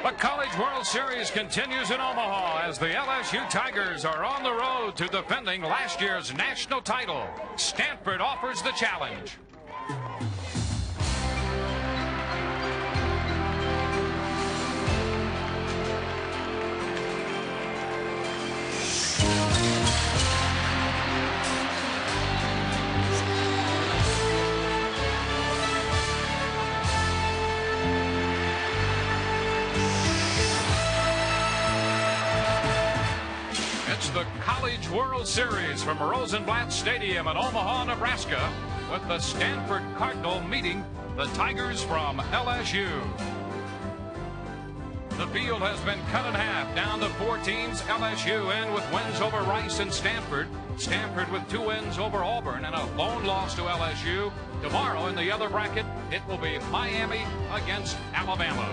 The College World Series continues in Omaha as the LSU Tigers are on the road to defending last year's national title. Stanford offers the challenge. It's the College World Series from Rosenblatt Stadium in Omaha, Nebraska, with the Stanford Cardinal meeting the Tigers from LSU. The field has been cut in half down to 4 teams. LSU in with wins over Rice and Stanford. Stanford with 2 wins over Auburn and a lone loss to LSU. Tomorrow in the other bracket, it will be Miami against Alabama.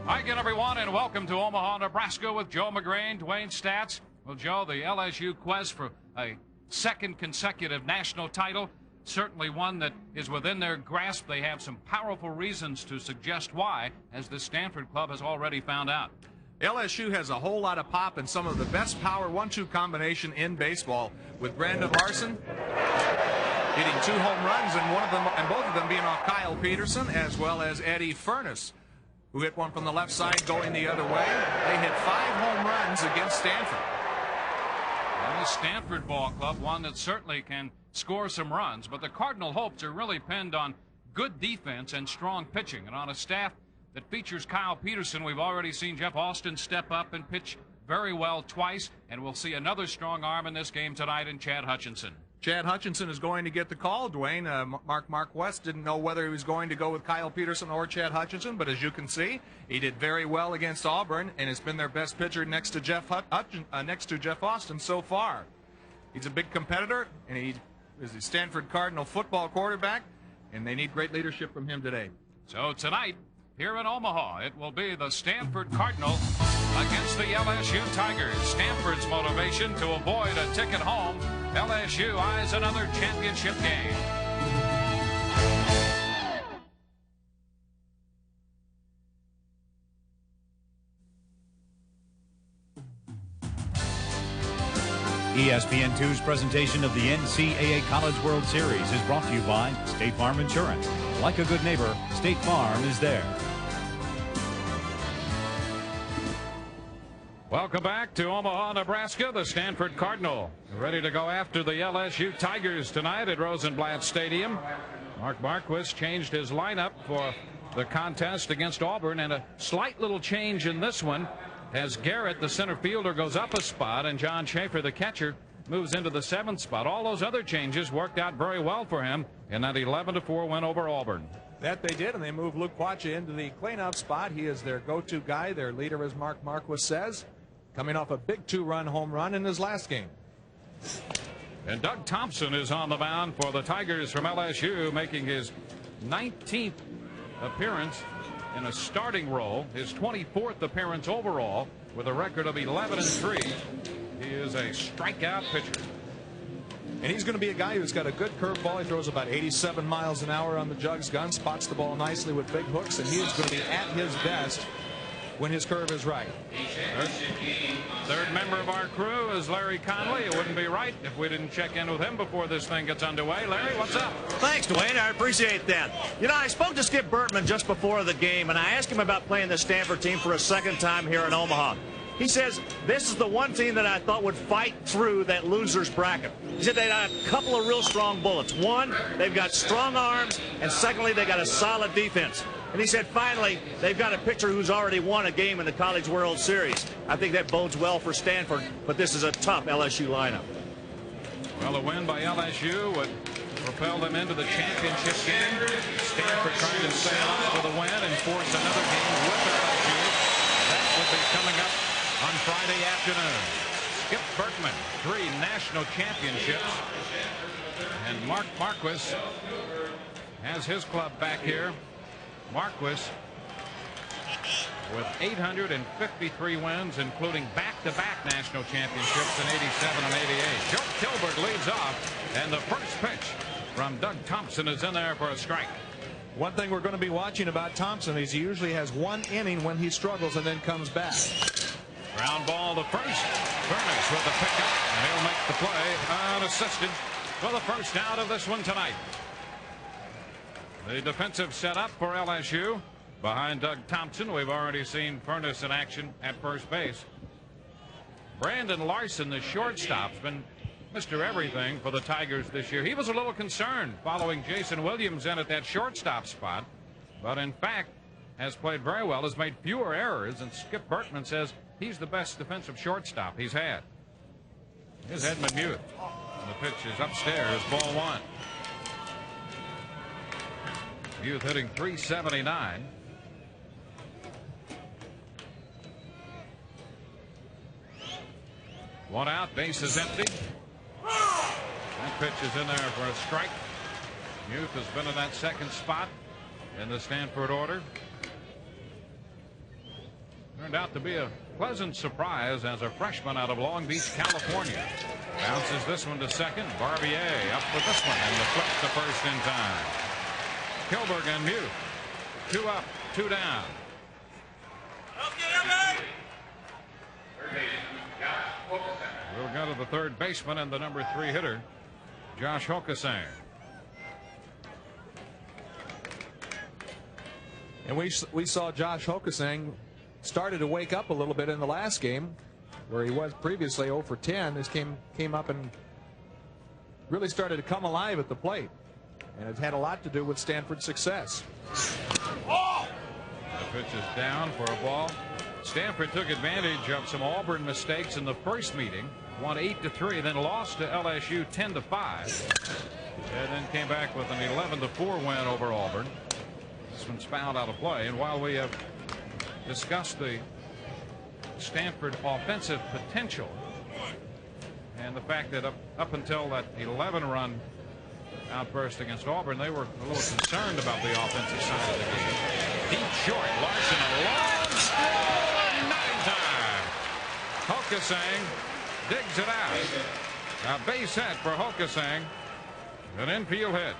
Hi again, everyone, and welcome to Omaha, Nebraska with Joe McGrain, Dwayne Stats. Well, Joe, the LSU quest for a second consecutive national title, certainly one that is within their grasp. They have some powerful reasons to suggest why, as the Stanford club has already found out. LSU has a whole lot of pop and some of the best power 1-2 combination in baseball, with Brandon Larson hitting 2 home runs and both of them being off Kyle Peterson, as well as Eddie Furness, who hit one from the left side going the other way. They hit 5 home runs against Stanford. Well, the Stanford ball club, one that certainly can score some runs, but the Cardinal hopes are really pinned on good defense and strong pitching. And on a staff that features Kyle Peterson, we've already seen Jeff Austin step up and pitch very well twice, and we'll see another strong arm in this game tonight in Chad Hutchinson. Chad Hutchinson is going to get the call, Dwayne. Mark West didn't know whether he was going to go with Kyle Peterson or Chad Hutchinson, but as you can see, he did very well against Auburn and has been their best pitcher next to Jeff Austin so far. He's a big competitor, and he is a Stanford Cardinal football quarterback, and they need great leadership from him today. So tonight, here in Omaha, it will be the Stanford Cardinal against the LSU Tigers. Stanford's motivation to avoid a ticket home. LSU eyes another championship game. ESPN2's presentation of the NCAA College World Series is brought to you by State Farm Insurance. Like a good neighbor, State Farm is there. Welcome back to Omaha, Nebraska. The Stanford Cardinal ready to go after the LSU Tigers tonight at Rosenblatt Stadium. Mark Marquis changed his lineup for the contest against Auburn, and a slight little change in this one as Garrett, the center fielder, goes up a spot, and John Schaefer, the catcher, moves into the 7th spot. All those other changes worked out very well for him in that 11-4 win over Auburn. That they did, and they moved Luke Quacha into the cleanup spot. He is their go-to guy, their leader, as Mark Marquis says, coming off a big 2-run home run in his last game. And Doug Thompson is on the mound for the Tigers from LSU, making his 19th appearance in a starting role, his 24th appearance overall, with a record of 11-3. He is a strikeout pitcher. And he's going to be a guy who's got a good curveball. He throws about 87 miles an hour on the Jugs gun, spots the ball nicely with big hooks, and he is going to be at his best when his curve is right. Third member of our crew is Larry Conley. It wouldn't be right if we didn't check in with him before this thing gets underway. Larry, what's up? Thanks, Dwayne. I appreciate that. You know, I spoke to Skip Bertman just before the game, and I asked him about playing the Stanford team for a second time here in Omaha. He says, this is the one team that I thought would fight through that loser's bracket. He said they got a couple of real strong bullets. One, they've got strong arms, and secondly, they got a solid defense. And he said, finally, they've got a pitcher who's already won a game in the College World Series. I think that bodes well for Stanford, but this is a tough LSU lineup. Well, a win by LSU would propel them into the championship game. Stanford trying to stay alive with a win and force another game with LSU. That will be coming up on Friday afternoon. Skip Bertman, 3 national championships. And Mark Marquis has his club back here. Marquis with 853 wins, including back-to-back national championships in 87 and 88. Joe Kilberg leads off, and the first pitch from Doug Thompson is in there for a strike. One thing we're going to be watching about Thompson is he usually has one inning when he struggles and then comes back. Ground ball to first. Furness with the pickup, and he'll make the play unassisted for the first out of this one tonight. The defensive setup for LSU. Behind Doug Thompson, we've already seen Furness in action at first base. Brandon Larson, the shortstop, has been Mr. Everything for the Tigers this year. He was a little concerned following Jason Williams in at that shortstop spot, but in fact has played very well, has made fewer errors, and Skip Bertman says he's the best defensive shortstop he's had. Here's Edmund Muth. And the pitch is upstairs, ball one. Muth hitting .379. One out, base is empty. That pitch is in there for a strike. Muth has been in that second spot in the Stanford order. Turned out to be a pleasant surprise as a freshman out of Long Beach, California. Bounces this one to second. Barbier up with this one and the flip to first in time. Kilberg and Muth. 2 up, 2 down. We'll go to the third baseman and the number 3 hitter, Josh Hokasang. And we saw Josh Hokasang started to wake up a little bit in the last game, where he was previously 0 for 10. This came up and really started to come alive at the plate, and it had a lot to do with Stanford's success. The pitch is down for a ball. Stanford took advantage of some Auburn mistakes in the first meeting, won 8-3, then lost to LSU 10-5, and then came back with an 11-4 win over Auburn. This one's fouled out of play, and while we have discussed the Stanford offensive potential and the fact that up until that 11-run outburst against Auburn, they were a little concerned about the offensive side of the game. Deep short, Larson a long steal and not in time. Hokasang digs it out. A base hit for Hokasang. An infield hit.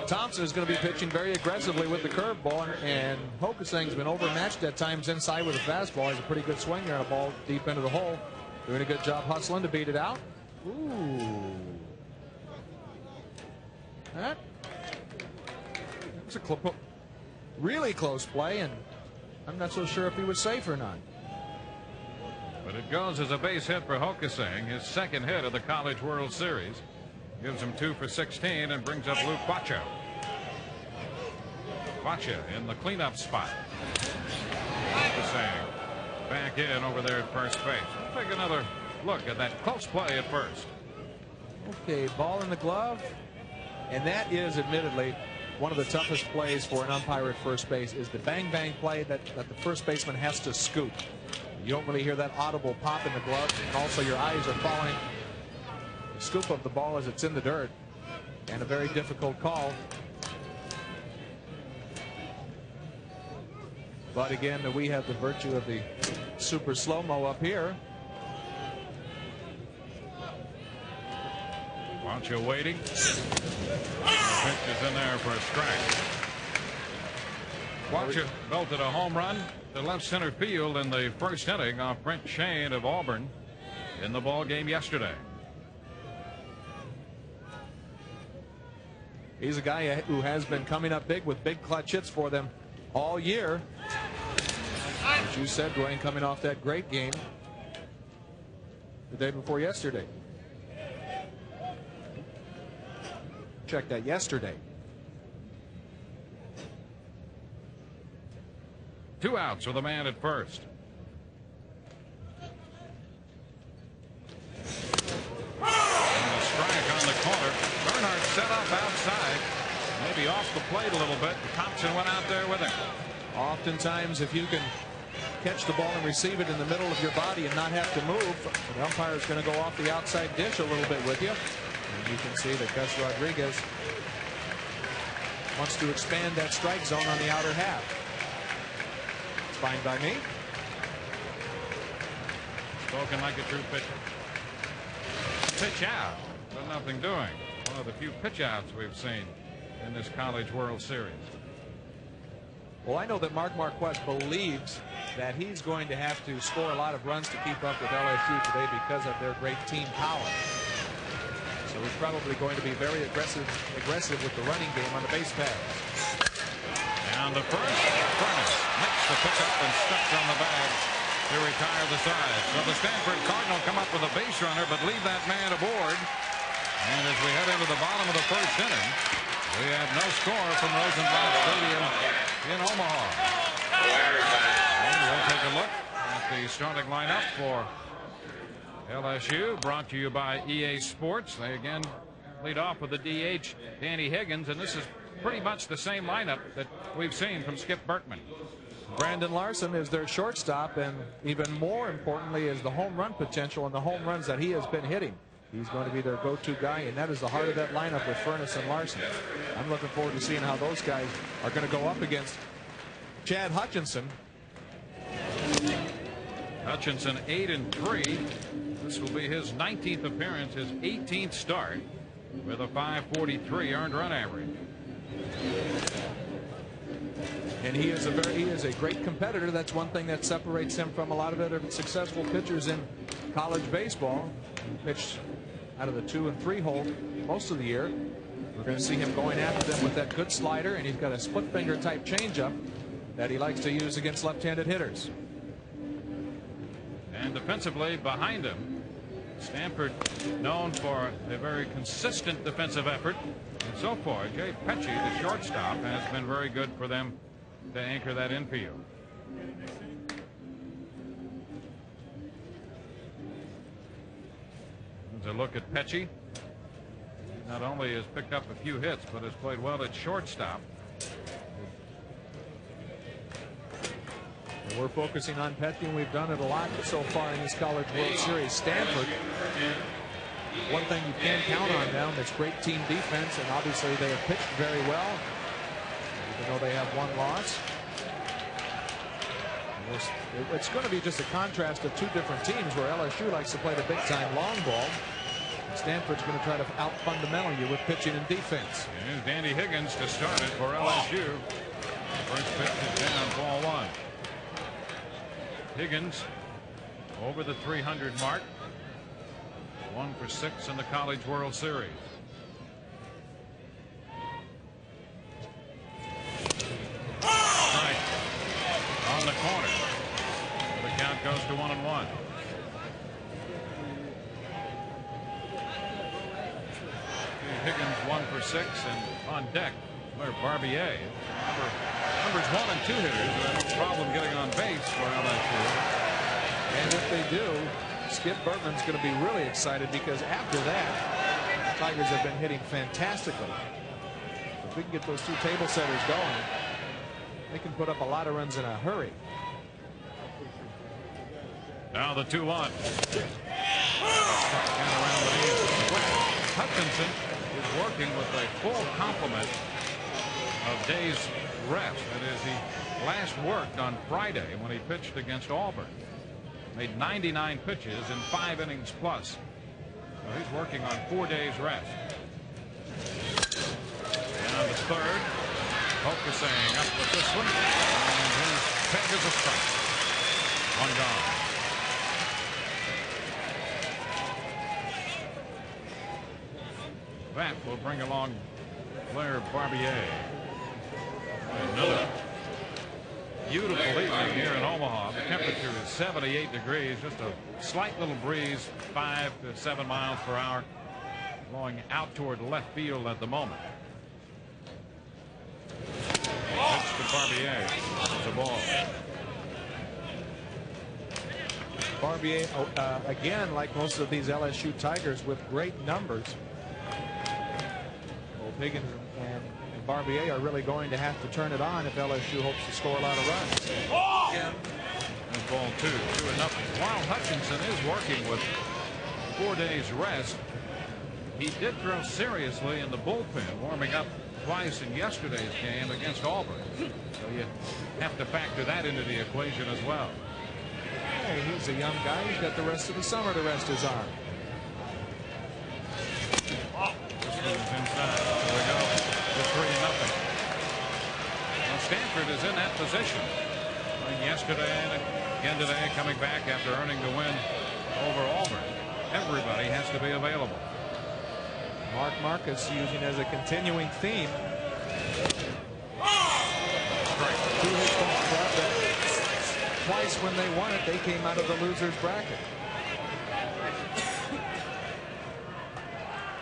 Thompson is going to be pitching very aggressively with the curveball, and Hokasang's been overmatched at times inside with a fastball. He's a pretty good swinger on a ball deep into the hole. Doing a good job hustling to beat it out. Ooh. That was a really close play, and I'm not so sure if he was safe or not. But it goes as a base hit for Hokasang, his second hit of the College World Series. Gives him 2 for 16 and brings up Luke Quacha. Quacha in the cleanup spot. Hokasang back in over there at first base. We'll take another look at that close play at first. Okay, ball in the glove. And that is admittedly one of the toughest plays for an umpire at first base, is the bang-bang play that the first baseman has to scoop. You don't really hear that audible pop in the glove, and also your eyes are following the scoop of the ball as it's in the dirt, and a very difficult call. But again, we have the virtue of the super slow-mo up here. Quacha waiting. The pitch is in there for a strike. Quacha belted a home run to left center field in the first inning off Brent Shane of Auburn in the ball game yesterday. He's a guy who has been coming up big with big clutch hits for them all year. As you said, Dwayne, coming off that great game the day before yesterday. Check that, yesterday. 2 outs with a man at first. And a strike on the corner. Bernhardt set up outside, maybe off the plate a little bit. Thompson went out there with him. Oftentimes, if you can catch the ball and receive it in the middle of your body and not have to move, the umpire is going to go off the outside dish a little bit with you. And you can see that Gus Rodriguez wants to expand that strike zone on the outer half. It's fine by me. Spoken like a true pitcher. pitch out, but nothing doing. One of the few pitch outs we've seen in this College World Series. Well, I know that Mark Marquez believes that he's going to have to score a lot of runs to keep up with LSU today because of their great team power. So he's probably going to be very aggressive with the running game on the base paths. Down to first. Furnace makes the pickup and steps on the bag to retire the side. So the Stanford Cardinal come up with a base runner, but leave that man aboard. And as we head into the bottom of the first inning, we have no score from Rosenblatt Stadium in Omaha. And we'll take a look at the starting lineup for LSU, brought to you by EA Sports. They again lead off with the DH, Danny Higgins, and this is pretty much the same lineup that we've seen from Skip Berkman. Brandon Larson is their shortstop, and even more importantly is the home run potential and the home runs that he has been hitting. He's going to be their go-to guy, and that is the heart of that lineup with Furnace and Larson. I'm looking forward to seeing how those guys are going to go up against Chad Hutchinson. Hutchinson 8-3. This will be his 19th appearance, his 18th start, with a .543 earned run average. And he is a great competitor. That's one thing that separates him from a lot of other successful pitchers in college baseball. He pitched out of the 2 and 3 hole most of the year. We're going to see him going after them with that good slider, and he's got a split finger type changeup that he likes to use against left-handed hitters. And defensively behind him, Stanford known for a very consistent defensive effort. And so far, Jay Pecci, the shortstop, has been very good for them to anchor that infield. There's a look at Pecci. Not only has picked up a few hits, but has played well at shortstop. We're focusing on Pecci, and we've done it a lot so far in this College World Series. Stanford, one thing you can count on them is great team defense, and obviously they have pitched very well, even though they have one loss. It's going to be just a contrast of two different teams, where LSU likes to play the big-time long ball. Stanford's going to try to out-fundamental you with pitching and defense. Here's Danny Higgins to start it for LSU. First pitch is down, ball 1. Higgins over the 300 mark. 1 for 6 in the College World Series. Right on the corner. The count goes to 1-1. Higgins 1 for 6, and on deck, Blair Barbier. Numbers 1 and 2 hitters have no problem getting on base for LSU. And if they do, Skip Berkman's going to be really excited, because after that, the Tigers have been hitting fantastically. If we can get those two table setters going, they can put up a lot of runs in a hurry. Now the 2-1. Hutchinson is working with a full complement of days rest. That is, he last worked on Friday when he pitched against Auburn. Made 99 pitches in 5 innings plus. So he's working on 4 days rest. Down to third. Focusing up with this one. And his peg is a strike. 1 gone. That will bring along Blair Barbier. Another beautiful evening here in Omaha. The temperature is 78 degrees. Just a slight little breeze, 5 to 7 miles per hour, blowing out toward left field at the moment. Pitch to Barbier. It's a ball. Barbier, again, like most of these LSU Tigers, with great numbers. Higgins and Barbier are really going to have to turn it on if LSU hopes to score a lot of runs. And ball 2, 2-0. While Hutchinson is working with 4 days rest, he did throw seriously in the bullpen, warming up twice in yesterday's game against Auburn. So you have to factor that into the equation as well. Hey, he's a young guy. He's got the rest of the summer to rest his arm. Stanford is in that position. And yesterday and again today, coming back after earning the win over Auburn. Everybody has to be available. Mark Marcus using as a continuing theme. Two hits from the club that twice when they won it, they came out of the loser's bracket.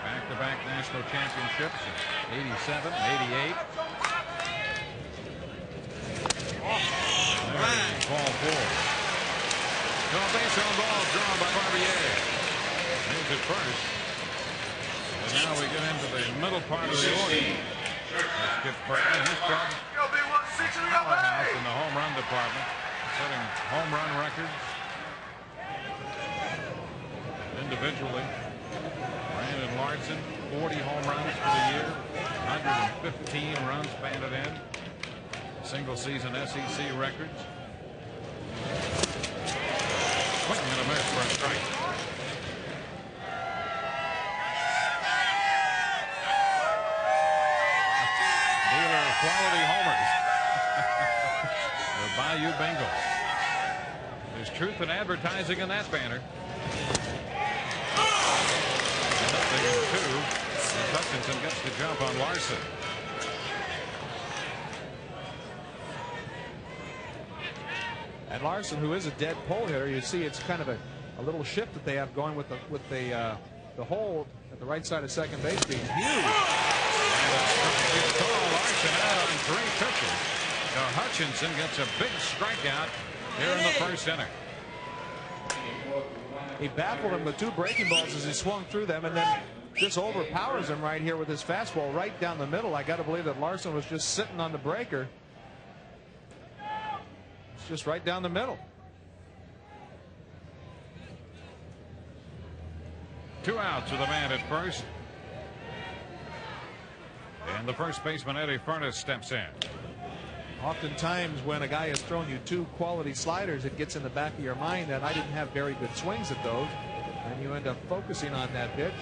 Back-to-back national championships in 87, 88. Ball four. No base on ball drawn by Barbier. Moves it first. And now we get into the middle part of the order. Skip Burton, his club, powerhouse in the home run department, setting home run records individually. Brandon Larson, 40 home runs for the year, 115 runs banded in. Single season SEC records. Swing and a miss for a strike. Dealer of quality homers. The Bayou Bengals. There's truth in advertising in that banner. Nothing in two. And Hutchinson gets the jump on Larson. And Larson, who is a dead pull hitter, you see it's kind of a little shift that they have going with the hold at the right side of second base being huge. And a call. Larson out on 3 pitches. So Hutchinson gets a big strikeout here in the first inning. He baffled him with 2 breaking balls as he swung through them, and then just overpowers him right here with his fastball right down the middle. I got to believe that Larson was just sitting on the breaker. It's just right down the middle. 2 outs with a man at first. And the first baseman, Eddie Furnace, steps in. Oftentimes when a guy has thrown you 2 quality sliders, it gets in the back of your mind that I didn't have very good swings at those, and you end up focusing on that pitch.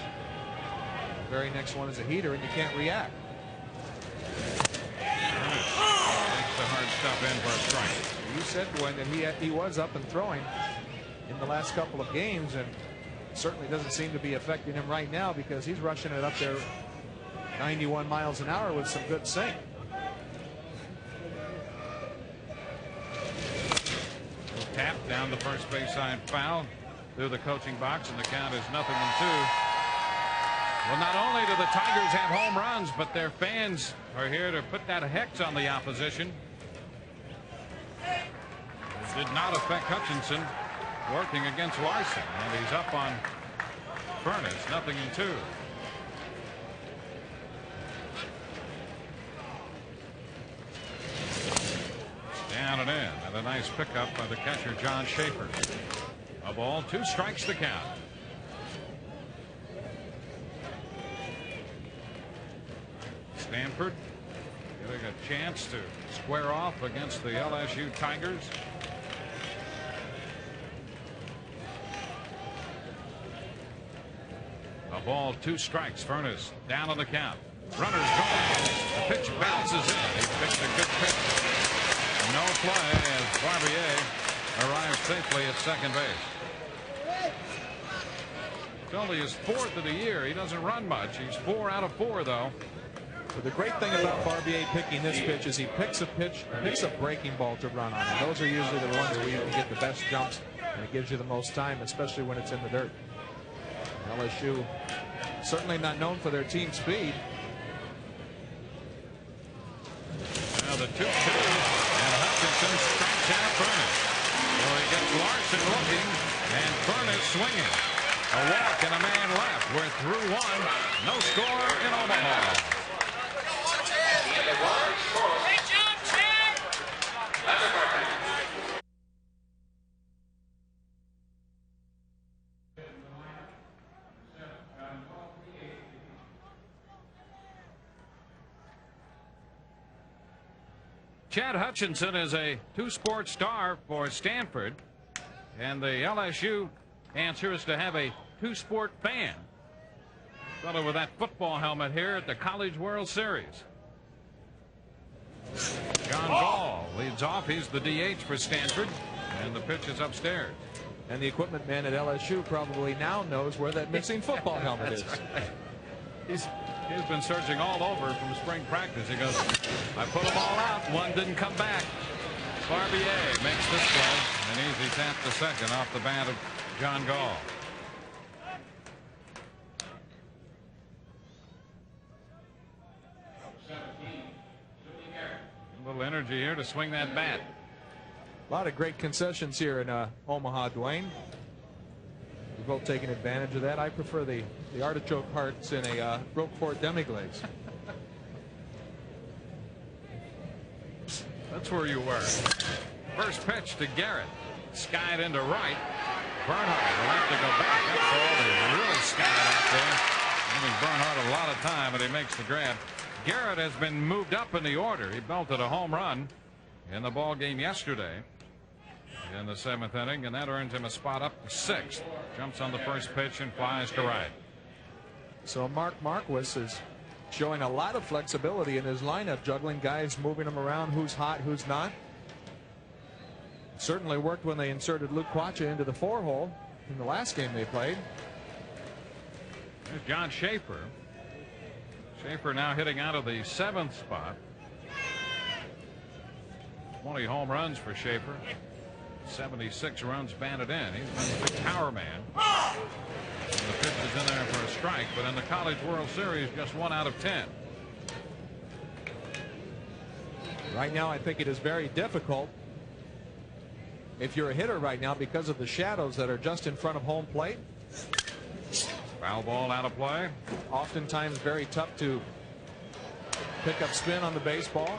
The very next one is a heater and you can't react. Takes the hard stuff in for a strike. You said, Dwayne, that he was up and throwing in the last couple of games, and certainly doesn't seem to be affecting him right now because he's rushing it up there 91 miles an hour with some good sink. Tap down the first base side foul through the coaching box, and the count is 0-2. Well, not only do the Tigers have home runs, but their fans are here to put that hex on the opposition. It did not affect Hutchinson working against Larson, and he's up on Furnace, 0-2. Down and in, and a nice pickup by the catcher, John Schaefer. A ball, 2 strikes to count. Stanford getting a chance to square off against the LSU Tigers. A ball, 2 strikes. Furnace down on the count. Runner's gone. The pitch bounces in. He pitched a good pitch. No play as Barbier arrives safely at second base. It's only his 4th of the year. He doesn't run much. He's 4 out of 4, though. But the great thing about Barbier picking this pitch is he picks a breaking ball to run on. And those are usually the ones where you can get the best jumps, and it gives you the most time, especially when it's in the dirt. LSU certainly not known for their team speed. Now the 2-2, and Hutchinson strikes out Furnace. So he gets Larson looking, and Furnace swinging. A walk and a man left. We're through 1. No score in Omaha. Great job, Chad! Chad Hutchinson is a 2-sport star for Stanford, and the LSU answer is to have a 2-sport fan. Fellow with that football helmet here at the College World Series. John leads off. He's the DH for Stanford, and the pitch is upstairs. And the equipment man at LSU probably now knows where that missing football helmet is. He's been searching all over from spring practice. He goes, I put them all out. One didn't come back. Barbier makes this play. An easy tap to second off the bat of John Gall. A little energy here to swing that bat. A lot of great concessions here in Omaha, Dwayne. We've both taken advantage of that. I prefer the artichoke hearts in a Roquefort demi-glaze. That's where you were. First pitch to Garrett. Skied into right. Bernhardt will have to go back. That's all. They really skied out there. Giving Bernhardt a lot of time, and he makes the grab. Garrett has been moved up in the order. He belted a home run in the ball game yesterday in the 7th inning, and that earns him a spot up to 6th. Jumps on the first pitch and flies to right. So Mark Marquis is showing a lot of flexibility in his lineup, juggling guys, moving them around, who's hot, who's not. Certainly worked when they inserted Luke Quacha into the 4-hole in the last game they played. There's John Schaefer. Schaefer now hitting out of the 7th spot. 20 home runs for Schaefer. 76 runs batted in. He's been a big power man. And the pitch is in there for a strike, but in the College World Series, just 1 out of 10. Right now, I think it is very difficult if you're a hitter right now because of the shadows that are just in front of home plate. Foul ball out of play. Oftentimes very tough to pick up spin on the baseball.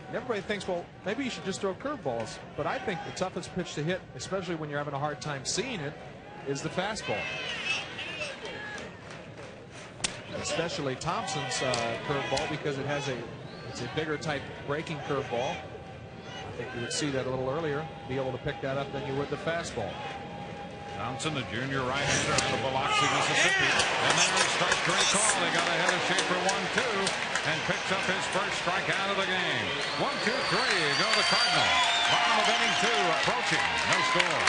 And everybody thinks, well, maybe you should just throw curveballs. But I think the toughest pitch to hit, especially when you're having a hard time seeing it, is the fastball. Especially Thompson's curveball, because it's a bigger type breaking curveball. I think you would see that a little earlier, be able to pick that up than you would the fastball. Thompson, the junior right-hander out of Biloxi, Mississippi. And then they start straight call. They got ahead of Schaefer 1-2 and picks up his first strikeout of the game. 1-2-3. Go the Cardinal. Bottom of inning 2 approaching. No score.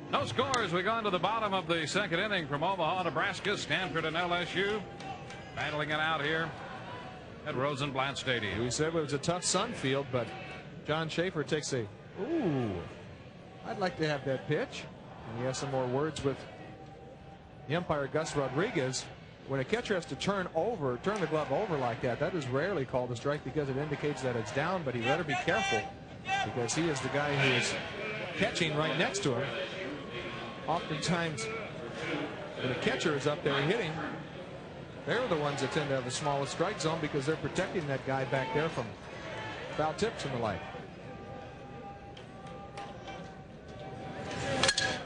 No scores. We go into the bottom of the 2nd inning from Omaha, Nebraska. Stanford and LSU battling it out here at Rosenblatt Stadium. We said it was a tough sun field, but John Schaefer takes a, ooh, I'd like to have that pitch. And he has some more words with the umpire, Gus Rodriguez. When a catcher has to turn the glove over like that, that is rarely called a strike because it indicates that it's down, but he better be careful because he is the guy who is catching right next to him. Oftentimes, when a catcher is up there hitting, they're the ones that tend to have the smallest strike zone because they're protecting that guy back there from foul tips and the like.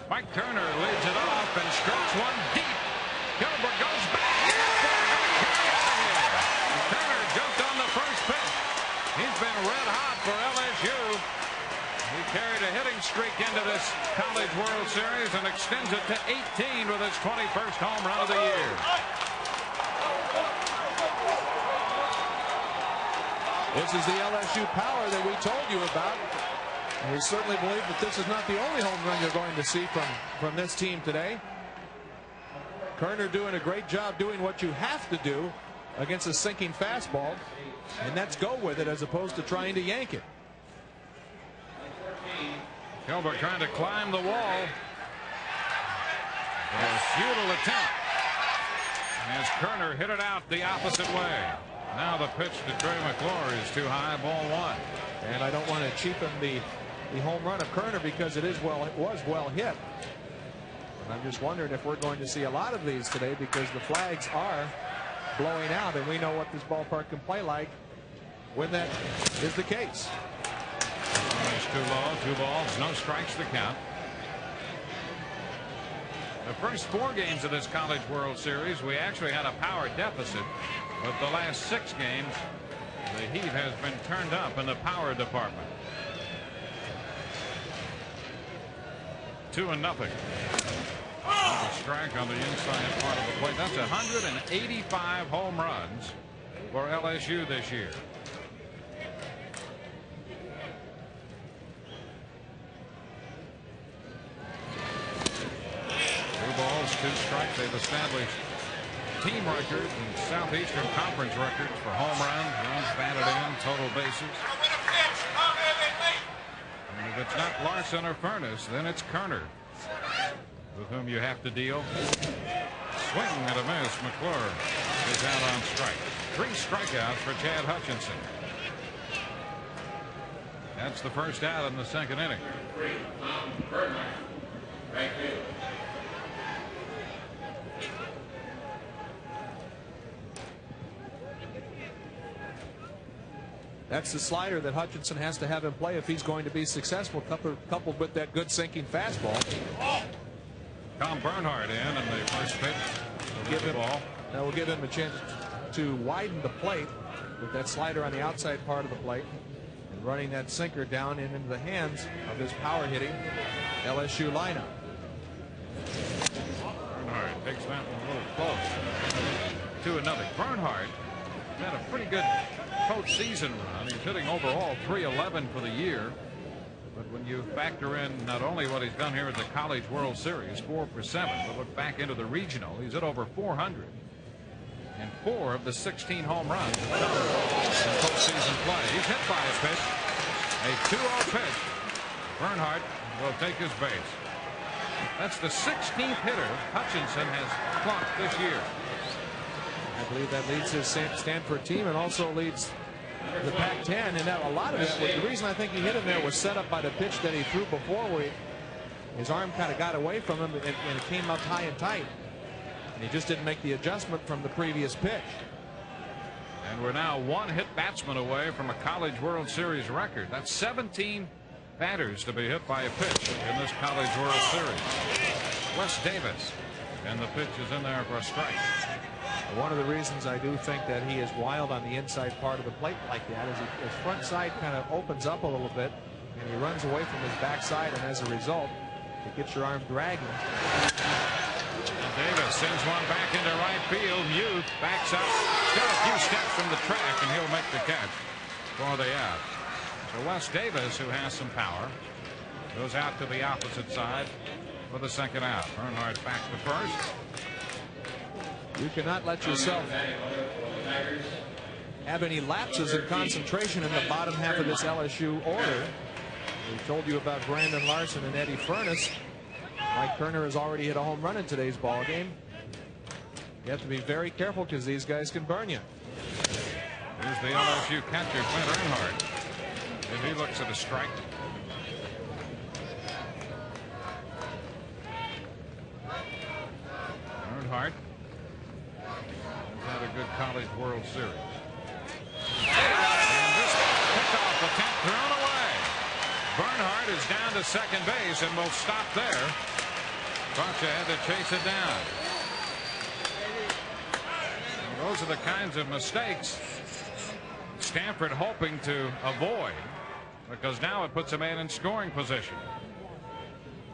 Mike Turner leads it off and strikes one deep. Gilbert goes back. Turner jumped on the first pitch. He's been red hot for LSU. He carried a hitting streak into this College World Series and extends it to 18 with his 21st home run of the year. This is the LSU power that we told you about. And we certainly believe that this is not the only home run you're going to see from this team today. Kerner doing a great job doing what you have to do against a sinking fastball, and that's go with it as opposed to trying to yank it. Gilbert trying to climb the wall. A futile attempt. As Kerner hit it out the opposite way. Now the pitch to Trey McClure is too high, ball 1. And I don't want to cheapen the home run of Kerner because it was well hit. And I'm just wondering if we're going to see a lot of these today because the flags are blowing out, and we know what this ballpark can play like when that is the case. It's too low, 2 balls, no strikes to count. The first 4 games of this College World Series, we actually had a power deficit. But the last 6 games, the heat has been turned up in the power department. 2-0. A strike on the inside part of the plate. That's 185 home runs for LSU this year. 2 balls, 2 strikes. They've established team records and Southeastern Conference records for home runs, runs batted in, total bases. And if it's not Larson or Furness, then it's Kerner with whom you have to deal. Swing and a miss. McClure is out on strike. 3 strikeouts for Chad Hutchinson. That's the first out in the second inning. That's the slider that Hutchinson has to have in play if he's going to be successful, coupled with that good sinking fastball. Tom Bernhardt in the first pitch. That will give him a chance to widen the plate with that slider on the outside part of the plate and running that sinker down and into the hands of his power hitting LSU lineup. Bernhardt takes that one a little close. 2-0. Bernhardt had a pretty good postseason run. He's hitting overall .311 for the year. But when you factor in not only what he's done here at the College World Series, 4 for 7, but look back into the regional, he's at over 400. And 4 of the 16 home runs have come in postseason play. He's hit by a pitch, a 2-0 pitch. Bernhardt will take his base. That's the 16th hitter Hutchinson has clocked this year. I believe that leads his Stanford team and also leads the Pac-10. And now a lot of that, the reason I think he hit him there was set up by the pitch that he threw before, where his arm kind of got away from him and it came up high and tight. And he just didn't make the adjustment from the previous pitch. And we're now 1 hit batsman away from a College World Series record. That's 17 batters to be hit by a pitch in this College World Series. Wes Davis, and the pitch is in there for a strike. One of the reasons I do think that he is wild on the inside part of the plate like that is his front side kind of opens up a little bit and he runs away from his backside, and as a result it gets your arm dragging. Davis sends one back into right field. Muth backs up, still a few steps from the track, and he'll make the catch for the out. So Wes Davis, who has some power, goes out to the opposite side for the second out. Bernhardt back to first. You cannot let yourself have any lapses in concentration in the bottom half of this LSU order. We told you about Brandon Larson and Eddie Furness. Mike Kerner has already hit a home run in today's ball game. You have to be very careful because these guys can burn you. Here's the LSU catcher, Clint Earnhardt. And he looks at a strike. Earnhardt had a good College World Series. And this pickoff attempt thrown away. Bernhardt is down to second base and will stop there. Bacha had to chase it down. And those are the kinds of mistakes Stanford hoping to avoid, because now it puts a man in scoring position.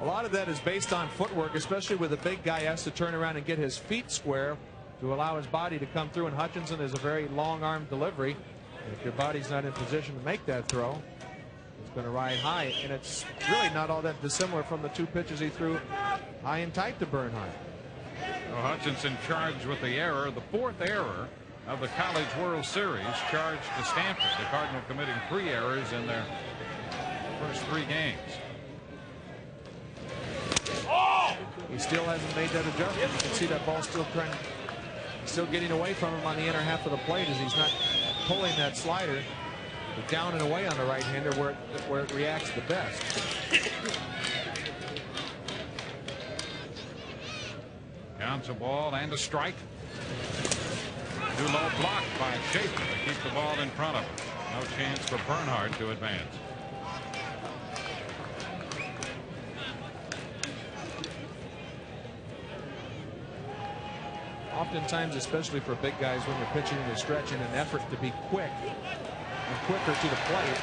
A lot of that is based on footwork, especially with the big guy has to turn around and get his feet square to allow his body to come through, and Hutchinson is a very long arm delivery. And if your body's not in position to make that throw, it's going to ride high, and it's really not all that dissimilar from the 2 pitches he threw high and tight to Bernhardt. Well, Hutchinson charged with the error, the 4th error of the College World Series, charged to Stanford. The Cardinal committing 3 errors in their first 3 games. He still hasn't made that adjustment. You can see that ball still getting away from him on the inner half of the plate as he's not pulling that slider down and away on the right-hander where it reacts the best. Counts a ball and a strike. Too low blocked by Schaefer to keep the ball in front of him. No chance for Bernhardt to advance. Oftentimes, especially for big guys, when you're pitching in a stretch in an effort to be quick and quicker to the plate,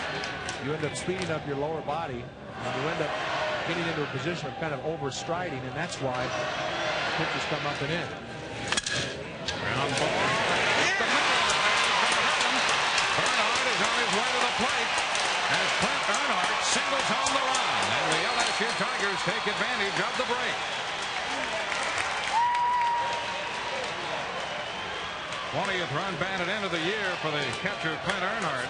you end up speeding up your lower body, and you end up getting into a position of kind of overstriding, and that's why pitches come up and in. Ground ball. Bernhardt is on his way to the plate as Clint Earnhardt singles home the run, and the LSU Tigers take advantage of the break. 20th run batted into the year for the catcher Clint Earnhardt.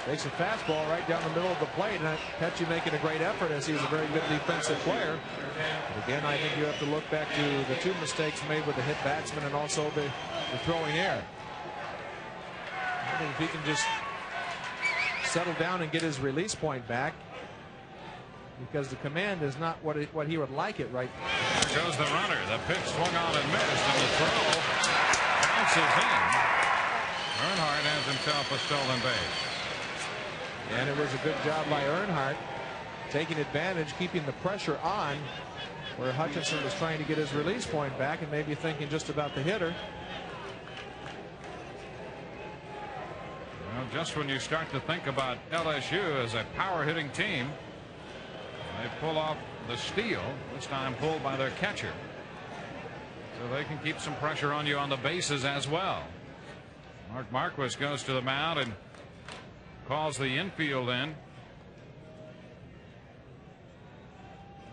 Takes a fastball right down the middle of the plate, and Petchy making a great effort as he's a very good defensive player. But again, I think you have to look back to the two mistakes made with the hit batsman and also the throwing error. I think if he can just settle down and get his release point back, because the command is not what he would like it right now. There goes the runner. The pitch swung on and missed, and the throw bounces in. Earnhardt has himself a stolen base. And it was a good job by Earnhardt, taking advantage, keeping the pressure on, where Hutchinson was trying to get his release point back and maybe thinking just about the hitter. Well, just when you start to think about LSU as a power hitting team, they pull off the steal, this time pulled by their catcher. So they can keep some pressure on you on the bases as well. Mark Marquis goes to the mound and calls the infield in.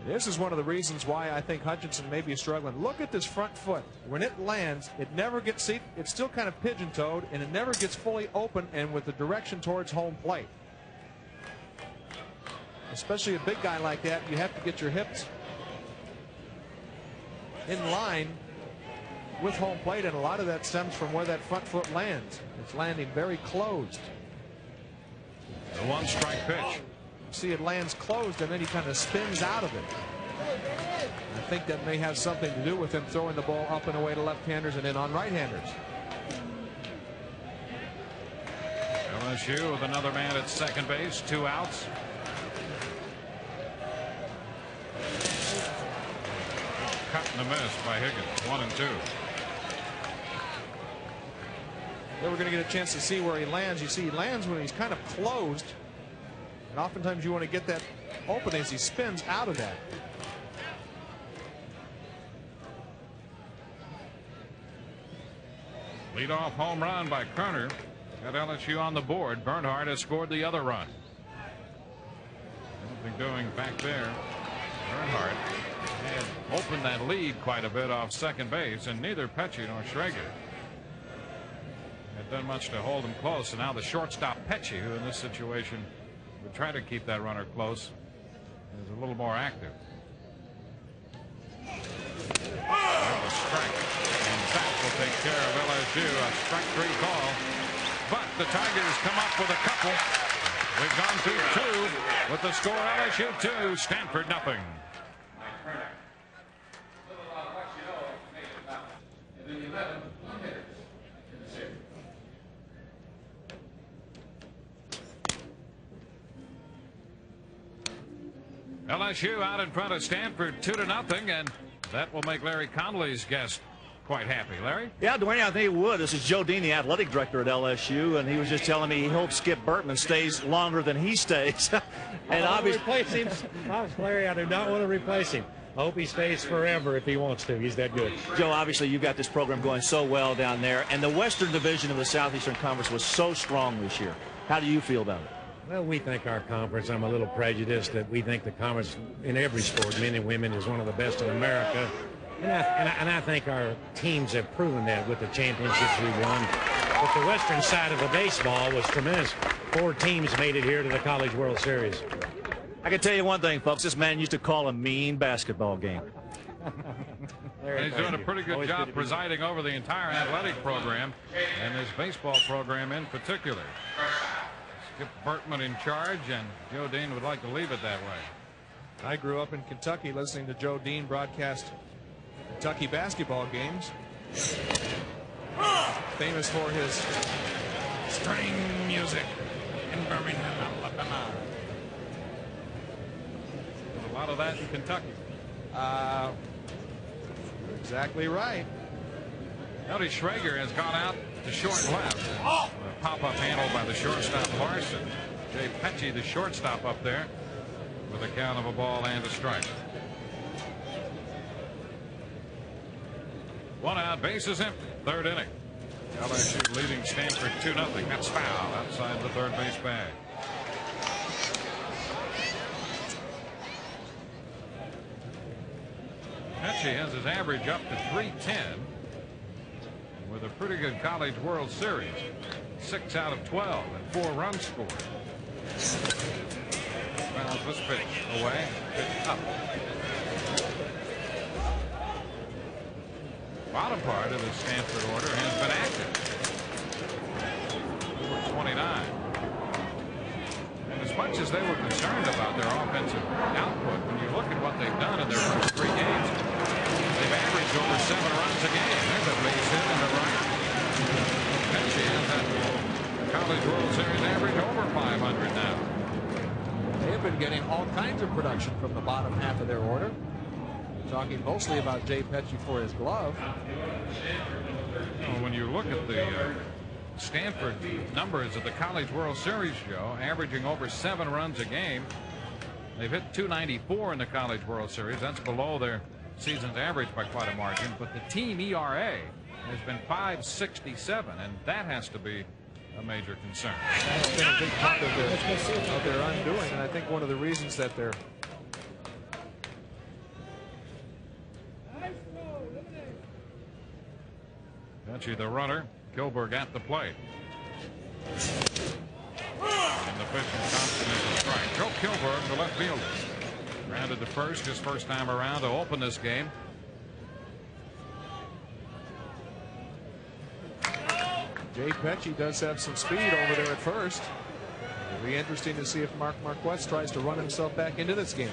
This is one of the reasons why I think Hutchinson may be struggling. Look at this front foot. When it lands, it never gets, see, it's still kind of pigeon-toed, and it never gets fully open and with the direction towards home plate. Especially a big guy like that, you have to get your hips in line with home plate, and a lot of that stems from where that front foot lands. It's landing very closed. The one strike pitch. See, it lands closed and then he kind of spins out of it. I think that may have something to do with him throwing the ball up and away to left-handers and in on right-handers. LSU with another man at second base, 2 outs. Cut and a miss by Higgins, 1 and 2. Then we're going to get a chance to see where he lands. You see, he lands when he's kind of closed. And oftentimes you want to get that opening as he spins out of that. Leadoff home run by Kerner. Got LSU on the board. Bernhardt has scored the other run. Something doing back there. Bernhardt had opened that lead quite a bit off second base, and neither Petchy nor Schrager had done much to hold him close. And now the shortstop Petchy, who in this situation would try to keep that runner close, is a little more active. A strike, and that will take care of LSU. A strike 3 call, but the Tigers come up with a couple. We've gone through 2 with the score LSU 2, Stanford nothing. LSU out in front of Stanford 2-0, and that will make Larry Connolly's guest quite happy. Larry? Yeah, Dwayne, I think he would. This is Joe Dean, the athletic director at LSU, and he was just telling me he hopes Skip Bertman stays longer than he stays. And obviously, replace him. Larry, I do not want to replace him. I hope he stays forever if he wants to. He's that good. Joe, obviously you've got this program going so well down there, and the Western Division of the Southeastern Conference was so strong this year. How do you feel about it? Well, we think our conference, I'm a little prejudiced that we think the conference in every sport, men and women, is one of the best in America. And I think our teams have proven that with the championships we won. But the western side of the baseball was tremendous. 4 teams made it here to the College World Series. I can tell you one thing, folks. This man used to call a mean basketball game. And he's doing a pretty good job presiding over the entire athletic program and his baseball program in particular. Skip Bertman in charge, and Joe Dean would like to leave it that way. I grew up in Kentucky listening to Joe Dean broadcast Kentucky basketball games. Famous for his string music in Birmingham, Alabama. A lot of that in Kentucky. Exactly right. Cody Schrager has gone out to short left. A pop-up handle by the shortstop Larson. Jay Petchy, the shortstop, up there with a count of a ball and a strike. 1 out, bases empty. 3rd inning. LSU leading Stanford 2-0. That's foul outside the third base bag. Petchy has his average up to .310 with a pretty good College World Series. 6 out of 12 and 4 runs scored. Fouls this pitch away. Pitch up. Bottom part of the Stanford order has been active. Number 29. And as much as they were concerned about their offensive output, when you look at what they've done in their first 3 games, they've averaged over 7 runs a game. There's a base hit in the right. Petchy has that College World Series average over 500 now. They have been getting all kinds of production from the bottom half of their order. Talking mostly about Jay Petchy for his glove. Well, when you look at the Stanford numbers of the College World Series show, averaging over 7 runs a game, they've hit .294 in the College World Series. That's below their season's average by quite a margin. But the team ERA has been .567, and that has to be a major concern. That's been a big part of their undoing, and I think one of the reasons that they're Petchy, the runner. Kilberg at the plate. And the pitch from Thompson is a strike. Joe Kilberg, the left fielder, grounded to first his first time around to open this game. Jay Petchy does have some speed over there at first. It'll be interesting to see if Mark Marquez tries to run himself back into this game.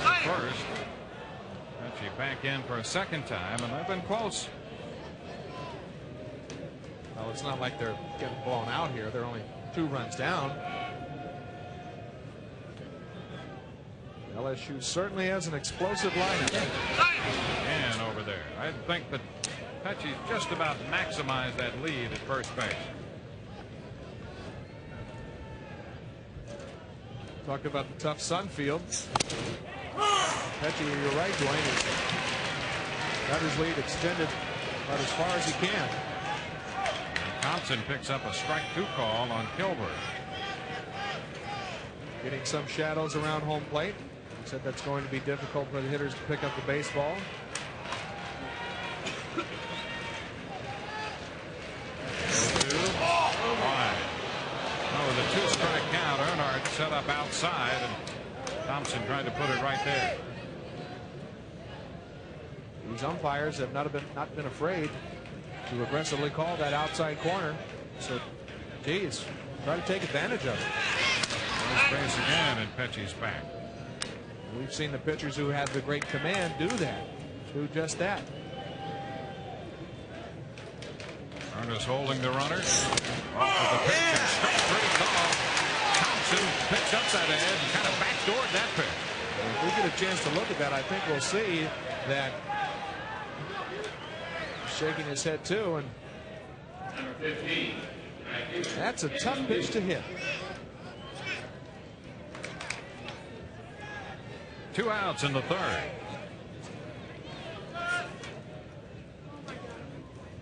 Back at first. Petchy back in for a second time, and they've been close. Well, it's not like they're getting blown out here. They're only 2 runs down. LSU certainly has an explosive lineup. And over there. I think that Petchy's just about maximized that lead at first base. Talk about the tough Sun field. Petchy, you're right, Dwayne, has got his lead extended about as far as he can. Thompson picks up a strike 2 call on Kilberg. Getting some shadows around home plate. He said that's going to be difficult for the hitters to pick up the baseball. With a 2-strike count, Earnhardt set up outside, and Thompson tried to put it right there. These umpires have not been afraid to aggressively call that outside corner. So, geez, try to take advantage of it. First base again, and Petchy's back. We've seen the pitchers who have the great command do that, do just that. Ernest holding the runner. Off of the pitch and strike 3 call. Thompson picks up that edge and kind of backdoored that pitch. If we get a chance to look at that, I think we'll see that he's shaking his head too, and that's a tough pitch to hit. 2 outs in the 3rd.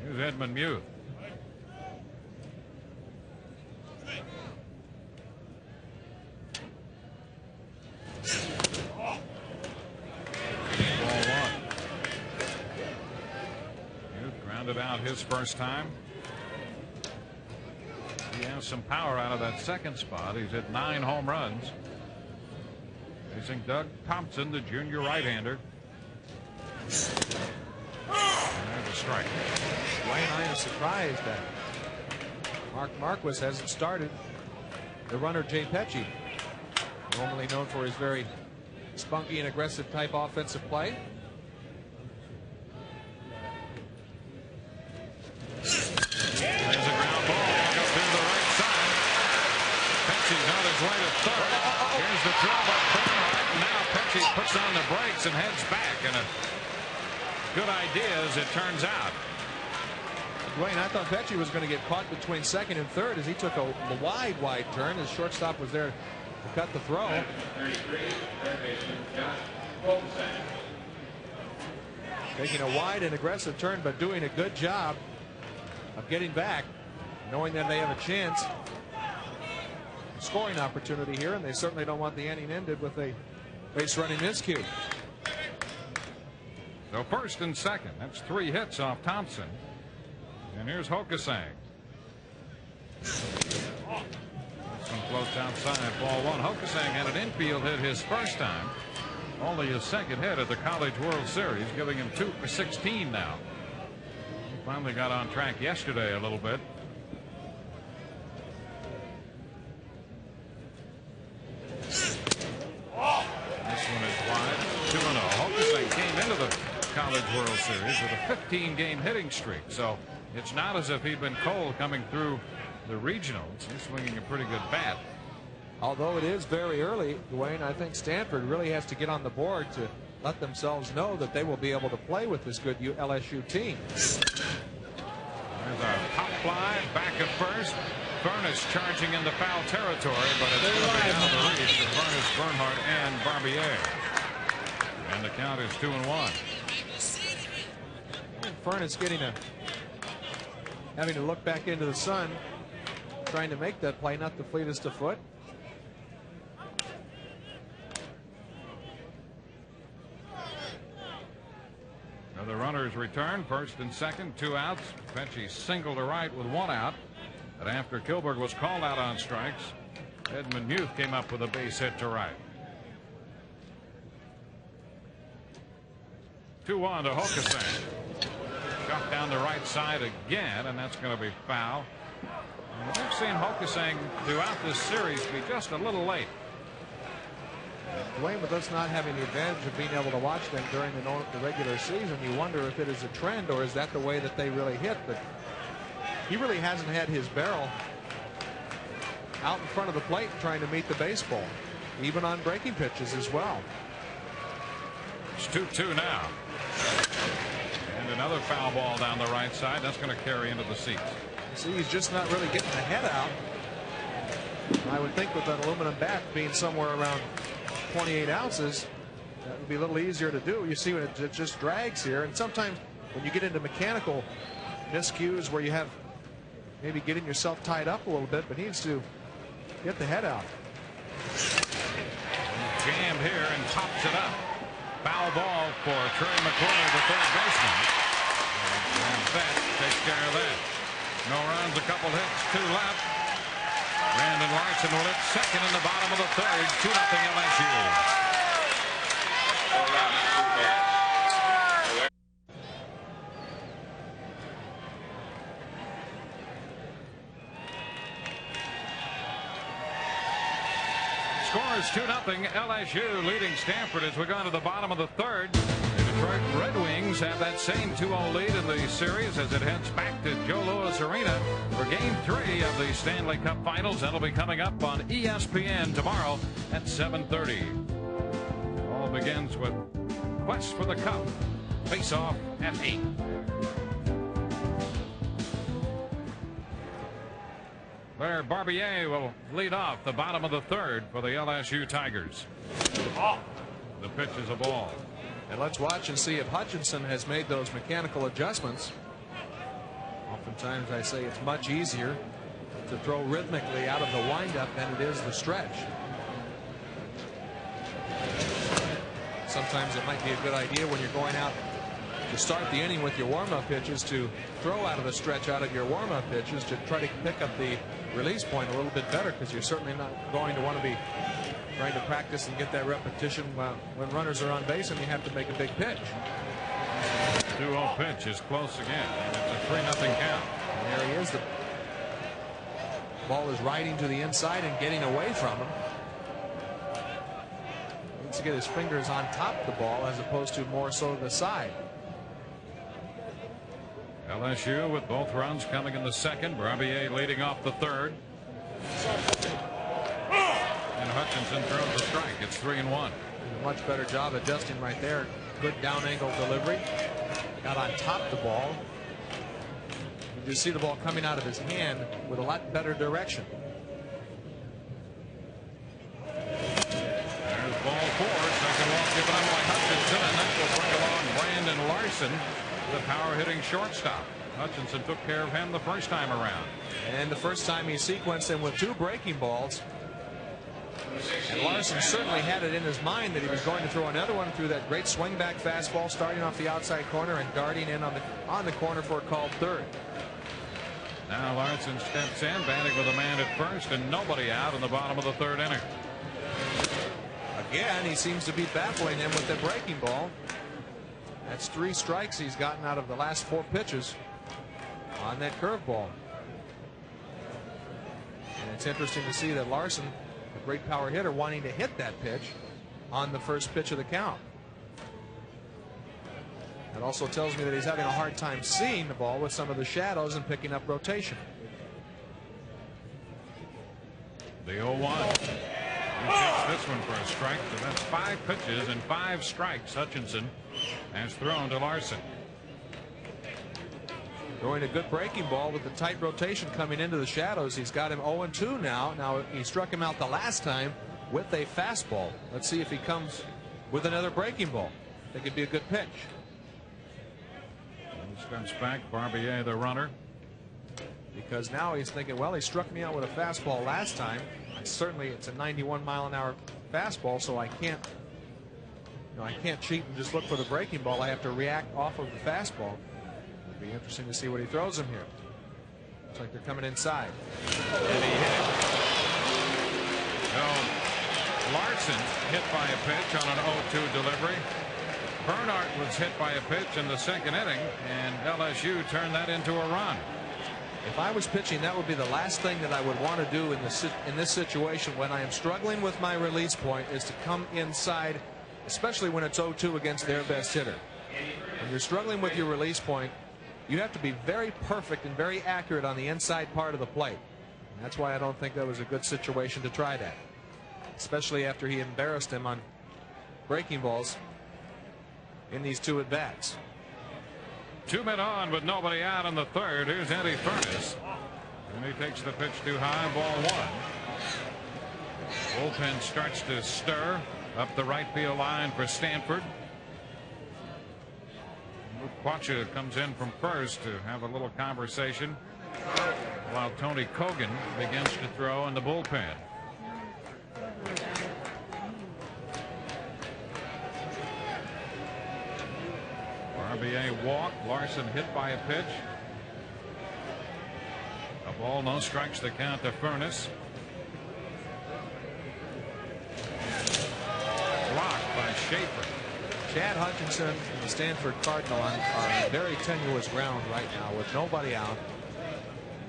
Here's Edmund Muth. Out his first time. He has some power out of that second spot. He's hit 9 home runs. Facing Doug Thompson, the junior right-hander. And there's a strike. Wayne, I am surprised that Mark Marquez hasn't started the runner Jay Petchy, normally known for his very spunky and aggressive type offensive play. There's a ground ball up to the right side. Petchy's on his way to third. Here's the throw by Bernhardt. Now Petchy puts on the brakes and heads back. And a good idea, as it turns out. Dwayne, I thought Petchy was going to get caught between second and third as he took a wide turn. His shortstop was there to cut the throw. Taking a wide and aggressive turn, but doing a good job of getting back, knowing that they have a chance, scoring opportunity here, and they certainly don't want the inning ended with a base running miscue. So first and second, that's 3 hits off Thompson. And here's Hokasang. This one floats outside, ball 1. Hokasang had an infield hit his first time. Only his second hit at the College World Series, giving him 2 for 16 now. He finally got on track yesterday a little bit. This one is wide. 2-0. Hokasang came into the College World Series with a 15-game hitting streak, so it's not as if he'd been cold coming through the regionals. He's swinging a pretty good bat. Although it is very early, Dwayne, I think Stanford really has to get on the board to let themselves know that they will be able to play with this good LSU team. There's a pop fly back at first. Furness charging into foul territory, but it's going to be out of the reach of Furness, Bernhardt, and Barbier. And the count is 2-1. And Furness having to look back into the sun, trying to make that play, not the fleetest of foot. Now the runners return, first and second, 2 outs. Petchy single to right with 1 out. But after Kilberg was called out on strikes, Edmund Muth came up with a base hit to right. 2-1 to Hokasang. Shot down the right side again, and that's going to be foul. And we've seen Hokasang throughout this series be just a little late. Dwayne, with us not having the advantage of being able to watch them during the regular season, you wonder if it is a trend or is that the way that they really hit. But he really hasn't had his barrel out in front of the plate trying to meet the baseball, even on breaking pitches as well. It's 2-2 now. And another foul ball down the right side. That's going to carry into the seats. See, he's just not really getting the head out. I would think with that aluminum bat being somewhere around 28 ounces, that would be a little easier to do. You see when it just drags here, and sometimes when you get into mechanical miscues where you have maybe getting yourself tied up a little bit, but he needs to get the head out. Jammed here and pops it up. Foul ball for Trey McCormick, the third baseman. And that takes care of that. No runs, a couple hits, 2 left. Brandon Larson will hit second in the bottom of the third. 2-0 LSU. Score is 2-0 LSU leading Stanford as we go into the bottom of the third. The Detroit Red Wings have that same 2-0 lead in the series as it heads back to Joe Louis Arena for Game 3 of the Stanley Cup Finals. That'll be coming up on ESPN tomorrow at 7:30. All begins with Quest for the Cup. Face-off at 8. Where Barbier will lead off the bottom of the third for the LSU Tigers. The pitch is a ball. And let's watch and see if Hutchinson has made those mechanical adjustments. Oftentimes I say it's much easier to throw rhythmically out of the windup than it is the stretch. Sometimes it might be a good idea when you're going out to start the inning with your warm-up pitches to throw out of the stretch out of your warm-up pitches to try to pick up the release point a little bit better, because you're certainly not going to want to be trying to practice and get that repetition when runners are on base and you have to make a big pitch. 2-0 pitch is close again, and it's a 3-0 count. And there he is. The ball is riding to the inside and getting away from him. Needs to get his fingers on top of the ball as opposed to more so to the side. LSU with both runs coming in the second. Barbier leading off the third. And Hutchinson throws a strike. It's 3-1. A much better job adjusting right there. Good down angle delivery. Got on top of the ball. You just see the ball coming out of his hand with a lot better direction. There's ball 4. Second walk given up by Hutchinson, and that will bring along Brandon Larson, the power-hitting shortstop. Hutchinson took care of him the first time around. And the first time he sequenced him with 2 breaking balls. And Larson certainly had it in his mind that he was going to throw another one through that great swing back fastball, starting off the outside corner and darting in on the corner for a called third. Now Larson steps in, batting with a man at first and nobody out in the bottom of the 3rd inning. Again, he seems to be baffling him with the breaking ball. That's 3 strikes he's gotten out of the last 4 pitches on that curveball. And it's interesting to see that Larson, a great power hitter, wanting to hit that pitch on the first pitch of the count. That also tells me that he's having a hard time seeing the ball with some of the shadows and picking up rotation. The 0-1. He takes this one for a strike, so that's 5 pitches and 5 strikes Hutchinson has thrown to Larson. Throwing a good breaking ball with the tight rotation coming into the shadows. He's got him 0-2 now. Now he struck him out the last time with a fastball. Let's see if he comes with another breaking ball. I think it'd be a good pitch. He steps back, Barbier the runner. Because now he's thinking, well, he struck me out with a fastball last time. Certainly it's a 91-mile-an-hour fastball, so I can't cheat and just look for the breaking ball. I have to react off of the fastball. It'll be interesting to see what he throws him here. Looks like they're coming inside. And he hit it. So Larson hit by a pitch on an 0-2 delivery. Bernhardt was hit by a pitch in the 2nd inning, and LSU turned that into a run. If I was pitching, that would be the last thing that I would want to do in this situation when I am struggling with my release point, is to come inside, especially when it's 0-2 against their best hitter. When you're struggling with your release point, you have to be very perfect and very accurate on the inside part of the plate. And that's why I don't think that was a good situation to try that, especially after he embarrassed him on breaking balls in these 2 at-bats. 2 men on with nobody out in the 3rd. Here's Eddie Furnace. And he takes the pitch too high, ball 1. Bullpen starts to stir up the right field line for Stanford. Quacha comes in from first to have a little conversation while Tony Kogan begins to throw in the bullpen. RBA walk. Larson hit by a pitch. A ball, no strikes to count to Furnace. Blocked by Schaefer. Chad Hutchinson and the Stanford Cardinal are on very tenuous ground right now with nobody out.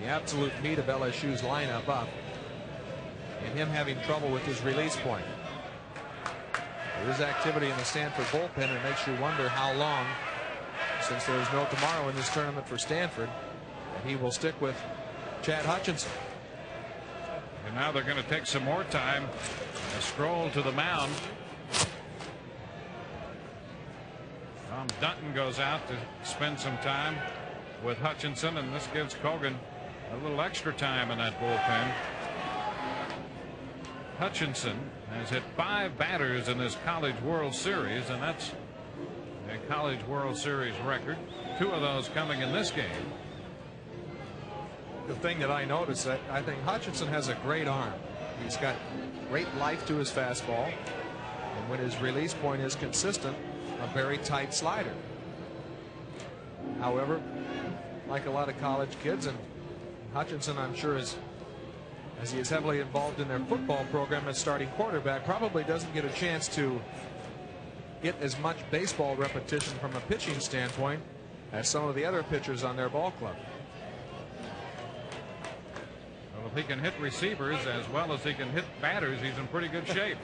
The absolute meat of LSU's lineup up, and him having trouble with his release point. There is activity in the Stanford bullpen, and it makes you wonder how long, since there is no tomorrow in this tournament for Stanford, and he will stick with Chad Hutchinson. And now they're going to take some more time. A stroll to the mound. Tom Dunton goes out to spend some time with Hutchinson, and this gives Kogan a little extra time in that bullpen. Hutchinson has hit 5 batters in this College World Series, and that's a College World Series record. 2 of those coming in this game. The thing that I noticed, that I think Hutchinson has a great arm. He's got great life to his fastball, and when his release point is consistent, a very tight slider. However, like a lot of college kids, and Hutchinson, I'm sure, as he is heavily involved in their football program as starting quarterback, probably doesn't get a chance to get as much baseball repetition from a pitching standpoint as some of the other pitchers on their ball club. Well, if he can hit receivers as well as he can hit batters, he's in pretty good shape.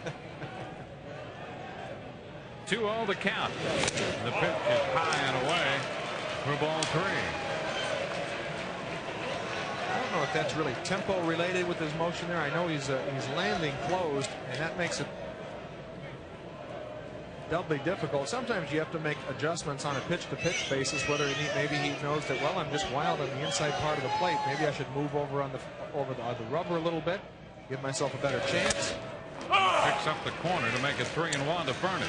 2-0 the count. The pitch is high and away for ball 3. I don't know if that's really tempo related with his motion there. I know he's landing closed, and that makes it doubly difficult. Sometimes you have to make adjustments on a pitch-to-pitch basis, whether maybe he knows that, well, I'm just wild on the inside part of the plate. Maybe I should move over on the rubber a little bit, give myself a better chance. Picks up the corner to make it 3-1 to Furness.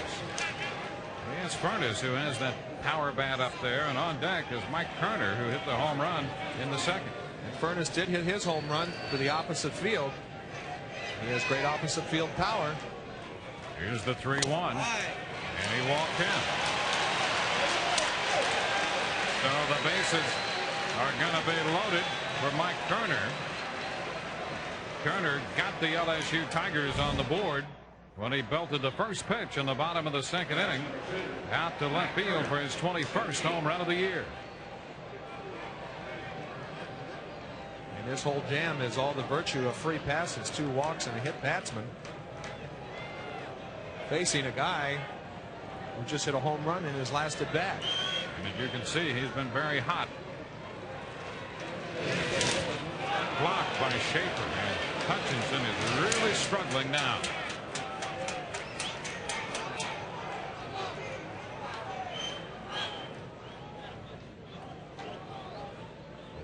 It's Furness who has that power bat up there, and on deck is Mike Kerner, who hit the home run in the second. And Furness did hit his home run to the opposite field. He has great opposite field power. Here's the 3-1, and he walked in. So the bases are going to be loaded for Mike Kerner. Kerner got the LSU Tigers on the board when he belted the first pitch in the bottom of the second inning out to left field for his 21st home run of the year. And his whole jam is all the virtue of free passes, 2 walks, and a hit batsman. Facing a guy who just hit a home run in his last at bat. And as you can see, he's been very hot. Blocked by Schaefer, and Hutchinson is really struggling now.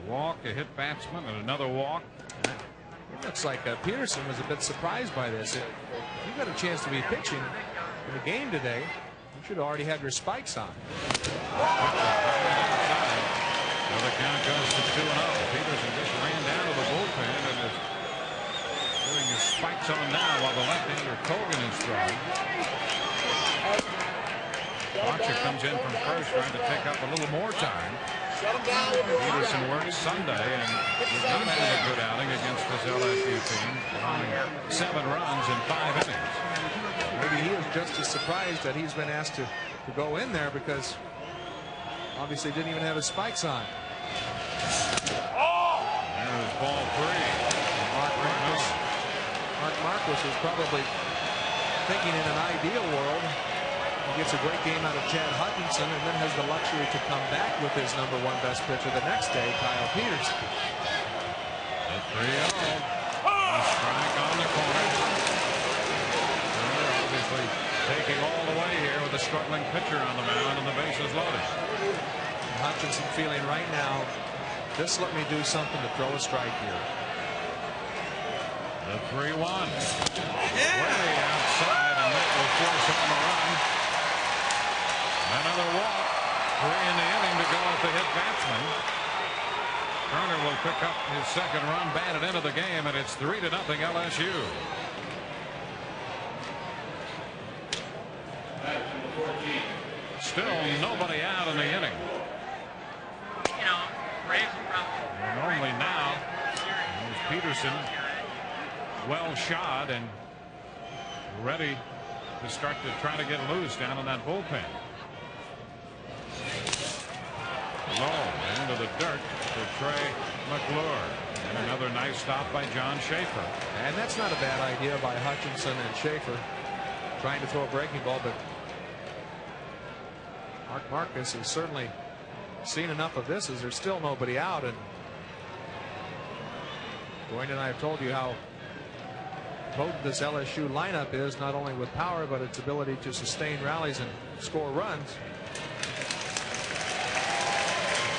A walk, a hit batsman, and another walk. It looks like Peterson was a bit surprised by this. If you got a chance to be pitching in the game today, you should have already had your spikes on. So the count goes to 2-0. Peterson just ran down to the bullpen and is doing his spikes on now while the left-hander Kogan is throwing. Archer comes in from first, trying to take up a little more time. Peterson worked Sunday and did not have a good outing against this LSU team, allowing 7 runs in 5 innings. Maybe he is just as surprised that he's been asked to go in there, because obviously didn't even have his spikes on. There's ball 3. Mark Marquis is probably thinking in an ideal world he gets a great game out of Chad Hutchinson and then has the luxury to come back with his #1 best pitcher the next day, Kyle Peterson. The 3-0. A strike on the corner. They're obviously taking all the way here with a struggling pitcher on the mound and the bases loaded. Hutchinson feeling right now, just let me do something to throw a strike here. The 3-1. Way outside, and that will force home a run. Another walk. 3 in the inning to go with the hit batsman. Kerner will pick up his second run, batted into the game, and it's 3-0 LSU. Still nobody out in the inning. And only now is Peterson well shod and ready to start to try to get loose down in that bullpen. Low into the dirt to Trey McClure. And another nice stop by John Schaefer. And that's not a bad idea by Hutchinson and Schaefer, trying to throw a breaking ball, but Mark Marquis has certainly seen enough of this as there's still nobody out. And Dwayne and I have told you how potent this LSU lineup is, not only with power but its ability to sustain rallies and score runs.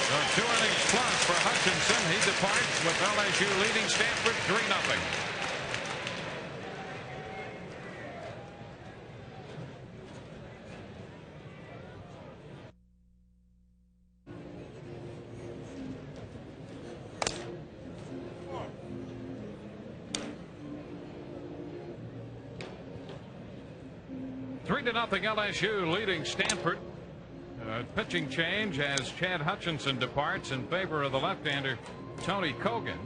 So 2 innings plus for Hutchinson. He departs with LSU leading Stanford 3-0. LSU leading Stanford. Pitching change as Chad Hutchinson departs in favor of the left-hander Tony Kogan.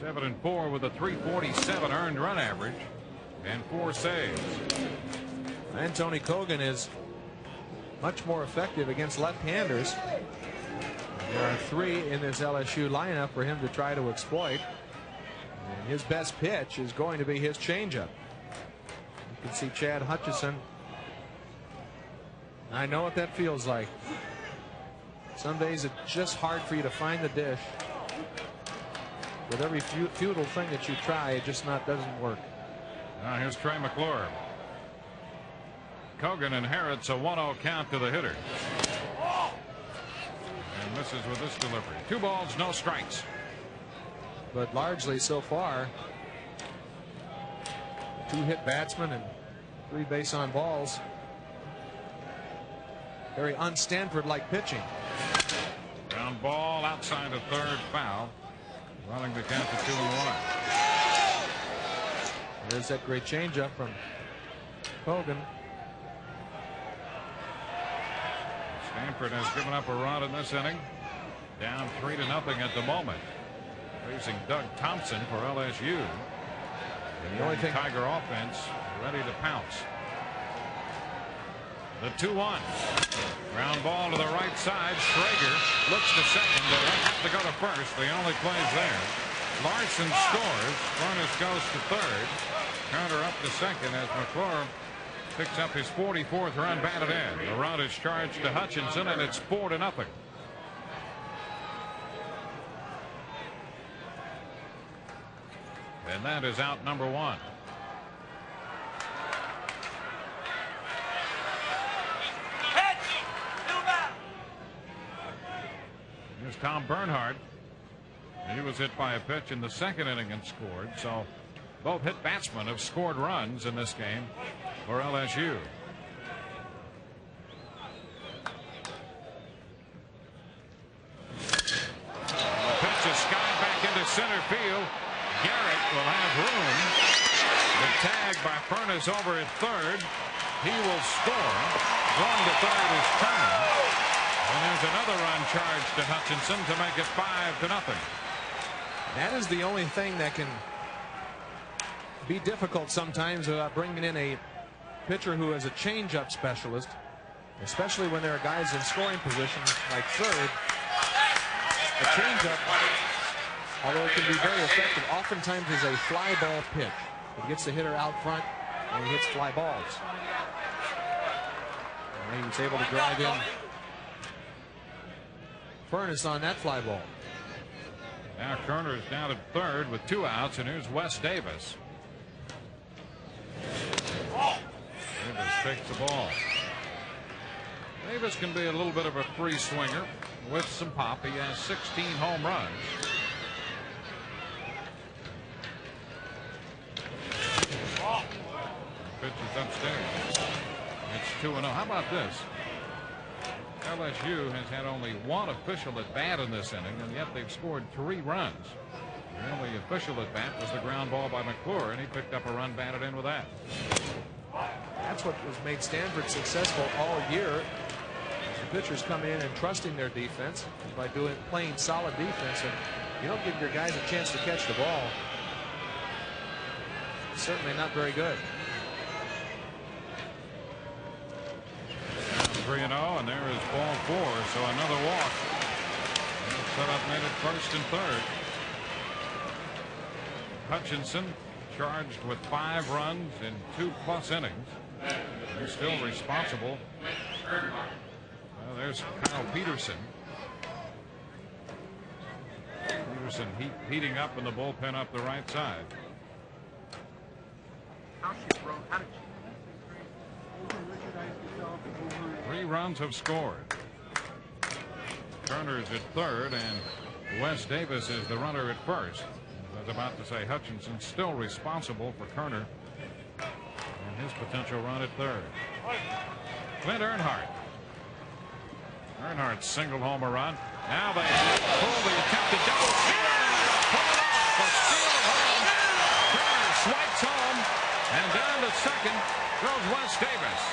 7-4 with a .347 earned run average and 4 saves. And Tony Kogan is much more effective against left-handers. There are 3 in this LSU lineup for him to try to exploit. And his best pitch is going to be his changeup. You can see Chad Hutchinson. I know what that feels like. Some days it's just hard for you to find the dish. With every futile thing that you try, it just doesn't work. Now here's Trey McClure. Kogan inherits a 1-0 count to the hitter. And misses with this delivery. 2 balls, no strikes. But largely so far, 2 hit batsmen and 3 base on balls. Very un-Stanford-like pitching. Ground ball outside of third, foul. Running the count to 2-1. There's that great changeup from Kogan. Stanford has given up a run in this inning. Down 3-0 at the moment. Facing Doug Thompson for LSU. The only Tiger offense ready to pounce. The 2-1. Ground ball to the right side. Schrager looks to second. They don't have to go to first. The only plays there. Larson scores. Furness goes to third. Turner up to second as McClure picks up his 44th run batted in. The run is charged to Hutchinson, and it's 4-0. And that is out number 1. Here's Tom Bernhardt. He was hit by a pitch in the second inning and scored. So both hit batsmen have scored runs in this game for LSU. The pitch is skied back into center field. Garrett will have room. The tag by Furness over at third. He will score. Going to third is Turner. And there's another run charged to Hutchinson to make it 5-0. That is the only thing that can be difficult sometimes about bringing in a pitcher who is a changeup specialist, especially when there are guys in scoring positions like third. A changeup, although it can be very effective, oftentimes is a fly ball pitch. It gets the hitter out front and he hits fly balls. And he was able to drive in Furness on that fly ball. Now Turner is down at third with 2 outs, and here's Wes Davis. Davis takes the ball. Davis can be a little bit of a free swinger with some pop. He has 16 home runs. Pitch is upstairs. It's 2-0. How about this? LSU has had only 1 official at bat in this inning, and yet they've scored 3 runs. The only official at bat was the ground ball by McClure, and he picked up a run batted in with that. That's what has made Stanford successful all year. The pitchers coming in and trusting their defense by playing solid defense. And you don't give your guys a chance to catch the ball. Certainly not very good. 3-0, and there is ball 4, so another walk. Set up made it first and third. Hutchinson charged with 5 runs in 2+ innings. He's still responsible. Well, there's Kyle Peterson. Peterson heating up in the bullpen up the right side. 3 runs have scored. Turner is at third, and Wes Davis is the runner at first. I was about to say Hutchinson's still responsible for Turner and his potential run at third. Clint Earnhardt. Earnhardt's single homer run. Now they pull the attempted double steal, and they'll pull it off. A steal home. Turner swipes home, and down to second goes Wes Davis.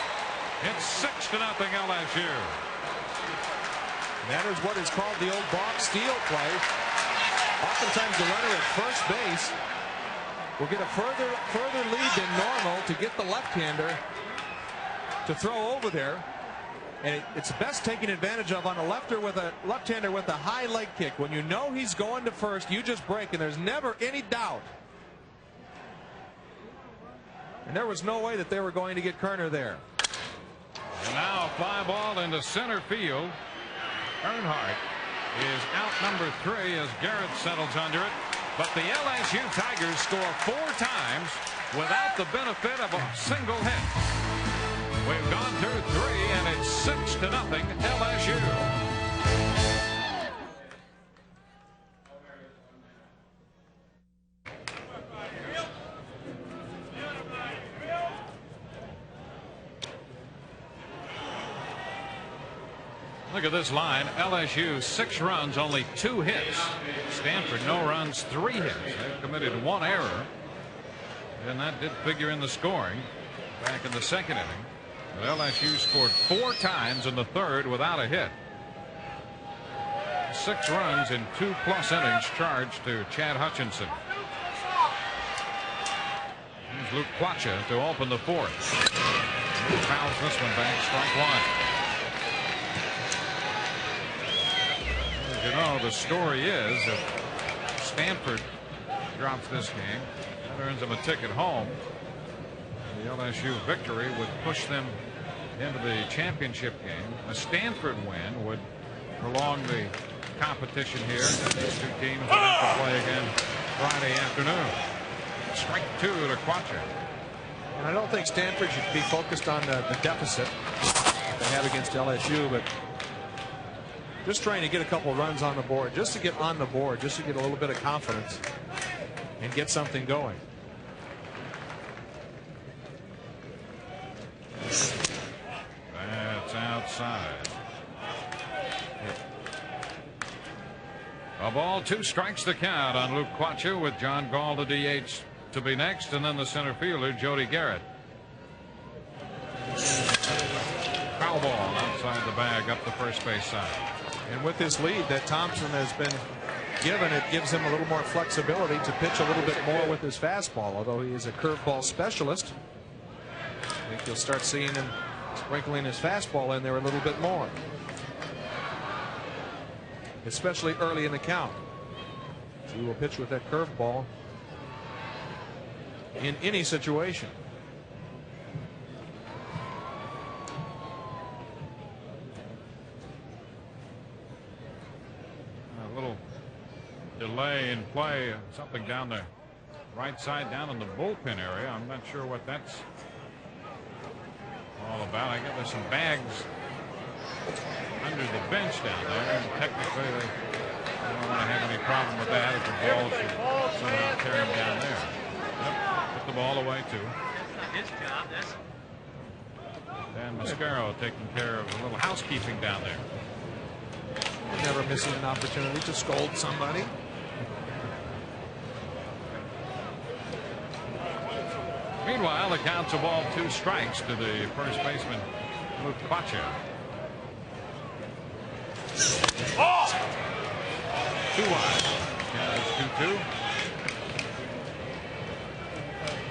It's 6-0 LSU. That is what is called the old box steal play. Oftentimes the runner at first base will get a further lead than normal to get the left-hander to throw over there. And it's best taken advantage of on a lefter with a left-hander with a high leg kick. When you know he's going to first, you just break, and there's never any doubt. And there was no way that they were going to get Kerner there. And now a fly ball into center field. Earnhardt is out number 3 as Garrett settles under it. But the LSU Tigers score 4 times without the benefit of a single hit. We've gone through 3, and it's 6-0 LSU. Look at this line. LSU 6 runs, only 2 hits. Stanford no runs, 3 hits. They've committed 1 error, and that did figure in the scoring back in the second inning. But LSU scored 4 times in the third without a hit. 6 runs in 2+ innings charged to Chad Hutchinson. Here's Luke Quacha to open the 4th. He fouls this one back, strike 1. You know, the story is if Stanford drops this game, that earns them a ticket home. The LSU victory would push them into the championship game. A Stanford win would prolong the competition here. These 2 teams would have to play again Friday afternoon. Strike 2 to Quacha. And I don't think Stanford should be focused on the deficit that they have against LSU, but just trying to get a couple runs on the board, just to get on the board, just to get a little bit of confidence and get something going. That's outside. A ball, 2 strikes the count on Luke Quacha, with John Gall, the DH, to be next, and then the center fielder, Jody Garrett. Foul ball outside the bag up the first base side. And with this lead that Thompson has been given, it gives him a little more flexibility to pitch a little bit more with his fastball, although he is a curveball specialist. I think you'll start seeing him sprinkling his fastball in there a little bit more, especially early in the count. So he will pitch with that curveball in any situation. A little delay in play, something down the right side, down in the bullpen area. I'm not sure what that's all about. I guess there's some bags under the bench down there, and technically they don't want to have any problem with that if the ball should somehow tear him down there. Yep, put the ball away too. Dan Mascaro taking care of a little housekeeping down there. Never missing an opportunity to scold somebody. Meanwhile, the count's a ball, 2 strikes to the first baseman, Luke Quacha. 2 wide. Count is 2-2.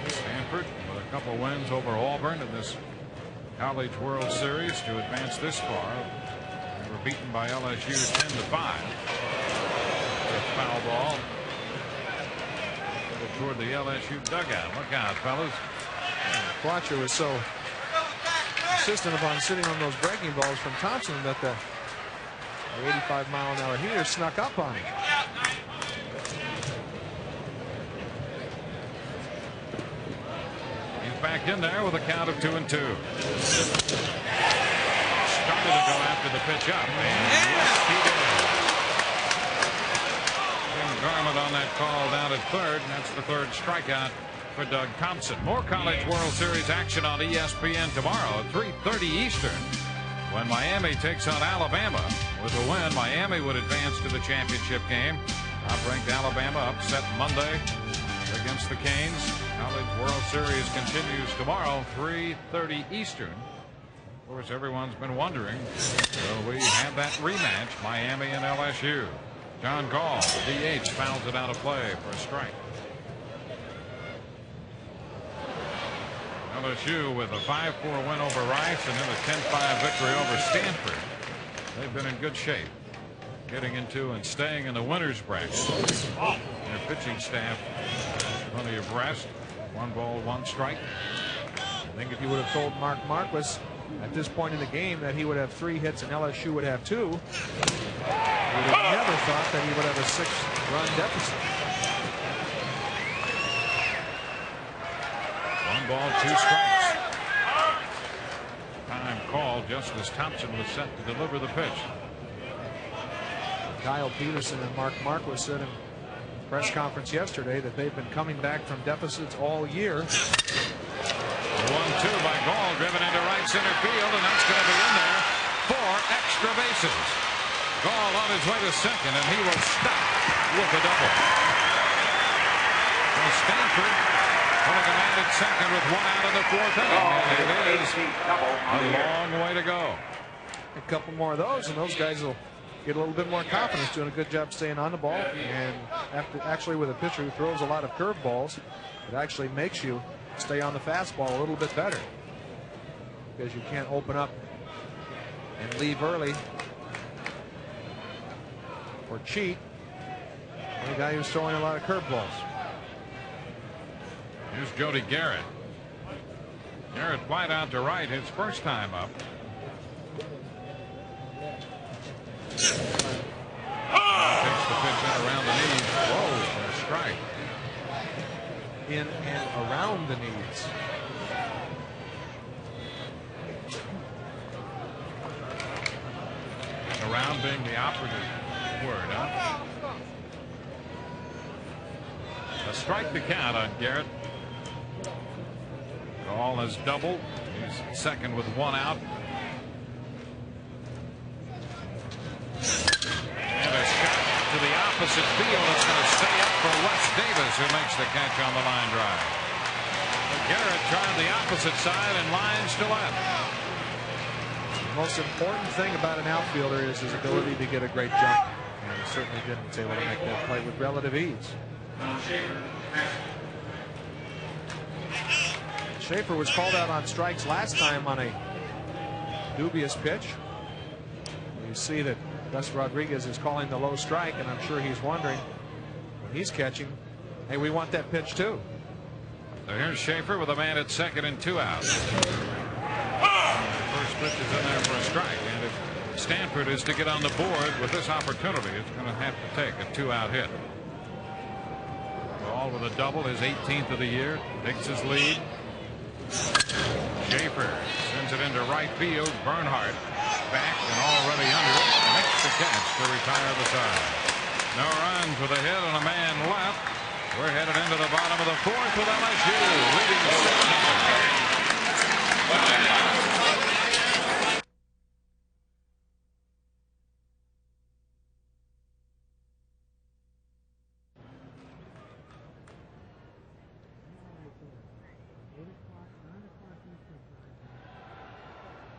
Stanford with a couple wins over Auburn in this College World Series to advance this far. They were beaten by LSU 10-5. A foul ball toward the LSU dugout. Look out, fellas. Quacha was so insistent upon sitting on those breaking balls from Thompson that the 85-mile-an-hour heater snuck up on him. He's back in there with a count of 2-2. Started to go after the pitch up, and yes, he did. Garment on that call down at third, and that's the 3rd strikeout for Doug Thompson. More College World Series action on ESPN tomorrow at 3:30 Eastern when Miami takes on Alabama. With a win, Miami would advance to the championship game. Top-ranked Alabama upset Monday against the Canes. College World Series continues tomorrow, 3:30 Eastern. Of course, everyone's been wondering, will we have that rematch, Miami and LSU? John Gall, the DH, fouls it out of play for a strike. LSU with a 5-4 win over Rice and then a 10-5 victory over Stanford. They've been in good shape, getting into and staying in the winners bracket. Their pitching staff, plenty of rest. 1 ball, 1 strike. I think if you would have told Mark Marquis at this point in the game that he would have 3 hits and LSU would have 2, we would have never thought that he would have a 6-run deficit. 1 ball, 2 strikes. just as Thompson was set to deliver the pitch. Kyle Peterson and Mark Marquis said in a press conference yesterday that they've been coming back from deficits all year. 1-2 by Gall, driven into right center field, and that's going to be in there for extra bases. Gall on his way to second, and he will stop with a double. Well, Stanford putting a man at second with 1 out in the 4th inning, and it is a long way to go. A couple more of those, and those guys will get a little bit more confidence, doing a good job staying on the ball. And actually with a pitcher who throws a lot of curveballs, it actually makes you stay on the fastball a little bit better, because you can't open up and leave early or cheat on a guy who's throwing a lot of curveballs. Here's Jody Garrett. Garrett flied out to right his first time up. Takes the pitch in around the knees. Whoa, for a strike. In and around the knees. Around being the operative word, huh? A strike to count on Garrett. Gall has doubled. He's second with 1 out. And a shot to the opposite field. It's going to stay up for Wes Davis, who makes the catch on the line drive. Garrett tried the opposite side and lines to left. The most important thing about an outfielder is his ability to get a great jump. And he certainly didn't. Was able to make that play with relative ease. Schaefer was called out on strikes last time on a dubious pitch. You see that Gus Rodriguez is calling the low strike, and I'm sure he's wondering when he's catching, hey, we want that pitch too. So here's Schaefer with a man at second and 2 outs. First pitch is in there for a strike, and if Stanford is to get on the board with this opportunity, it's going to have to take a 2-out hit. Ball with a double, his 18th of the year, takes his lead. Schaefer sends it into right field. Bernhardt back and already under it. Makes the catch to retire the side. No runs with a hit and a man left. We're headed into the bottom of the 4th with LSU leading 6-0.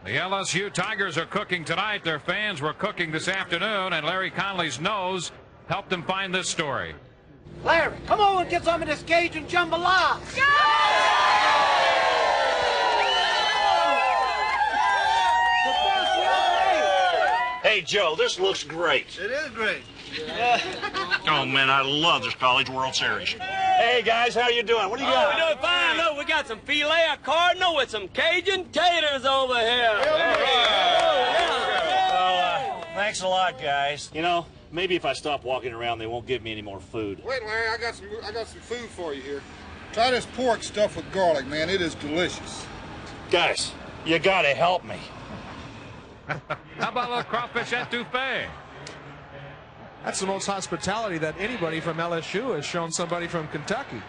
The LSU Tigers are cooking tonight. Their fans were cooking this afternoon, and Larry Conley's nose helped them find this story. Larry, come on and get some of this Cajun jambalaya. Hey, Joe, this looks great. It is great. Oh, man, I love this College World Series. Hey, guys, how you doing? What do you got? We're doing fine. Look, we got some filet of cardinal with some Cajun taters over here. Well, thanks a lot, guys. You know, maybe if I stop walking around, they won't give me any more food. Wait, Larry, I got some food for you here. Try this pork stuffed with garlic, man. It is delicious. Guys, you gotta help me. How about a little crawfish etouffee? That's the most hospitality that anybody from LSU has shown somebody from Kentucky.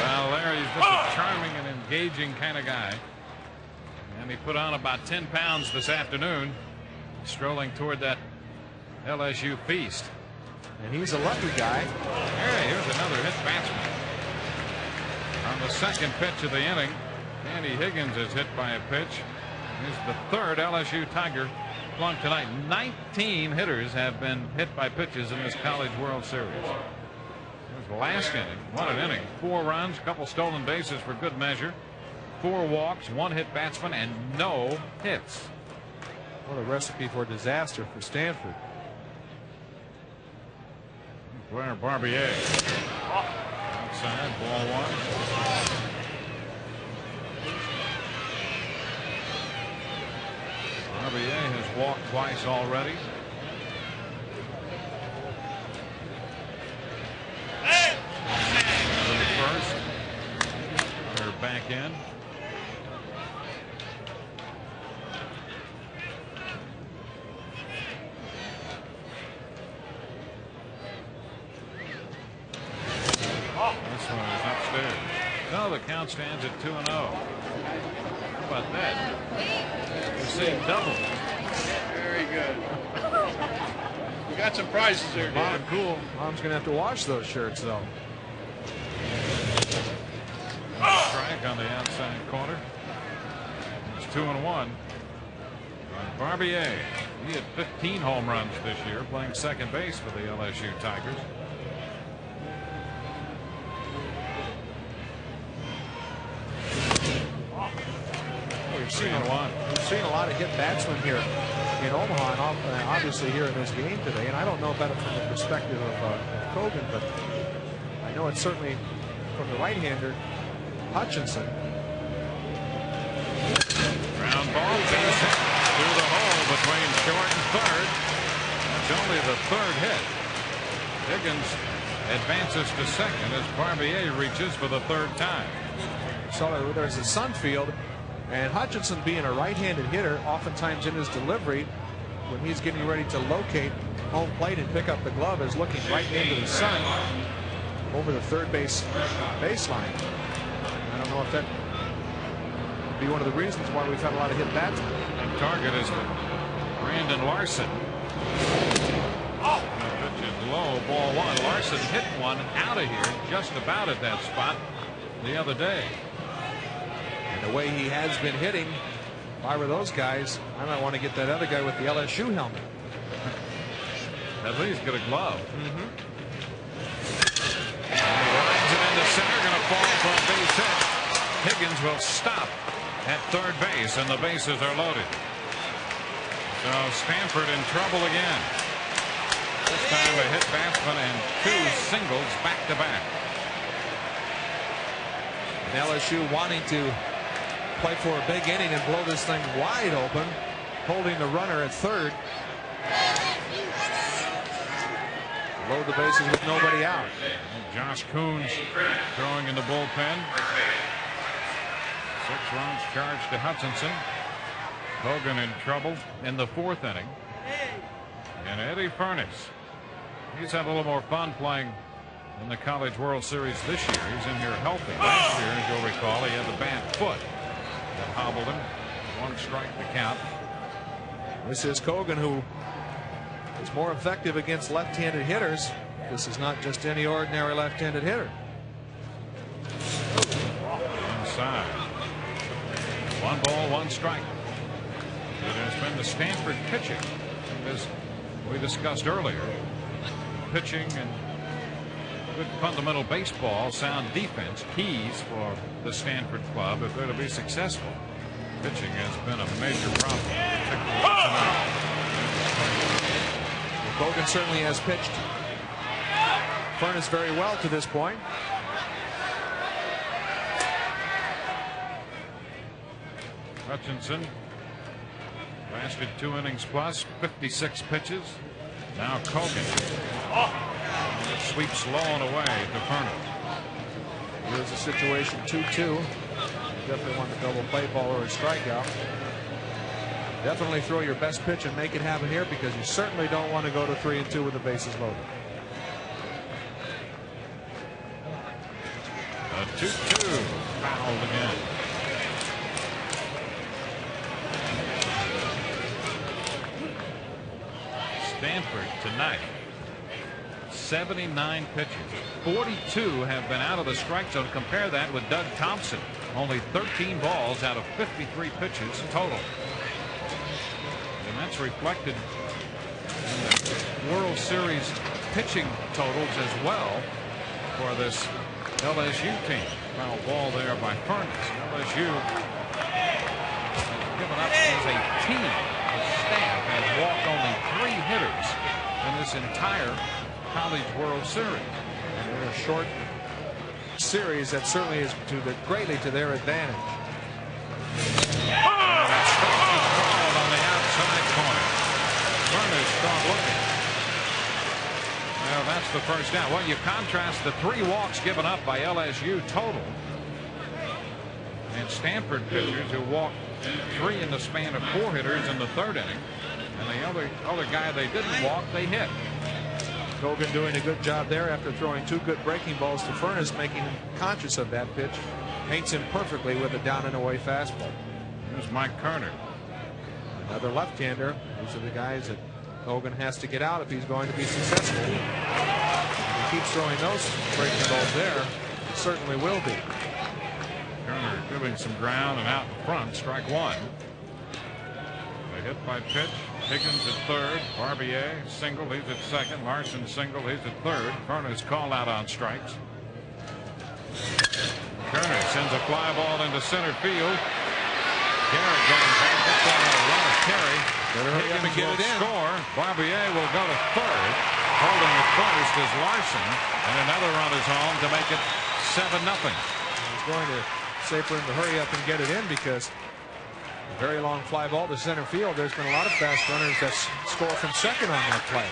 Well, Larry's just a charming and engaging kind of guy. And he put on about 10 pounds this afternoon, strolling toward that LSU feast. And he's a lucky guy. Hey, here's another hit batsman. On the second pitch of the inning, Andy Higgins is hit by a pitch. He's the 3rd LSU Tiger flung tonight. 19 hitters have been hit by pitches in this College World Series. It was the last inning. What an inning. 4 runs, a couple stolen bases for good measure. 4 walks, 1 hit batsman, and no hits. What a recipe for disaster for Stanford. Blair Barbier. Outside, ball 1. Barbier has walked twice already. First, they're back in. downstairs. No, the count stands at 2-0. How about that? We're seeing double. Very good. We got some prizes there, Dan. Cool. Mom's going to have to wash those shirts, though. Strike on the outside corner. It's 2-1. Barbier, he had 15 home runs this year, playing second base for the LSU Tigers. We've seen a lot of hit batsmen here in Omaha, and obviously here in this game today. And I don't know about it from the perspective of Kogan, but I know it's certainly from the right-hander, Hutchinson. Ground ball, base hit through the hole between short and third. That's only the third hit. Higgins advances to second as Barbier reaches for the third time. So there's a Sunfield, and Hutchinson, being a right-handed hitter, oftentimes in his delivery, when he's getting ready to locate home plate and pick up the glove, is looking right into the sun over the third base baseline. I don't know if that would be one of the reasons why we've had a lot of hit batsmen. And target is Brandon Larson. The pitch is low, ball one. Larson hit one out of here just about at that spot the other day. And the way he has been hitting, if I were those guys, I might want to get that other guy with the LSU helmet. At least get a glove. Lines it into center, going to fall for a base hit. Higgins will stop at third base, and the bases are loaded. So Stanford in trouble again. This time a hit batsman and two singles back to back. And LSU wanting to play for a big inning and blow this thing wide open, holding the runner at third. Load the bases with nobody out. And Josh Coons throwing in the bullpen. 6 runs charged to Hutchinson. Hogan in trouble in the fourth inning. And Eddie Furness, he's had a little more fun playing in the College World Series this year. He's in here healthy. Last year, as you'll recall, he had the bad foot that hobbled him. 1 strike to count. This is Kogan, who is more effective against left-handed hitters. This is not just any ordinary left-handed hitter. Inside. 1 ball, 1 strike. It has been the Stanford pitching, as we discussed earlier. Pitching and good fundamental baseball, sound defense, keys for the Stanford club if they're to be successful. Pitching has been a major problem, particularly tonight. Well, Kogan certainly has pitched Furness very well to this point. Hutchinson lasted 2 innings plus, 56 pitches. Now Kogan sweeps low and away to Furness. Here's a situation 2-2. Definitely want the double play ball or a strikeout. Definitely throw your best pitch and make it happen here, because you certainly don't want to go to 3-2 with the bases loaded. A 2-2 fouled again. Stanford tonight, 79 pitches. 42 have been out of the strike zone. Compare that with Doug Thompson. Only 13 balls out of 53 pitches total. And that's reflected in the World Series pitching totals as well for this LSU team. Foul ball there by Furness. LSU has given up as a team. The staff has walked only 3 hitters in this entire College World Series. And in a short series, that certainly is greatly to their advantage. That's called on the outside corner. Furness caught looking. Well, that's the first down. Well, you contrast the 3 walks given up by LSU total, and Stanford pitchers who walked 3 in the span of 4 hitters in the 3rd inning, and the other guy they didn't walk, they hit. Hogan doing a good job there after throwing 2 good breaking balls to Furness, making him conscious of that pitch. Paints him perfectly with a down and away fastball. There's Mike Kerner. Another left-hander. These are the guys that Hogan has to get out if he's going to be successful. If he keeps throwing those breaking balls there, it certainly will be. Kerner giving some ground and out in front. Strike 1. A hit by pitch. Higgins at third. Barbier single. He's at second. Larson single. He's at third. Furness called out on strikes. Kerner sends a fly ball into center field. Garrett going back. That's on a run of Terry. Higgins will score. Barbier will go to third. Holding at first is Larson. And another run is home to make it 7-0. He's going to say for him to hurry up and get it in because a very long fly ball to center field. There's been a lot of fast runners that score from second on that play.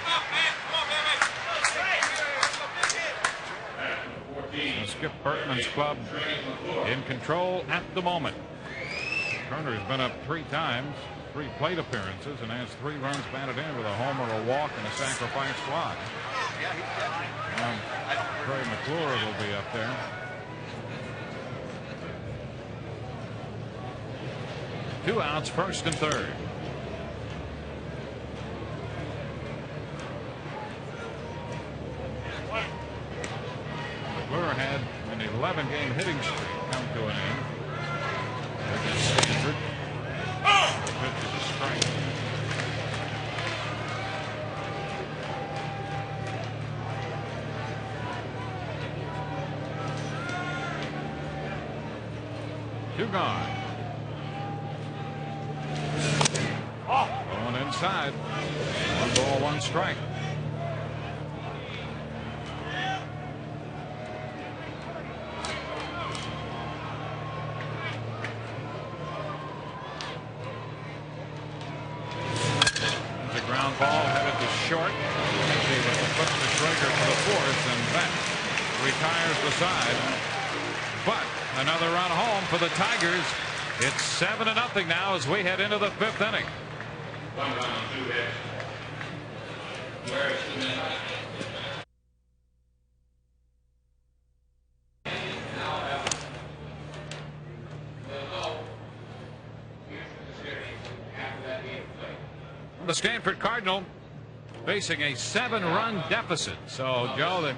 Skip Bertman's club in control at the moment. Kerner's been up 3 times, 3 plate appearances, and has 3 runs batted in with a homer, a walk, and a sacrifice fly. Trey McClure will be up there. Two outs, first and third. McClure had an 11-game hitting streak come to an end against Stanford. The pitch is a strike. Two gone. Going inside. 1 ball, 1 strike. There's a ground ball headed to short. He was flipping the trigger for the 4th, and that retires the side. But another run home for the Tigers. It's 7-0 now as we head into the 5th inning. 1 run, 2 hits. The Stanford Cardinal facing a 7-run deficit. So, Joe, the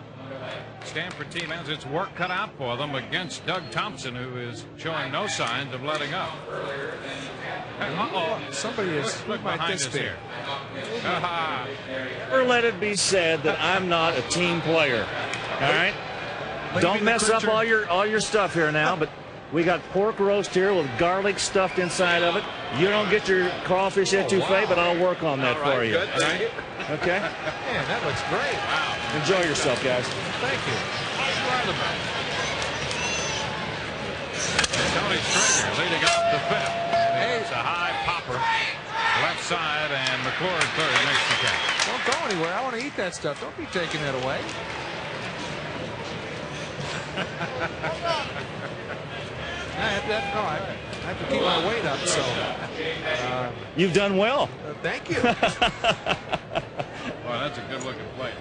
Stanford team has its work cut out for them against Doug Thompson, who is showing no signs of letting up. Somebody is behind us here. Never let it be said that I'm not a team player. All right? Don't mess up all your stuff here now, but we got pork roast here with garlic stuffed inside of it. You don't get your crawfish etouffee, but I'll work on that for you. Good, thank you. Okay? Man, that looks great. Wow. Enjoy yourself, guys. Thank you. Tony Strager leading off the 5th. It's a high popper. Left side, and McClure at third makes the catch. Don't go anywhere. I want to eat that stuff. Don't be taking that away. I have to keep my weight up, so. You've done well. Thank you. Well, that's a good-looking play.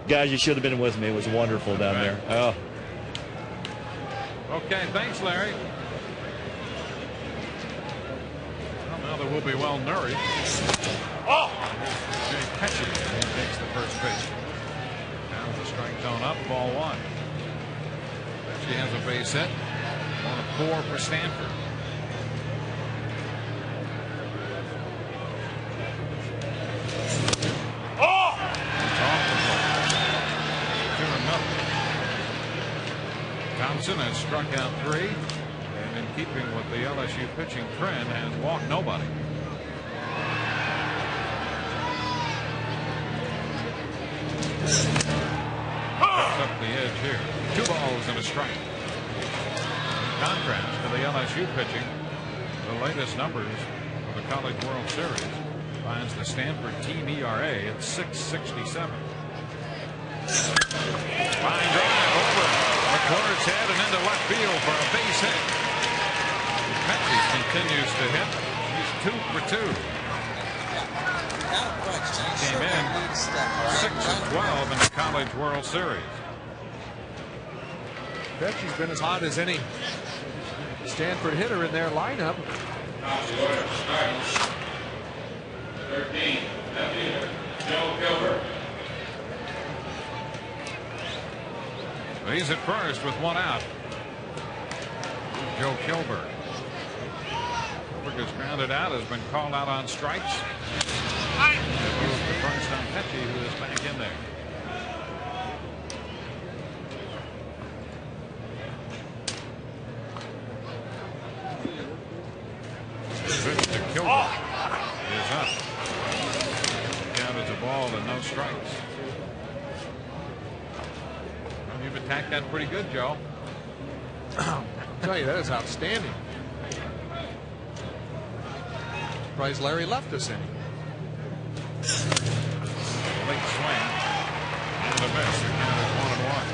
Guys, you should have been with me. It was wonderful down there. Oh. Okay, thanks, Larry. Well, now that we'll be well nourished. Oh! Jay Petchy takes the first pitch. Down the strike zone up, ball 1. Petchy has a base hit. 1 of 4 for Stanford. Oh! It's off the plate. 2-0. Thompson has struck out 3, and in keeping with the LSU pitching trend, has walked nobody. Picks up the edge here. 2 balls and a strike. In contrast to the LSU pitching, the latest numbers for the College World Series finds the Stanford team ERA at 6.67. Fine drive over McClure's head and into left field for a base hit. Petchy continues to hit. He's 2 for 2. Came in 6-12 in the College World Series. Bet she's been as hot as any Stanford hitter in their lineup. 13, Joe Gilbert. He's at first with one out. Joe Kilberg. Kilberg is grounded out, has been called out on strikes. The first on Petchy, who is back in there. Pitch to Kilberg is up. Count as a ball and no strikes. You've attacked that pretty good, Joe. I'll tell you, that is outstanding. Surprised Larry left us in. Late swing. And the best. Your count is 1-1.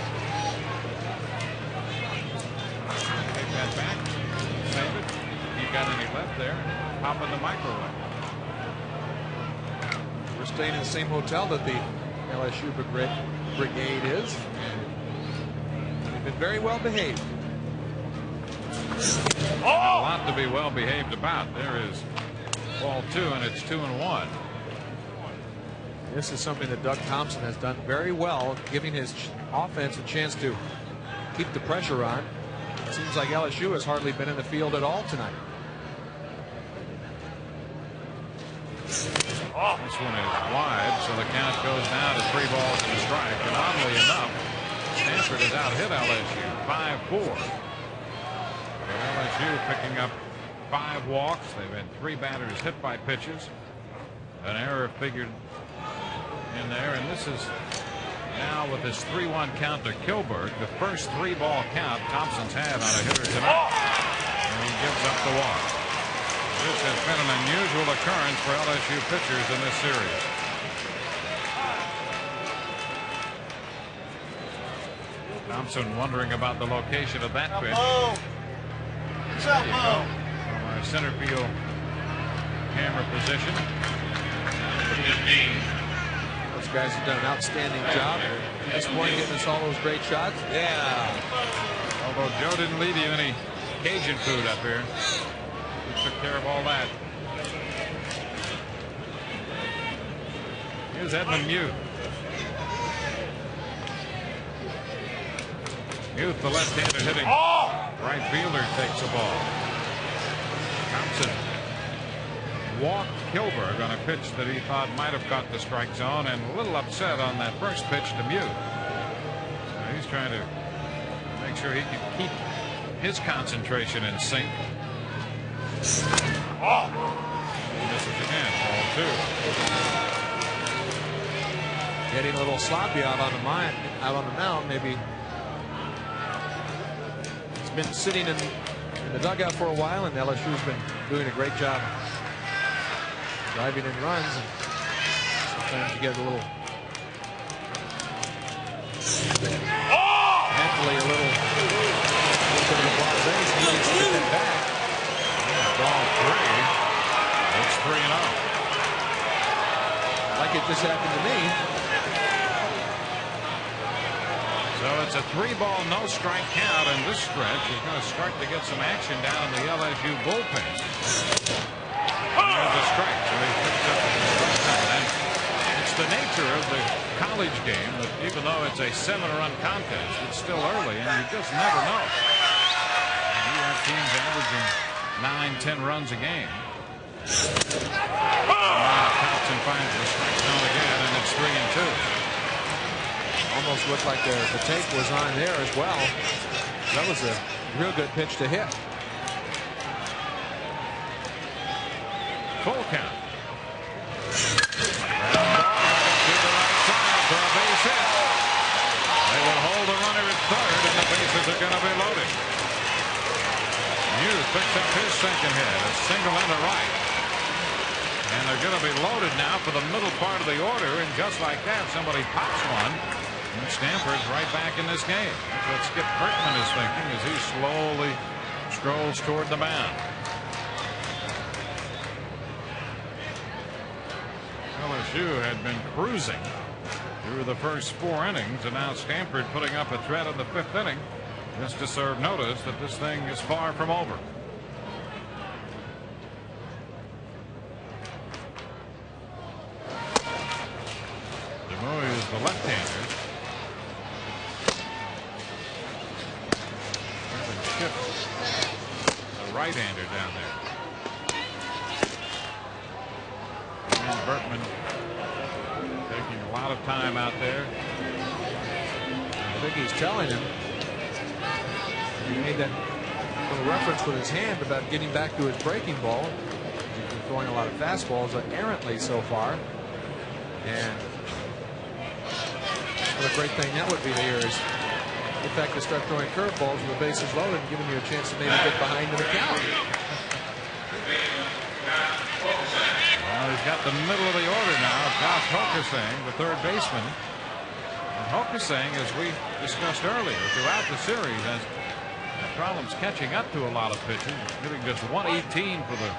Take that back. Save it. If you got any left there, pop in the microwave. We're staying in the same hotel that the LSU brigade is. They've been very well behaved. A lot to be well behaved about. There is ball 2, and it's 2-1. This is something that Doug Thompson has done very well, giving his offense a chance to keep the pressure on. It seems like LSU has hardly been in the field at all tonight. This one is wide, so the count goes down to 3 balls and a strike. And oddly enough, Stanford has out-hit LSU 5-4. LSU picking up 5 walks. They've had 3 batters hit by pitches. An error figured in there, and this is now with this 3-1 count to Kilberg, the first 3-ball count Thompson's had on a hitter tonight. And he gives up the walk. This has been an unusual occurrence for LSU pitchers in this series. Thompson wondering about the location of that pitch. There you go. From our center field camera position. Those guys have done an outstanding job this morning, getting us all those great shots. Yeah. Although Joe didn't leave you any Cajun food up here. We took care of all that. Here's Edmund Muth. Muth, the left-hander hitting. Right fielder takes the ball. Thompson walked Kilberg on a pitch that he thought might have caught the strike zone, and a little upset on that first pitch to Muth. So he's trying to make sure he can keep his concentration in sync. Misses again, ball 2. Getting a little sloppy out on the mound, maybe. It's been sitting in the dugout for a while, and LSU's been doing a great job driving in runs. And sometimes you get a little mentally a little bit of a ball base. He needs to get that back. Ball 3. It's 3-0. Like it just happened to me. So it's a 3-ball, no strike count, and this stretch is going to start to get some action down in the LSU bullpen. There's a strike, so he picks up the strike count. And it's the nature of the college game that even though it's a 7-run contest, it's still early, and you just never know. And you have teams averaging 9-10 runs a game. Thompson finds the strike zone again, and it's 3-2. Almost looked like the take was on there as well. That was a real good pitch to hit. Full count. Ground ball to the right side for a base hit. They will hold the runner at third, and the bases are going to be loaded. Hughes picks up his second hit, a single into right. And they're going to be loaded now for the middle part of the order, and just like that, somebody pops one. And Stanford's right back in this game. That's what Skip Bertman is thinking as he slowly strolls toward the mound. LSU had been cruising through the first 4 innings, and now Stanford putting up a threat in the 5th inning just to serve notice that this thing is far from over. Demoy is the left-hander. Skip, the right-hander down there. And Bertman taking a lot of time out there. I think he's telling him. He made that little reference with his hand about getting back to his breaking ball. He's been throwing a lot of fastballs errantly so far. And what a great thing that would be there is the fact to start throwing curveballs with the bases loaded and giving you a chance to maybe get behind in the count. Well, he's got the middle of the order now. Josh Hokusang, the third baseman. And Hokusang, as we discussed earlier, throughout the series, has problems catching up to a lot of pitching. Hitting just 118 for the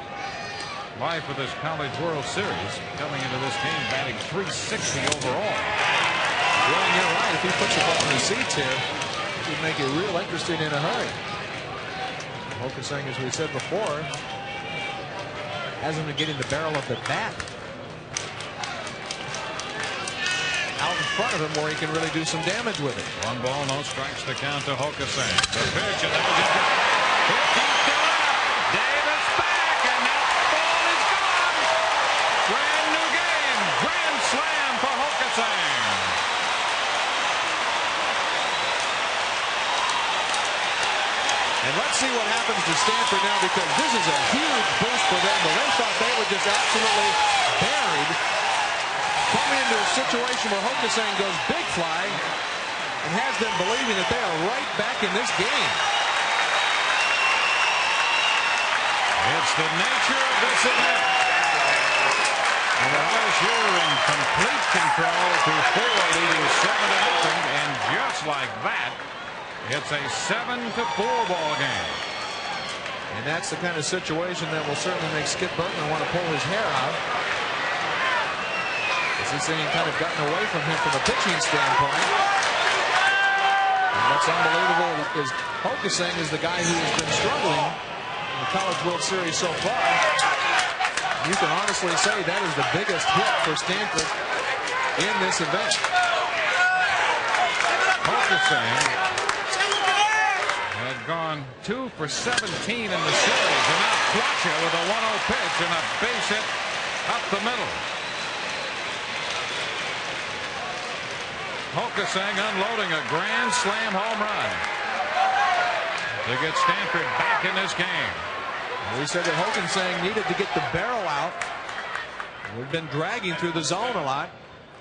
life of this College World Series. Coming into this game batting .360 overall. Well, you're right. If he puts the ball in the seats here, it would make it real interesting in a hurry. Hokusang, as we said before, hasn't been getting the barrel of the bat out in front of him where he can really do some damage with it. 1 ball, no strikes to count to Hokusang. The pitch, and that was it. Here comes the run. Davis back, and that ball is gone. Brand new game. Grand slam for Hokusang. And let's see what happens to Stanford now, because this is a huge boost for them. But they thought they were just absolutely buried. Coming into a situation where Hokusang goes big fly and has them believing that they are right back in this game. It's the nature of this event. And LSU in complete control through 4, leading 7-0, and just like that, it's a 7-4 ball game. And that's the kind of situation that will certainly make Skip Bertman want to pull his hair out. This inning kind of gotten away from him from a pitching standpoint. And what's unbelievable is Hokusang is the guy who has been struggling in the College World Series so far. You can honestly say that is the biggest hit for Stanford in this event. Hokusang had gone 2 for 17 in the series, and now Quacha with a 1-0 pitch and a base hit up the middle. Hokusang unloading a grand slam home run to get Stanford back in this game. We said that Hokusang needed to get the barrel out. We've been dragging through the zone a lot,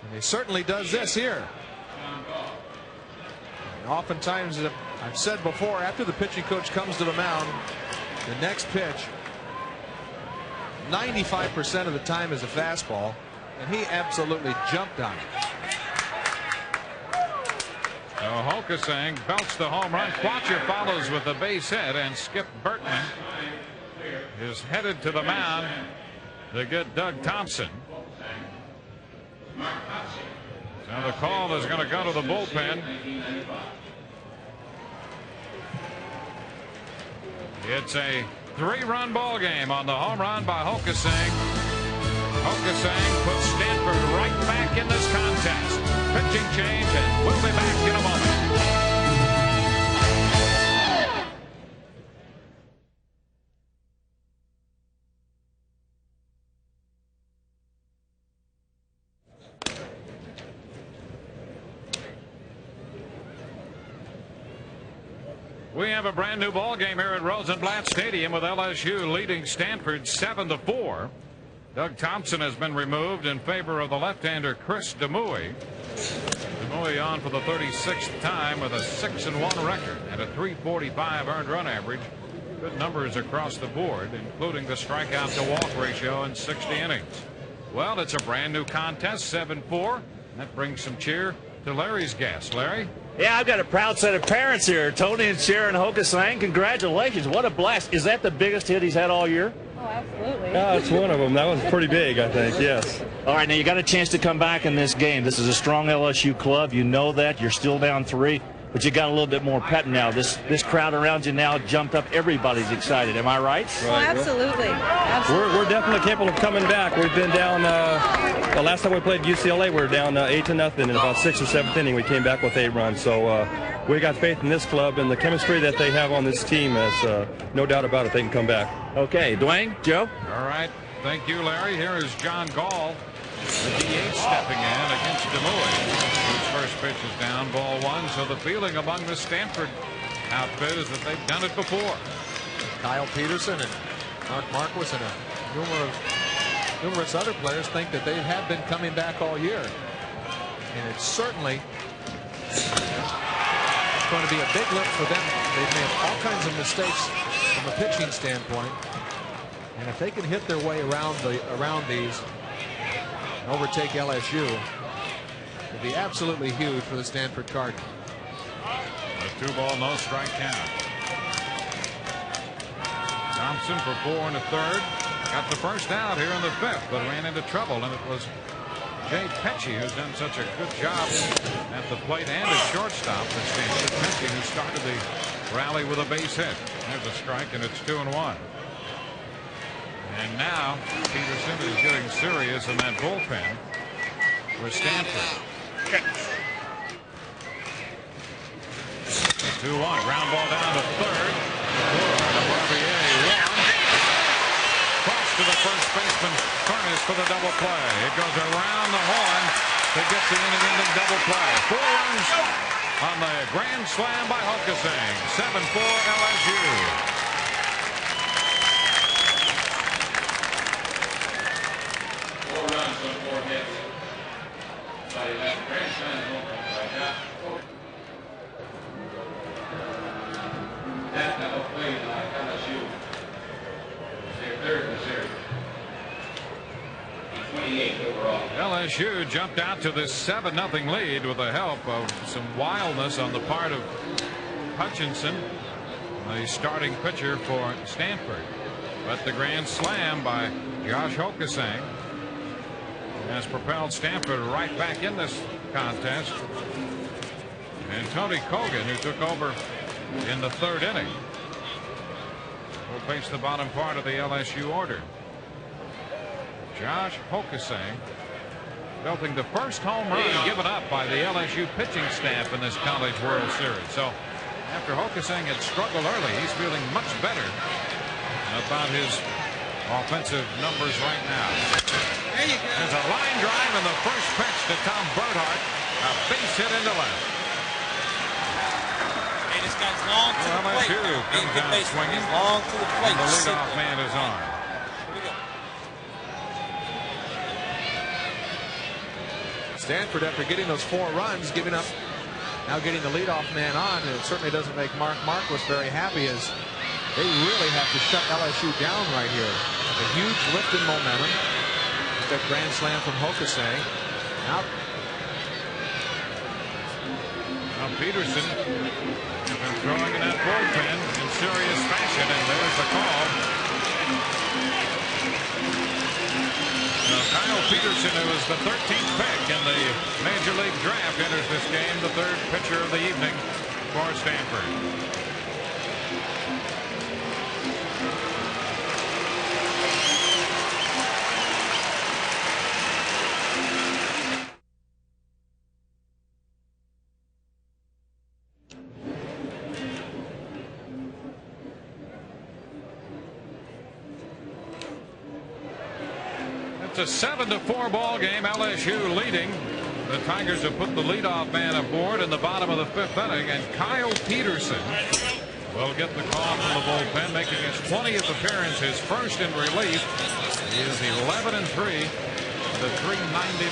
and he certainly does this here. And oftentimes, I've said before, after the pitching coach comes to the mound, the next pitch 95% of the time is a fastball, and he absolutely jumped on it. So Hokusang belts the home run. Quacha follows with a base hit, and Skip Bertman is headed to the mound to get Doug Thompson. So the call is going to go to the bullpen. It's a 3-run ball game on the home run by Hokusang. Hokusang puts Stanford right back in this contest. Pitching change, and we'll be back in a moment. We have a brand new ball game here at Rosenblatt Stadium with LSU leading Stanford 7-4. Doug Thompson has been removed in favor of the left-hander Chris Demoy. Demoy on for the 36th time with a 6-1 record and a .345 earned run average. Good numbers across the board, including the strikeout to walk ratio in 60 innings. Well, it's a brand new contest, 7-4. That brings some cheer to Larry's guest. Larry? Yeah, I've got a proud set of parents here. Tony and Sharon Hokusang, congratulations. What a blast. Is that the biggest hit he's had all year? Oh, absolutely. Yeah, it's one of them. That was pretty big, I think, yes. All right, now you got a chance to come back in this game. This is a strong LSU club. You know that. You're still down 3, but you got a little bit more pep now. This crowd around you now jumped up. Everybody's excited. Am I right? Oh, absolutely. Absolutely. We're definitely capable of coming back. We've been down, the last time we played UCLA, we were down 8-0 in about 6th or 7th inning. We came back with 8 runs. So we got faith in this club, and the chemistry that they have on this team is no doubt about it. They can come back. Okay, Dwayne, Joe. All right. Thank you, Larry. Here is John Gall, the DH, stepping in against DeMuy. His first pitch is down, ball 1. So the feeling among the Stanford outfit is that they've done it before. Kyle Peterson and Mark Marquis and numerous other players think that they have been coming back all year. And it's certainly going to be a big lift for them. They've made all kinds of mistakes from a pitching standpoint. And if they can hit their way around these and overtake LSU, it'd be absolutely huge for the Stanford Cardinals. A 2-ball, no strike count. Thompson for 4 1/3. Got the first out here in the 5th, but ran into trouble, and it was Jay Petchy, who's done such a good job at the plate and at shortstop for Stanford. Petchy, who started the rally with a base hit. There's a strike, and it's 2-1. And now Peterson is getting serious in that bullpen for Stanford. 2-1. Ground ball down to 3rd. Cross to the first baseman, Furness, for the double play. It goes around the horn to get the inning-ending double play. 4 runs on the grand slam by Hokusang. 7-4 LSU. LSU jumped out to this 7-0 lead with the help of some wildness on the part of Hutchinson, the starting pitcher for Stanford. But the grand slam by Josh Hokusang has propelled Stanford right back in this contest. And Tony Kogan, who took over in the 3rd inning, will face the bottom part of the LSU order. Josh Hokusang belting the first home run given up by the LSU pitching staff in this College World Series. So after Hokusang had struggled early, he's feeling much better about his offensive numbers right now. There's a line drive in the first pitch to Tom Berthart. A base hit into left. And this guy's long to the plate. LSU comes out swinging. Long to the plate. And the leadoff man is on. Stanford, after getting those 4 runs, now getting the leadoff man on, and it certainly doesn't make Mark Marquis very happy, as they really have to shut LSU down right here. A huge lift in momentum. That grand slam from Hokusang. Now Peterson has been throwing in that bullpen in serious fashion, and there's the call. Now Kyle Peterson, who is the 13th pick in the Major League Draft, enters this game, the 3rd pitcher of the evening for Stanford. It's a 7-4 ball game. LSU leading. The Tigers have put the leadoff man aboard in the bottom of the 5th inning, and Kyle Peterson will get the call from the bullpen, making his 20th appearance, his first in relief. He is 11-3 with a .399.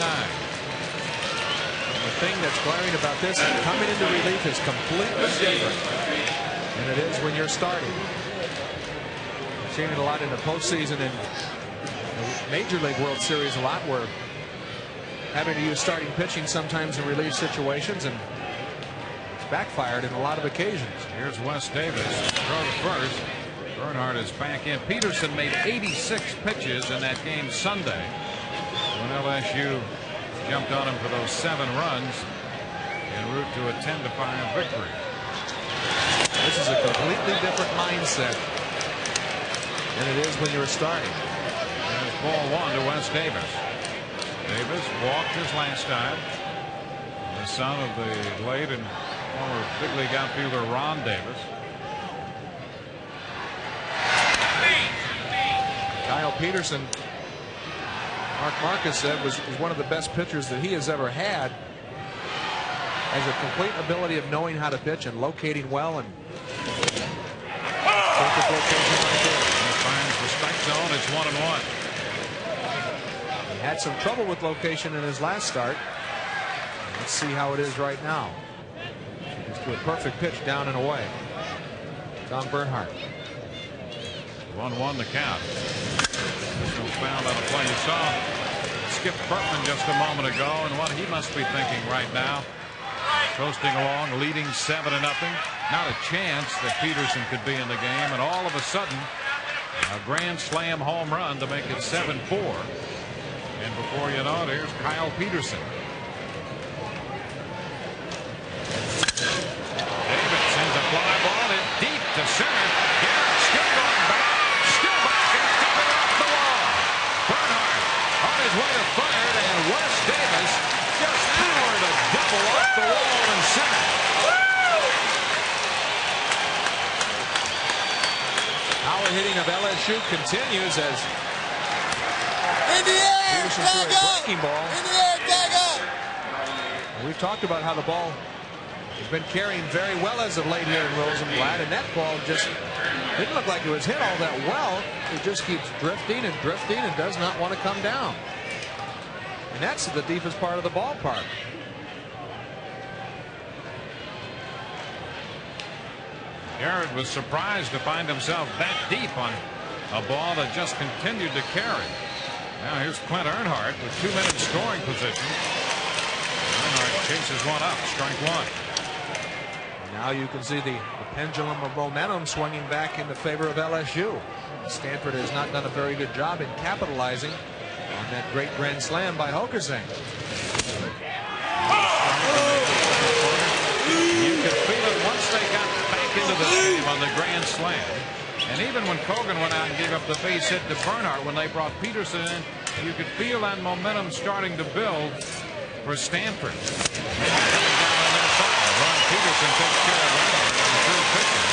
The thing that's glaring about this, coming into relief, is completely different than it is when you're starting. I've seen it a lot in the postseason and Major League World Series a lot, where having to use starting pitching sometimes in relief situations, and it's backfired in a lot of occasions. Here's Wes Davis. Throw to first. Bernhardt is back in. Peterson made 86 pitches in that game Sunday when LSU jumped on him for those 7 runs en route to a 10-5 victory. This is a completely different mindset than it is when you're starting. There's ball 1 to Wes Davis. Davis walked his last time. The son of the late and former big league outfielder Ron Davis. Kyle Peterson, Mark Marcus said, was one of the best pitchers that he has ever had. Has a complete ability of knowing how to pitch and locating well, and perfect location right there. He finds the strike zone. It's 1-1. He had some trouble with location in his last start. Let's see how it is right now. Just to a perfect pitch down and away. Tom Bernhardt. 1-1 the count. This was found on a play. You saw Skip Bertman just a moment ago, and what he must be thinking right now. Coasting along, leading 7-0. Not a chance that Peterson could be in the game, and all of a sudden, a grand slam home run to make it 7-4. And before you know it, here's Kyle Peterson. David sends a fly ball in deep to center. Garrett still going back. Still back and coming off the wall. Bernhardt on his way to third, and Wes Davis just powered a double off the wall in center. Power hitting of LSU continues as in the air, Peterson threw a breaking ball. in the air, tag up. We've talked about how the ball has been carrying very well as of late here in Rosenblatt, and that ball just didn't look like it was hit all that well. It just keeps drifting and drifting and does not want to come down. And that's the deepest part of the ballpark. Garrett was surprised to find himself that deep on a ball that just continued to carry. Now here's Clint Earnhardt with 2 minutes scoring position. Earnhardt chases one up, strike 1. Now you can see the pendulum of momentum swinging back in the favor of LSU. Stanford has not done a very good job in capitalizing on that great grand slam by Hokersing. You could feel it once they got back into the game on the grand slam. And even when Cogan went out and gave up the base hit to Bernhardt when they brought Peterson in, you could feel that momentum starting to build for Stanford. Coming down on their side, Ron Peterson takes care of Bernhardt on the 3 pitches.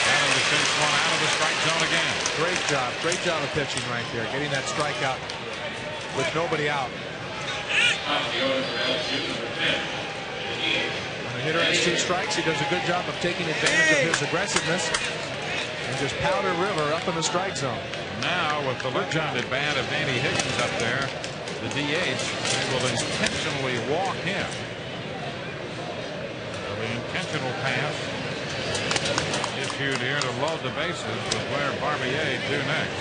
Got him to chase one out of the strike zone again. Great job of pitching right there, getting that strikeout with nobody out. When a hitter has 2 strikes, he does a good job of taking advantage of his aggressiveness and just powder river up in the strike zone. Now with the left-handed bat of Danny Higgins up there, the DH, they will intentionally walk him. So the intentional pass issued here to load the bases with where Barbier due next.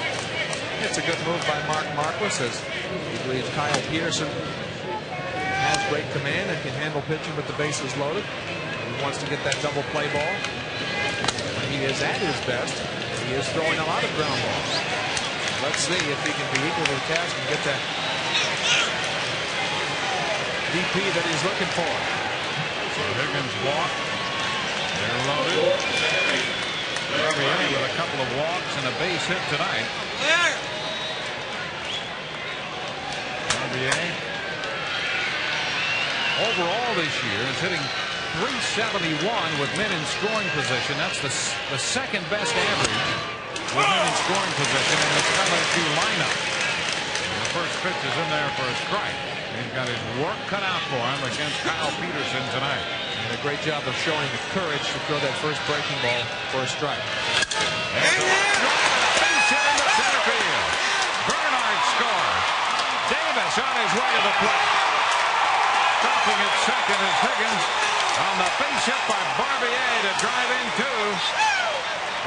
It's a good move by Mark Marquis, as he believes Kyle Peterson has great command and can handle pitching with the bases loaded. He wants to get that double play ball. When he is at his best, he is throwing a lot of ground balls. Let's see if he can be equal to the task and get that DP that he's looking for. So Higgins walked. They're loaded. Barbier with a couple of walks and a base hit tonight. Barbier overall this year is hitting .371 with men in scoring position. That's the second best average with men in scoring position in this LSU lineup. And the first pitch is in there for a strike. He's got his work cut out for him against Kyle Peterson tonight. And a great job of showing the courage to throw that first breaking ball for a strike. And the base hit into center field. Bernhardt scores. Davis on his way to the plate. Stopping at second is Higgins on the base hit by Barbier to drive in 2.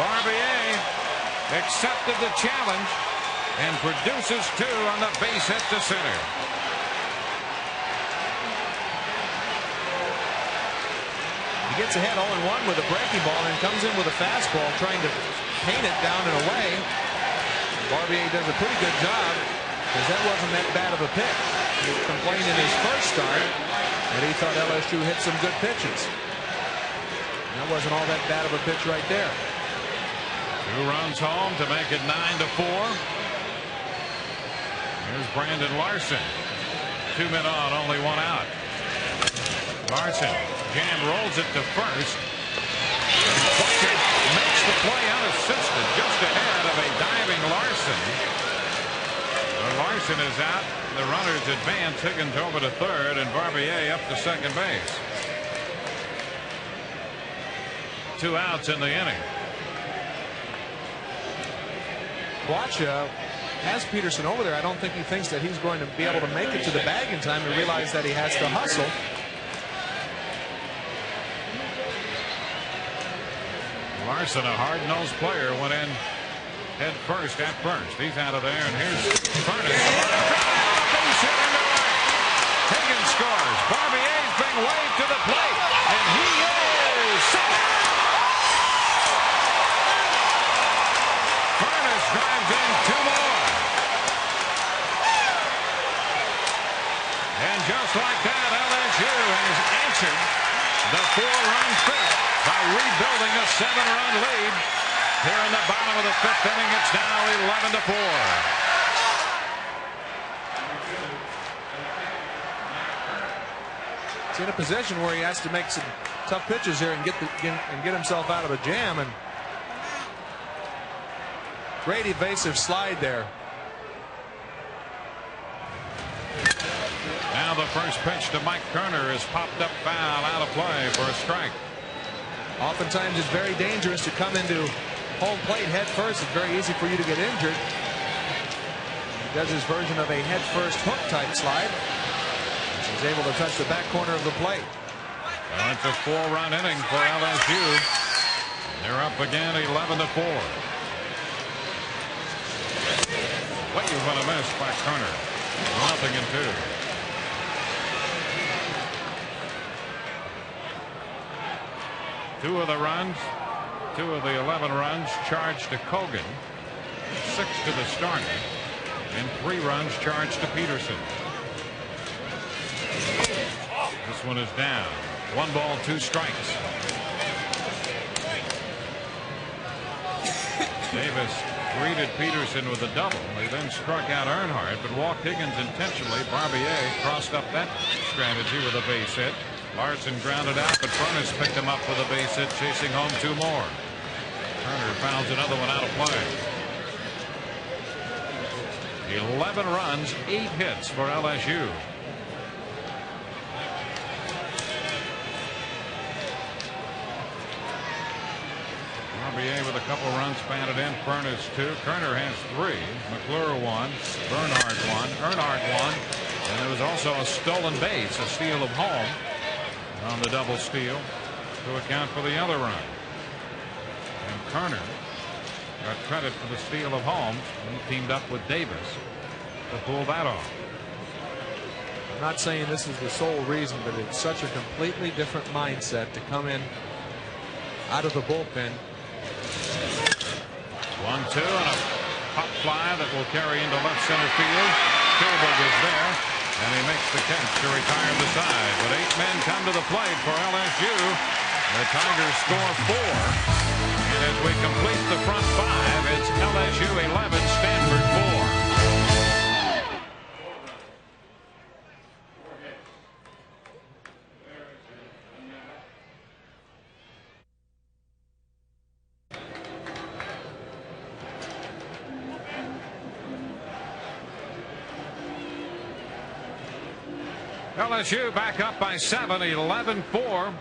Barbier accepted the challenge and produces 2 on the base hit to center. gets ahead 0-1 with a breaking ball and comes in with a fastball trying to paint it down and away. Barbier does a pretty good job because that wasn't that bad of a pitch. He complained in his first start that he thought LSU hit some good pitches. That wasn't all that bad of a pitch right there. 2 runs home to make it 9-4. Here's Brandon Larson. 2 men on, only 1 out. Larson, jam rolls it to first. Fletcher makes the play unassisted just ahead of a diving Larson. Larson is out. The runners advance. Higgins over to third and Barbier up to second base. 2 outs in the inning. Watch has Peterson over there. I don't think he thinks that he's going to be able to make it to the bag in time to realize that he has to hustle. Larson, a hard-nosed player, went in head first at first. He's out of there, and here's Furnace. Base hit into right. Higgins scores. Barbier's being waved to the plate, and he is safe. Furnace drives in 2 more. And just like that, LSU has answered the 4-run threat by rebuilding a 7-run lead. Here in the bottom of the 5th inning, it's now 11-4. He's in a position where he has to make some tough pitches here and get himself out of a jam. And great evasive slide there. Now the first pitch to Mike Kerner is popped up foul, out of play for a strike. Oftentimes it's very dangerous to come into home plate head first. It's very easy for you to get injured. He does his version of a head first hook type slide. He's able to touch the back corner of the plate. Well, it's a 4-run inning for LSU. They're up again 11-4. Waiting for a miss by Kerner. 0-2. Two of the 11 runs charged to Kogan, 6 to the starter, and 3 runs charged to Peterson. This one is down. 1 ball, 2 strikes. Davis greeted Peterson with a double. He then struck out Earnhardt, but walked Higgins intentionally. Barbier crossed up that strategy with a base hit. Larson grounded out, but Furnace picked him up with a base hit, chasing home 2 more. Turner fouls another one out of play. 11 runs, 8 hits for LSU. Barbier with a couple runs batted in. Furnace 2. Kerner has 3. McClure 1. Bernhardt 1. Earnhardt 1. And there was also a stolen base, a steal of home on the double steal to account for the other run. And Kerner got credit for the steal of home. He teamed up with Davis to pull that off. I'm not saying this is the sole reason, but it's such a completely different mindset to come in out of the bullpen. 1-2 and a pop fly that will carry into left center field. Kilberg is there, and he makes the catch to retire the side. But 8 men come to the plate for LSU. The Tigers score 4. And as we complete the front 5, it's LSU 11, Stanford 4. LSU back up by 7, 11-4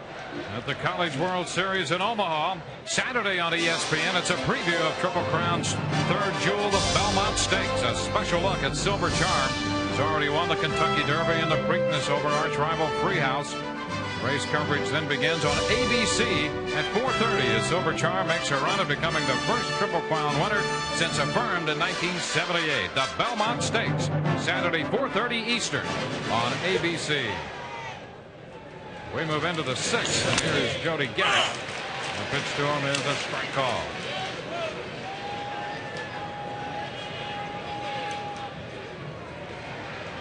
at the College World Series in Omaha. Saturday on ESPN, it's a preview of Triple Crown's 3rd jewel, the Belmont Stakes. A special look at Silver Charm, who's already won the Kentucky Derby and the Preakness over arch rival Freehouse. Race coverage then begins on ABC at 4:30 as Silver Charm makes her run at becoming the first Triple Crown winner since affirmed in 1978. The Belmont Stakes, Saturday 4:30 Eastern on ABC. We move into the 6th, and here is Jody Garrett. The pitch to him is a strike call.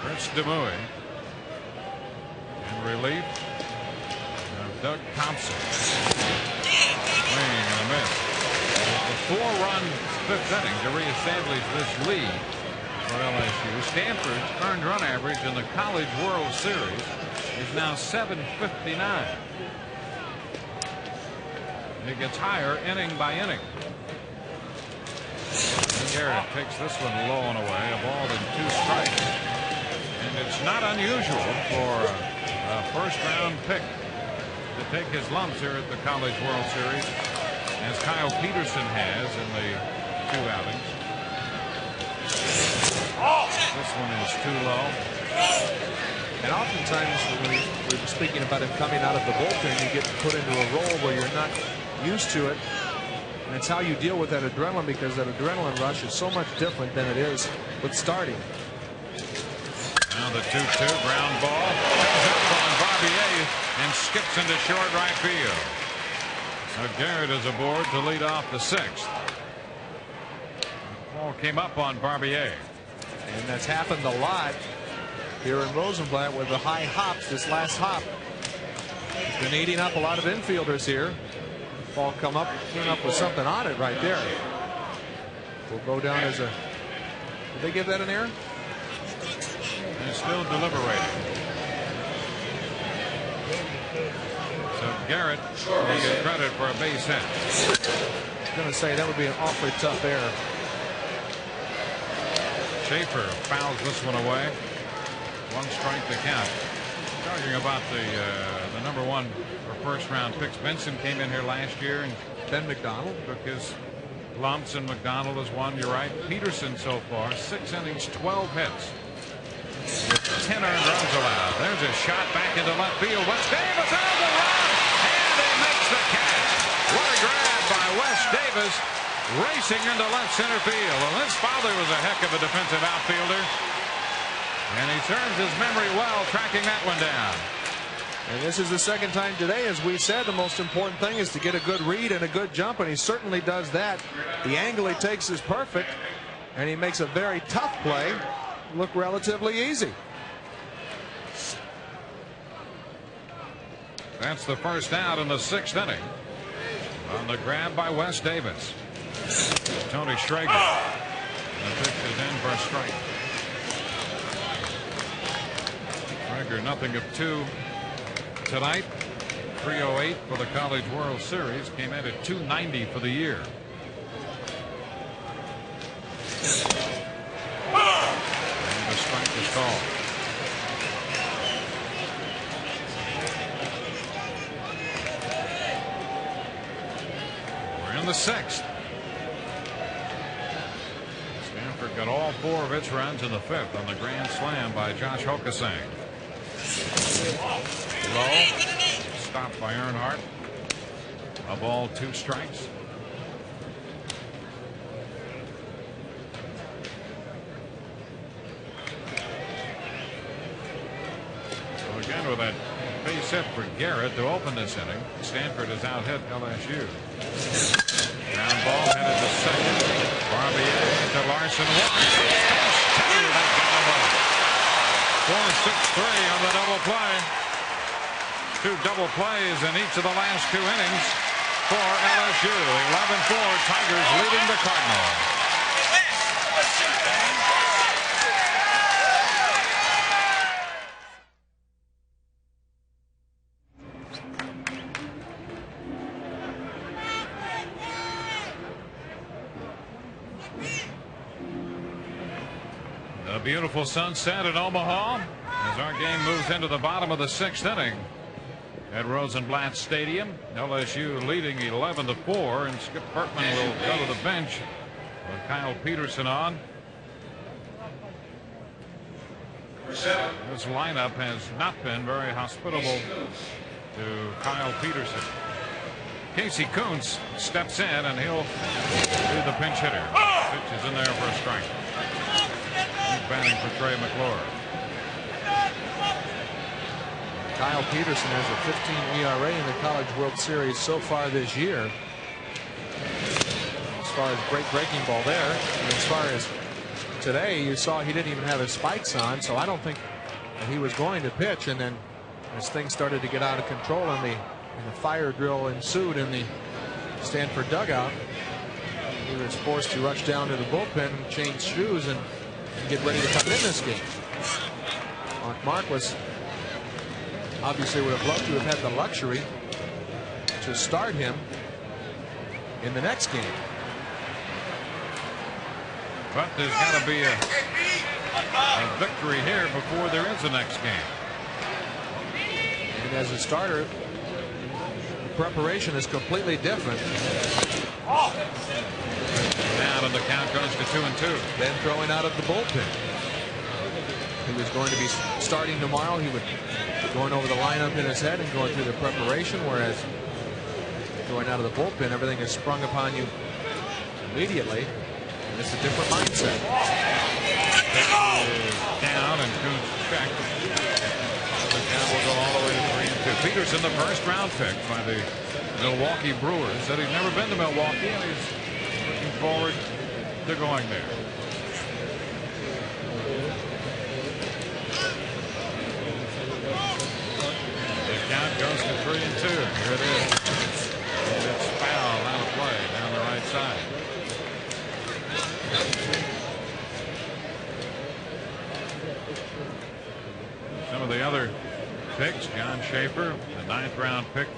Chris DeMuy in relief of Doug Thompson. Swing and a miss. The 4-run 5th inning to reestablish this lead for LSU. Stanford's earned run average in the College World Series is now 759. It gets higher inning by inning. Garrett takes this one low and away. A ball and 2 strikes. And it's not unusual for a first-round pick to take his lumps here at the College World Series, as Kyle Peterson has in the 2 outings. This one is too low. And oftentimes when we were speaking about him coming out of the bullpen, you get put into a role where you're not used to it. And it's how you deal with that adrenaline, because that adrenaline rush is so much different than it is with starting. Now the 2-2 ground ball comes up on Barbier and skips into short right field. So Garrett is aboard to lead off the 6th. The ball came up on Barbier. And that's happened a lot here in Rosenblatt with the high hops. This last hop has been eating up a lot of infielders here. Ball come up with something on it right there. Will go down as a. Did they give that an error? They're still deliberating. So Garrett will get credit for a base hit. I was going to say that would be an awfully tough error. Schaefer fouls this one away. 1 strike to count. Talking about the #1 for first-round picks. Benson came in here last year, and Ben McDonald took his lumps, and McDonald has won. You're right. Peterson so far 6 innings, 12 hits, with 10 earned runs allowed. There's a shot back into left field. Wes Davis on the run, and he makes the catch. What a grab by Wes Davis, racing into left center field. Well, his father was a heck of a defensive outfielder, and he serves his memory well tracking that one down. And this is the 2nd time today. As we said, the most important thing is to get a good read and a good jump, and he certainly does that. The angle he takes is perfect, and he makes a very tough play look relatively easy. That's the first out in the 6th inning. On the grab by Wes Davis. Tony Schrager. The pitch is in for a strike. Schrager nothing of 2 tonight. 308 for the College World Series. Came in at 290 for the year. And the strike is called. We're in the 6th. Stanford got all 4 of its runs in the 5th on the grand slam by Josh Hokasang. Low. Stopped by Earnhardt. A ball, 2 strikes. So again with that base hit for Garrett to open this inning. Stanford has out hit LSU. Ground ball headed to second. Barbier to Larson. 4-6-3 on the double play. 2 double plays in each of the last 2 innings for LSU. 11-4, Tigers leading the Cardinals. A beautiful sunset in Omaha as our game moves into the bottom of the 6th inning at Rosenblatt Stadium. LSU leading 11-4, and Skip Bertman will go to the bench with Kyle Peterson on. This lineup has not been very hospitable to Kyle Peterson. Casey Kuntz steps in, and he'll be the pinch hitter. Pitch is in there for a strike. He's batting for Trey McClure. Kyle Peterson has a 15 ERA in the College World Series so far this year. As far as breaking ball there, and as far as today, you saw he didn't even have his spikes on, so I don't think that he was going to pitch. And then as things started to get out of control and the fire drill ensued in the Stanford dugout, he was forced to rush down to the bullpen and change shoes and get ready to come in this game. Mark was obviously would have loved to have had the luxury to start him in the next game. But there's got to be a victory here before there is the next game. And as a starter, the preparation is completely different. Now the count goes to 2-2. Then throwing out of the bullpen. He was going to be starting tomorrow. He would be going over the lineup in his head and going through the preparation, whereas going out of the bullpen, everything is sprung upon you immediately. And it's a different mindset. Down and Coons check. The count will go all the way to 3-2. Peterson, the first round pick by the Milwaukee Brewers, said he's never been to Milwaukee and he's looking forward to going there. The count goes to 3-2. Here it is. And it's foul out of play down the right side. Some of the other picks, John Schaefer, the 9th round pick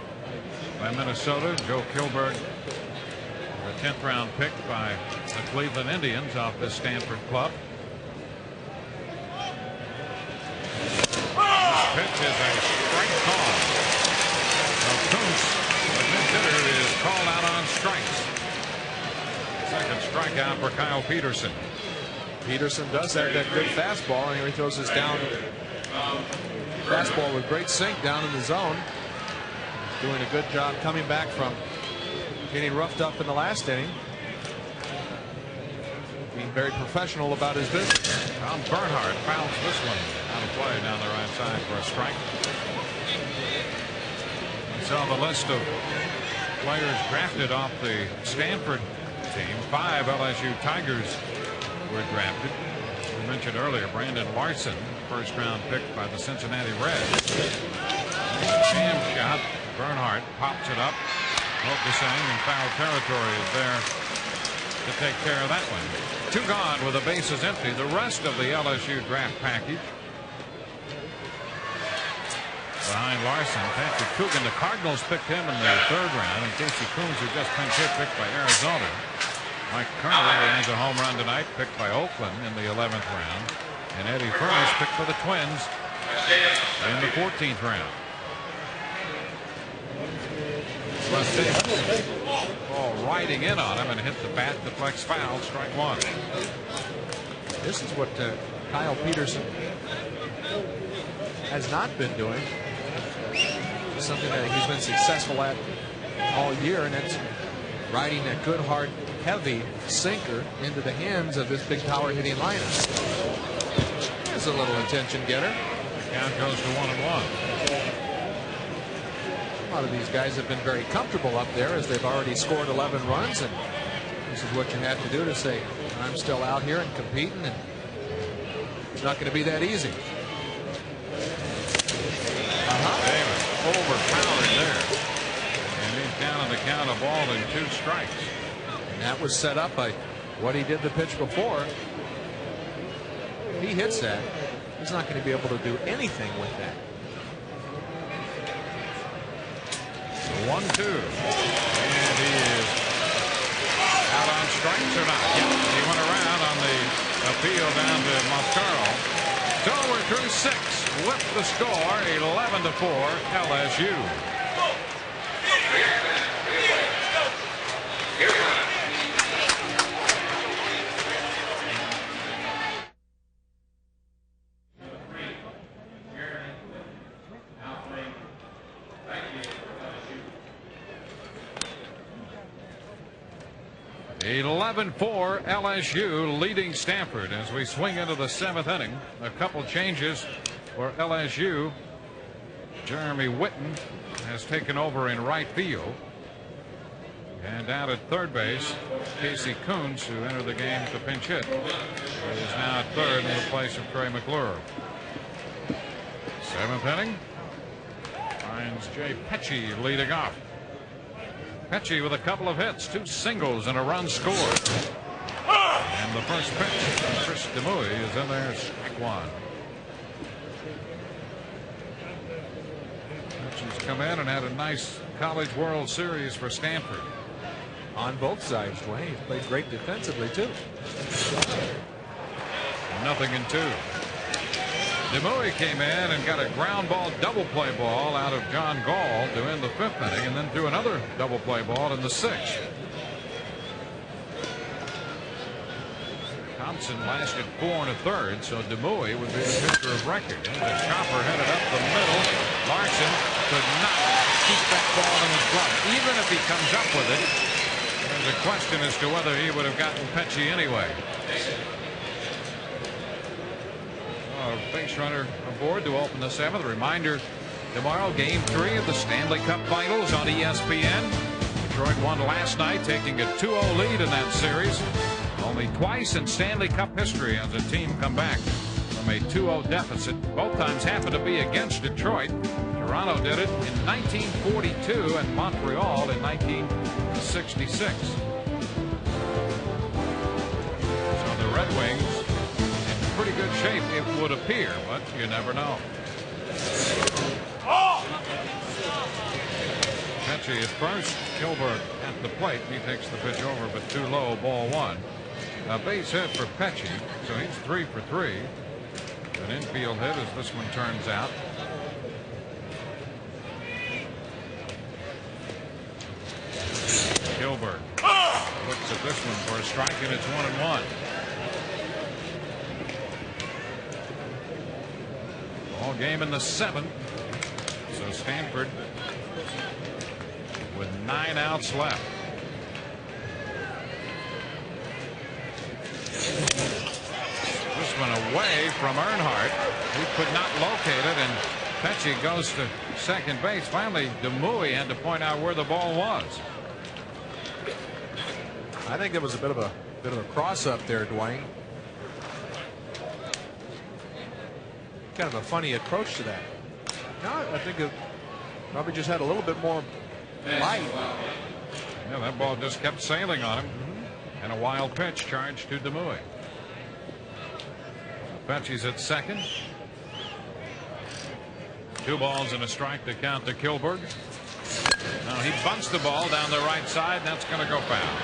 by Minnesota. Joe Kilberg, the 10th round pick by the Cleveland Indians off the Stanford club. This pitch is a strike call. Coons, the mid-hitter, is called out on strikes. Second strikeout for Kyle Peterson. Peterson does have that good fastball, and he throws his down fastball with great sink down in the zone. He's doing a good job coming back from getting roughed up in the last inning. Being very professional about his business. Tom Bernhardt fouls this one out of play down the right side for a strike. We saw the list of players drafted off the Stanford team. 5 LSU Tigers were drafted. We mentioned earlier Brandon Larson, first round pick by the Cincinnati Reds. Jam shot. Bernhardt pops it up, focusing, and foul territory is there to take care of that one. 2 gone with the bases empty. The rest of the LSU draft package. Behind Larson, Patrick Coogan. The Cardinals picked him in the 3rd round, and Casey Coons, who just pinch hit, picked by Arizona. Mike Kerner has a home run tonight, picked by Oakland in the 11th round. And Eddie Furnace picked for the Twins in the 14th round. Russ Davis. Ball riding in on him and hit the bat, deflects foul, strike 1. This is what Kyle Peterson has not been doing. Something that he's been successful at all year, and it's riding a good, hard, heavy sinker into the hands of this big power hitting lineup. There's a little attention getter. The count goes to 1-1. A lot of these guys have been very comfortable up there as they've already scored 11 runs, and this is what you have to do to say, I'm still out here and competing, and it's not going to be that easy. Davis overpowered there. And he's down on the count of ball and 2 strikes. And that was set up by what he did the pitch before. If he hits that, he's not going to be able to do anything with that. 1-2. And he is out on strikes or not? Yep. He went around on the appeal down to Mascaro. So we're through 6. With the score 11-4 LSU. (11-4) LSU leading Stanford as we swing into the 7th inning. A couple changes for LSU. Jeremy Whitten has taken over in right field. And down at third base, Casey Coons, who entered the game to pinch hit, is now at third in the place of Trey McClure. Seventh inning finds Jay Pecci leading off. Pecci with a couple of hits, 2 singles and a run scored. And the first pitch, Chris DeMuy is in there, strike one. Pecci's come in and had a nice College World Series for Stanford. On both sides, Dwayne. He's played great defensively, too. 0-2. DeMuy came in and got a ground ball double play ball out of John Gall to end the 5th inning, and then threw another double play ball in the 6th. Thompson lasted 4 1/3, so DeMuy would be the pitcher of record. And the chopper headed up the middle. Larson could not keep that ball in his glove. Even if he comes up with it, there's a question as to whether he would have gotten Pecci anyway. Base runner aboard to open the 7th. A reminder, tomorrow game 3 of the Stanley Cup Finals on ESPN. Detroit won last night, taking a 2-0 lead in that series. Only twice in Stanley Cup history has a team come back from a 2-0 deficit. Both times happened to be against Detroit. Toronto did it in 1942 and Montreal in 1966. So the Red Wings pretty good shape, it would appear, but you never know. Pecci at first, Gilbert at the plate. He takes the pitch over, but too low, ball 1. A base hit for Pecci, so he's 3 for 3. An infield hit as this one turns out. Gilbert looks at this one for a strike, and it's 1-1. All game in the 7th. So Stanford with 9 outs left. This one away from Earnhardt. He could not locate it, and Pecci goes to second base. Finally, DeMuy had to point out where the ball was. I think there was a bit of a cross up there, Dwayne. Kind of a funny approach to that. No, I think it probably just had a little bit more light. Yeah, that ball just kept sailing on him. And a wild pitch charged to DeMuy. Pecci's at second. 2 balls and a strike to count to Kilberg. Now he bunts the ball down the right side, and that's going to go foul.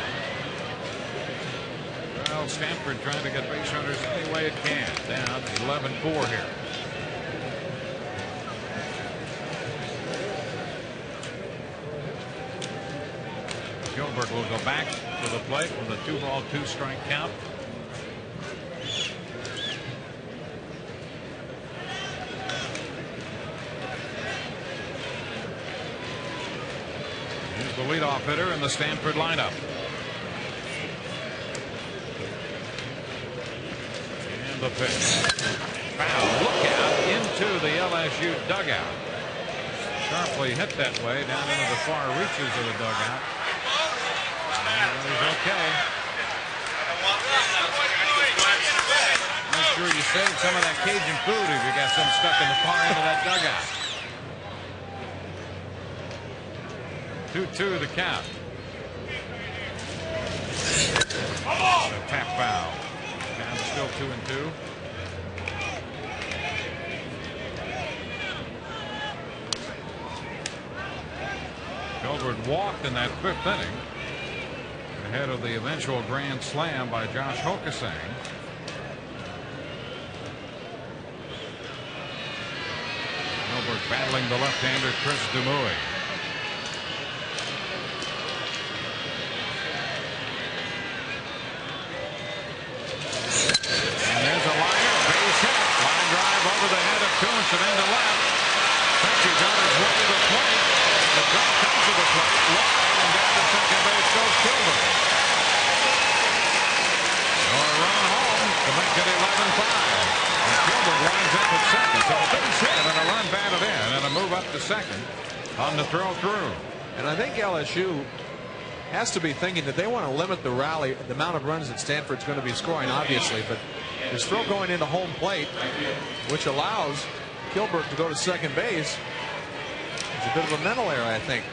Well, Stanford trying to get base runners any way it can. Down 11-4 here. Gilbert will go back to the plate with a 2-ball, 2-strike count. Here's the leadoff hitter in the Stanford lineup. And the pitch. Foul. Look out into the LSU dugout. Sharply hit that way down into the far reaches of the dugout. He's okay. Make sure you save some of that Cajun food if you got some stuck in the far end of that dugout. 2-2 the count. A tap foul. Count still 2-2. Gilbert walked in that 5th inning. Ahead of the eventual grand slam by Josh Hokasang. Gilbert battling the left-hander Chris DeMuy. And there's a liner, base hit, line drive over the head of Kuntz and into left. Pecci's on his way to the plate. The throw comes to the plate, wide, and down to second base goes Gilbert. A run home to make it 11-5. And Gilbert lines up at second. So a base hit and a run batted in and a move up to second on the throw through. And I think LSU has to be thinking that they want to limit the rally, the amount of runs that Stanford's going to be scoring, obviously. But his throw going into home plate, which allows Kilberg to go to second base, is a bit of a mental error, I think.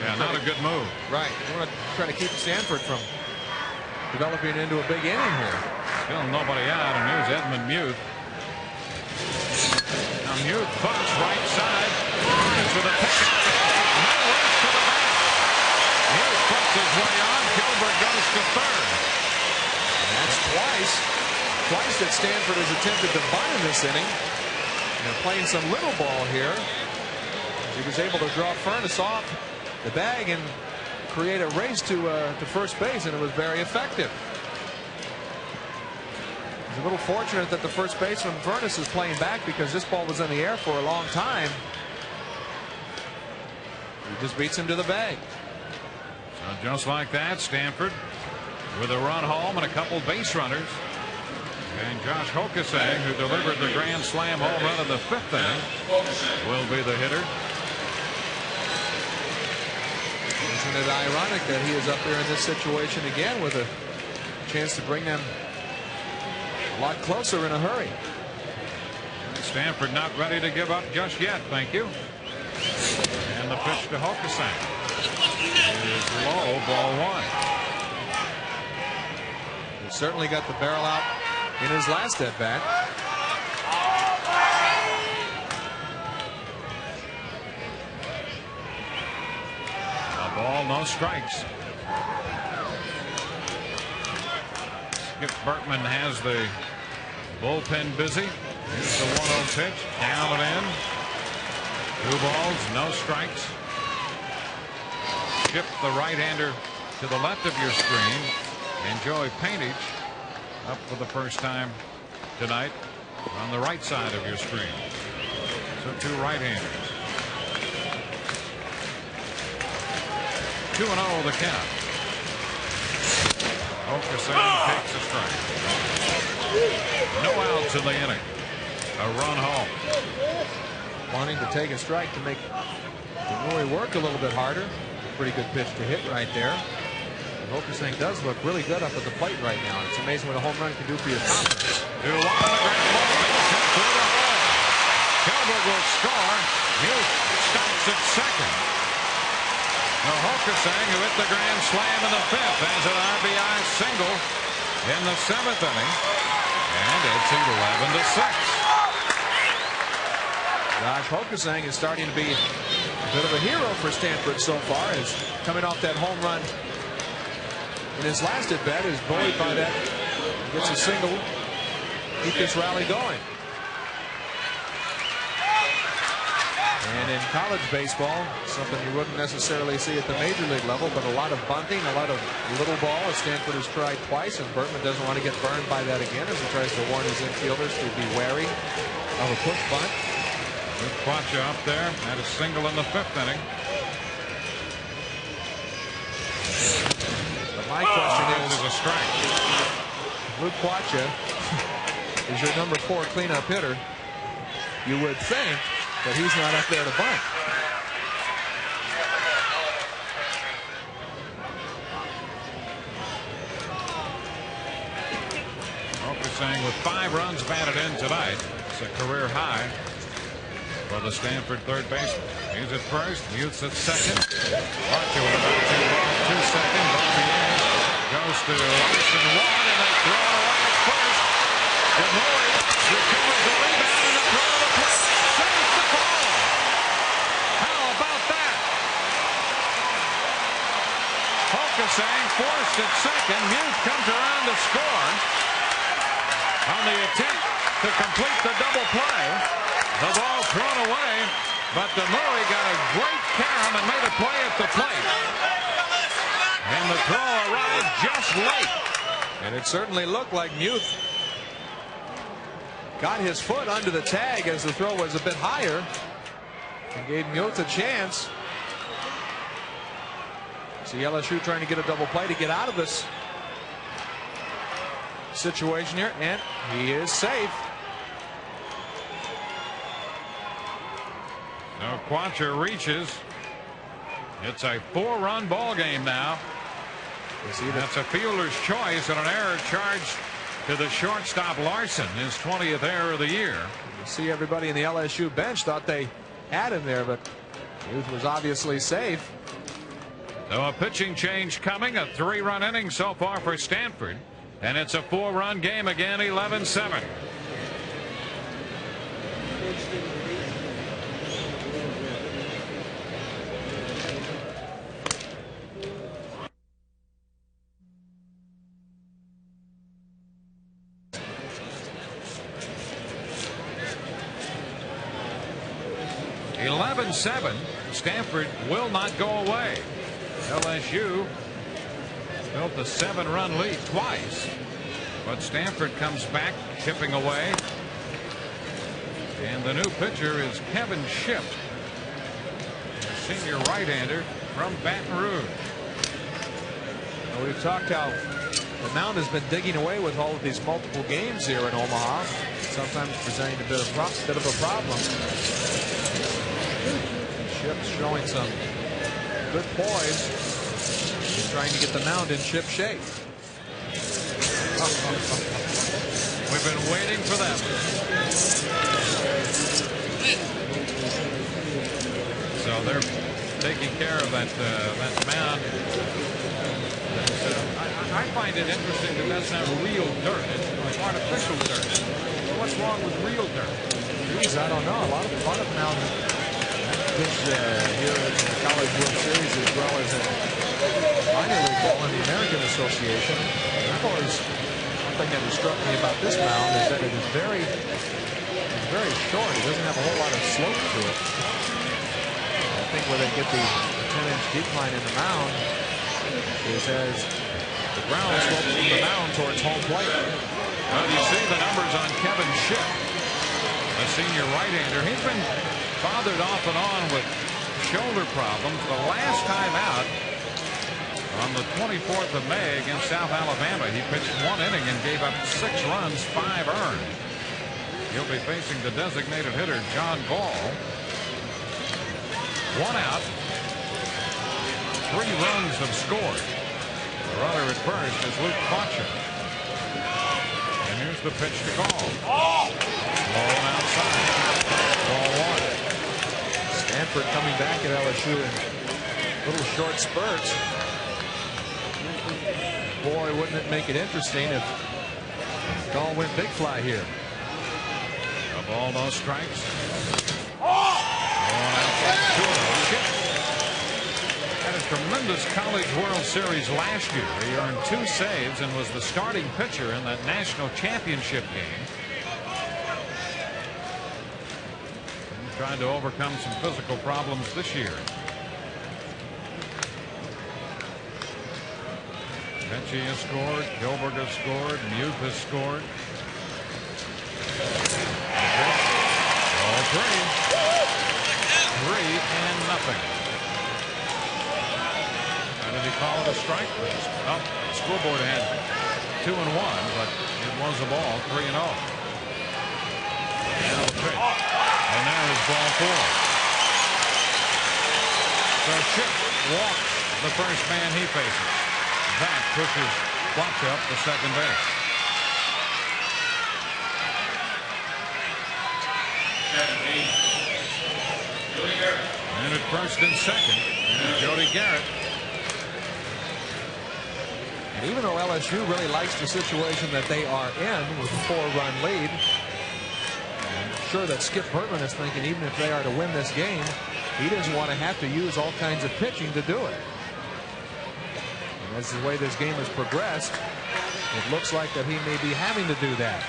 Yeah, not a good move. Right. You want to try to keep Stanford from developing into a big inning here. Still nobody out, and here's Edmund Muth. Now Muth bunts right side. Into the pickup. No works to the back. Muth puts his way on. Kilberg goes to third. And that's twice that Stanford has attempted to bunt in this inning. They're playing some little ball here. He was able to draw Furness off the bag and create a race to first base, and it was very effective. He's a little fortunate that the first baseman Furness is playing back, because this ball was in the air for a long time. He just beats him to the bag. So just like that, Stanford with a run home and a couple base runners. And Josh Hokasang, who delivered the grand slam home run in the 5th inning, will be the hitter. Isn't it ironic that he is up there in this situation again with a chance to bring them a lot closer in a hurry? Stanford not ready to give up just yet, thank you. And the pitch to Hokasang is low, ball 1. He certainly got the barrel out in his last at bat. A ball, no strikes. Skip Bertman has the bullpen busy. Here's the 1-0 pitch, down and in. 2 balls, no strikes. Ship the right-hander to the left of your screen, and Joey Paintage up for the first time tonight on the right side of your screen. So 2 right-handers. 2-0 the count. Hokasang takes a strike. No outs in the inning. A run home. Wanting to take a strike to make Demore work a little bit harder. Pretty good pitch to hit right there. Hokasang does look really good up at the plate right now. It's amazing what a home run can do for your confidence. 2-1 the ground ball, base hit through the hole. Kilberg will score. Muth stops at second. Now Hokasang, who hit the grand slam in the 5th, has an RBI single in the 7th inning, and it's 11-6. Josh Hokasang is starting to be a bit of a hero for Stanford so far, as coming off that home run in his last at bat, is buoyed by that, gets a single, keep this rally going. And in college baseball, something you wouldn't necessarily see at the major league level, but a lot of bunting, a lot of little ball, as Stanford has tried twice, and Bertman doesn't want to get burned by that again, as he tries to warn his infielders to be wary of a push bunt. With Quacha up there, had a single in the 5th inning. But my question is a strike. Luke Quacha is your number 4 cleanup hitter. You would think that he's not up there to bunt. Hokasang with 5 runs batted in tonight. It's a career high for the Stanford third baseman. He's at first, Muth's at second. Quacha with about 2 balls, 2 seconds. Barbier goes to Larson 1, and they throw it away at first. Demore recovers the rebound and the throw to the plate. Saves the ball. How about that? Hokasang forced at second. Muth comes around to score on the attempt to complete the double play. The ball thrown away, but Demore got a great carom and made a play at the plate. And the throw arrived just late. And it certainly looked like Muth got his foot under the tag as the throw was a bit higher and gave Muth a chance. See LSU trying to get a double play to get out of this situation here, and he is safe. So Quancher reaches. It's a 4-run ball game now. That's a fielder's choice and an error charged to the shortstop Larson, his 20th error of the year. You see everybody in the LSU bench thought they had him there, but Youth was obviously safe. So a pitching change coming, a 3-run inning so far for Stanford, and it's a 4-run game again, 11-7. Stanford will not go away. LSU built a 7-run lead twice, but Stanford comes back chipping away. And the new pitcher is Kevin Shipp, a senior right-hander from Baton Rouge. Well, we've talked how the mound has been digging away with all of these multiple games here in Omaha, sometimes presenting a bit of a problem. Shipp's showing some good poise. He's trying to get the mound in ship shape. We've been waiting for that. So they're taking care of that mound. I find it interesting that that's not real dirt. It's artificial dirt. So what's wrong with real dirt? Geez, I don't know. A lot of mounds pitched here in the College World Series as well as in minor league ball in the American Association. One thing that has struck me about this mound is that it is very short. It doesn't have a whole lot of slope to it. I think where they get the 10-inch decline in the mound is as the ground slopes from the mound towards home plate. Well, you see the numbers on Kevin Shipp, a senior right-hander. He's been bothered off and on with shoulder problems. The last time out on the 24th of May against South Alabama, he pitched 1 inning and gave up 6 runs, 5 earned. He'll be facing the designated hitter John Ball. 1 out. 3 runs have scored. The runner at first is Luke Quancher. And here's the pitch to call. Ball outside. Ball 1. Stanford coming back at LSU in little short spurts. Boy, wouldn't it make it interesting if Dahl went big fly here. A ball, no strikes. Had a tremendous College World Series last year. He earned 2 saves and was the starting pitcher in that national championship game. Trying to overcome some physical problems this year. Benchie has scored. Gilbert has scored. Muth has scored. All 3. 3-0. Did he call it a strike? Well, the scoreboard had 2-1, but it was a ball. 3-0. Now the pitch. And there is ball 4. So Shipp walks the first man he faces. That pushes Quancher up to second base. And at first and second, Jody Garrett. And even though LSU really likes the situation that they are in with a 4-run lead, I'm sure that Skip Bertman is thinking even if they are to win this game, he doesn't want to have to use all kinds of pitching to do it. And as the way this game has progressed, it looks like that he may be having to do that.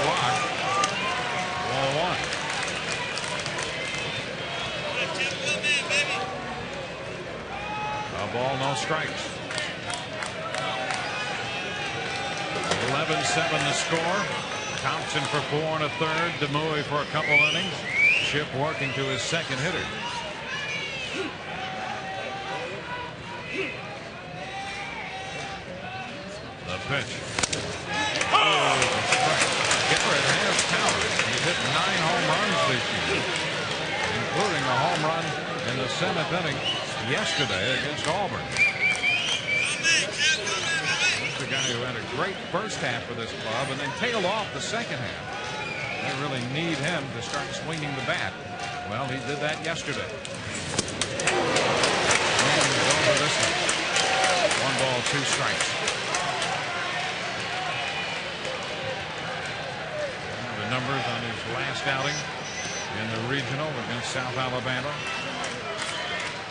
Block. Ball 1. A ball, no strikes. 11-7 the score. Thompson for 4 1/3. DeMuy for a couple innings. Shipp working to his second hitter. The pitch. Oh, 7th inning yesterday against Auburn. He's the guy who had a great first half for this club and then tailed off the second half. They really need him to start swinging the bat. Well, he did that yesterday. And over this one. 1 ball, 2 strikes. The numbers on his last outing in the regional against South Alabama.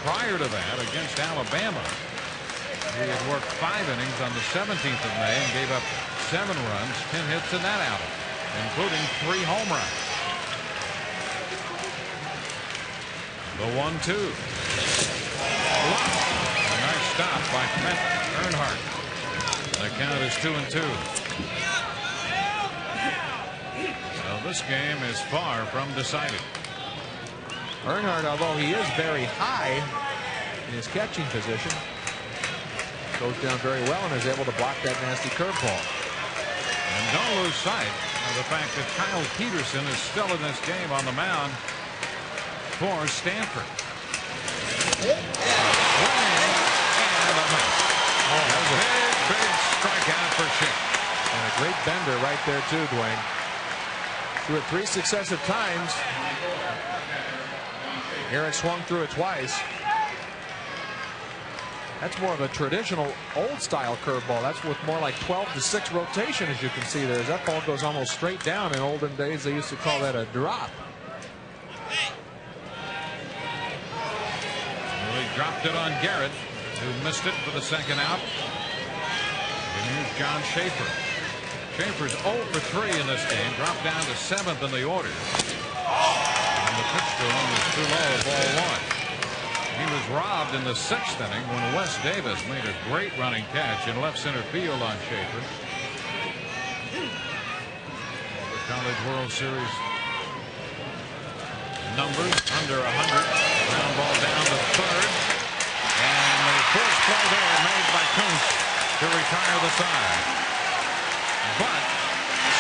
Prior to that, against Alabama, he had worked 5 innings on the 17th of May and gave up 7 runs, 10 hits in that outing, including 3 home runs. The 1-2. A nice stop by Earnhardt. The count is 2-2. So this game is far from decided. Earnhardt, although he is very high in his catching position, goes down very well and is able to block that nasty curveball. And don't lose sight of the fact that Kyle Peterson is still in this game on the mound for Stanford. And a miss. That was a big strikeout for Schick. And a great bender right there too, Dwayne. Threw it 3 successive times. Eric swung through it twice. That's more of a traditional old-style curveball. That's with more like 12-to-6 rotation, as you can see there. As that ball goes almost straight down. In olden days, they used to call that a drop. Well, he dropped it on Garrett, who missed it for the second out. And here's John Schaefer. Schaefer's 0 for 3 in this game, dropped down to 7th in the order. And the pitch to him was too low, ball 1. He was robbed in the 6th inning when Wes Davis made a great running catch in left center field on Schaefer. The College World Series numbers under 100. Ground ball down to 3rd. And the first play there made by Kuntz to retire the side. But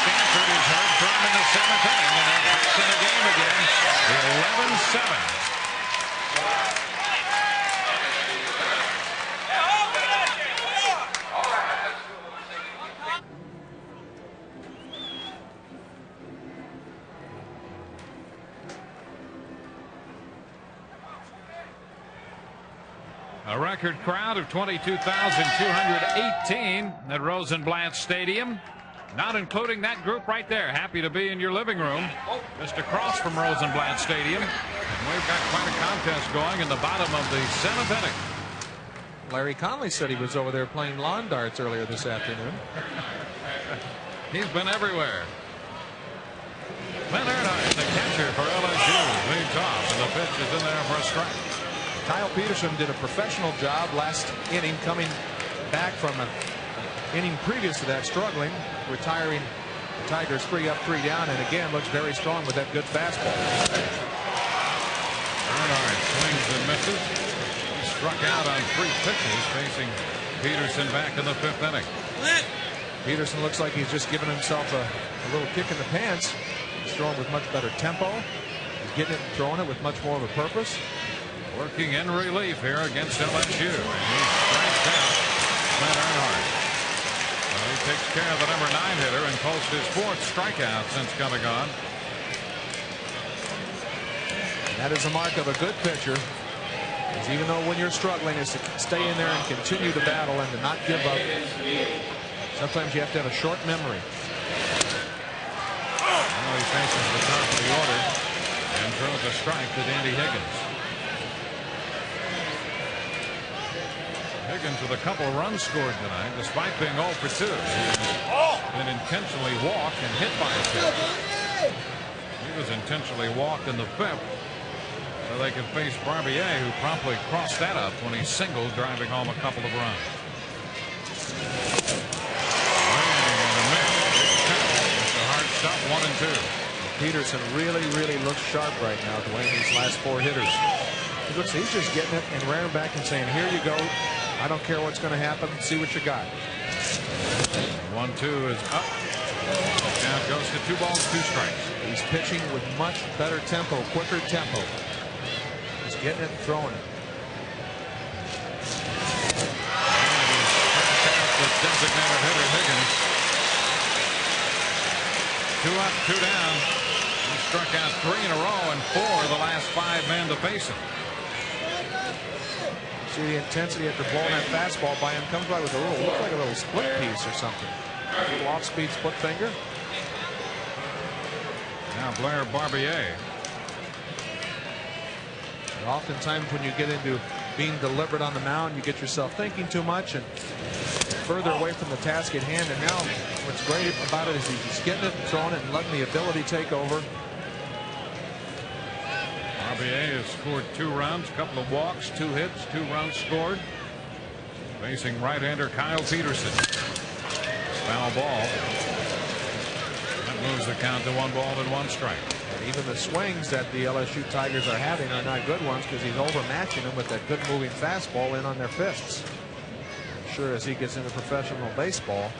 Stanford is hard from in the 7th inning, and they're back in the game again. 11-7. A record crowd of 22,218 at Rosenblatt Stadium, not including that group right there. Happy to be in your living room just across from Rosenblatt Stadium. And we've got quite a contest going in the bottom of the 7th inning. Larry Conley said he was over there playing lawn darts earlier this afternoon. He's been everywhere. Clint Earnhardt, the catcher for LSU, leads off, and the pitch is in there for a strike. Kyle Peterson did a professional job last inning, coming back from an inning previous to that, struggling, retiring the Tigers 3 up, 3 down, and again looks very strong with that good fastball. Earnhardt swings and misses. He struck out on 3 pitches, facing Peterson back in the 5th inning. Peterson looks like he's just giving himself a little kick in the pants. He's throwing with much better tempo. He's getting it and throwing it with much more of a purpose. Working in relief here against LSU. And he strikes out Clint Earnhardt. Well, he takes care of the number 9 hitter and posts his 4th strikeout since coming on. That is a mark of a good pitcher. Because even though when you're struggling is to stay in there and continue the battle and to not give up. Sometimes you have to have a short memory. Now he faces the top of the order and throws a strike to Danny Higgins. Higgins with a couple of runs scored tonight, despite being 0 for 2. He's been intentionally walked and hit by a pitch. He was intentionally walked in the 5th, so they could face Barbier, who promptly crossed that up when he singled, driving home a couple of runs. It's a hard stop, 1-2. Peterson really looks sharp right now, Dwayne, these last 4 hitters. He's just getting it and running back and saying, here you go. I don't care what's going to happen. See what you got. 1-2 is up. Now it goes to 2 balls, 2 strikes. He's pitching with much better tempo, quicker tempo. His getting it and throwing it. The designated hitter Higgins. 2 up, 2 down. He struck out 3 in a row and 4 of the last 5 men to face him. See the intensity after blowing that fastball by him. Comes by with a little, looks like a little split piece or something. A little off-speed split finger. Now Blair Barbier. And oftentimes when you get into being deliberate on the mound, you get yourself thinking too much and further away from the task at hand. And now what's great about it is he's just getting it and throwing it and letting the ability take over. Barbier has scored 2 runs, a couple of walks, 2 hits, 2 runs scored. Facing right-hander Kyle Peterson. Foul ball. That moves the count to 1 ball and 1 strike. Even the swings that the LSU Tigers are having are not good ones because he's overmatching them with that good moving fastball in on their fists. I'm sure as he gets into professional baseball,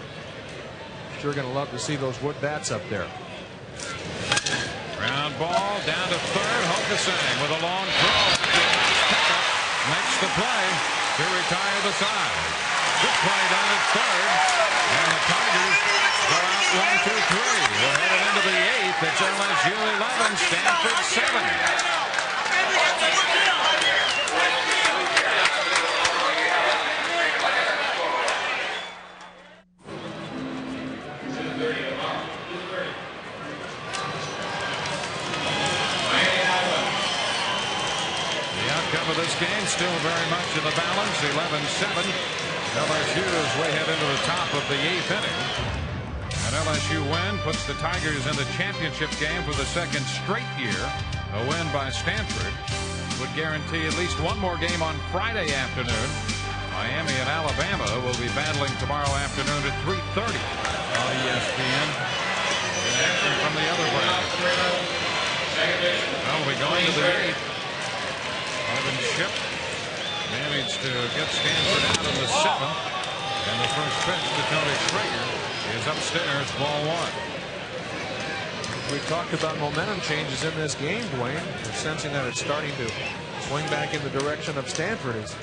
sure going to love to see those wood bats up there. Ground ball down to third. Hokusang with a long throw. Makes the play to retire the side. Good play down at third. And the Tigers go out 1, 2, 3. We're headed into the 8th. It's LSU 11, Stanford 7. Of this game still very much in the balance. 11-7. LSU is way ahead into the top of the 8th inning. An LSU win puts the Tigers in the championship game for the 2nd straight year. A win by Stanford would guarantee at least 1 more game on Friday afternoon. Miami and Alabama will be battling tomorrow afternoon at 3:30 on ESPN. And action from the other bracket. Well, we go into the 8th. Ivan Ship managed to get Stanford out in the 7th, and the first pitch to Tony Schrager is upstairs, ball 1. We talked about momentum changes in this game, Dwayne. We're sensing that it's starting to swing back in the direction of Stanford as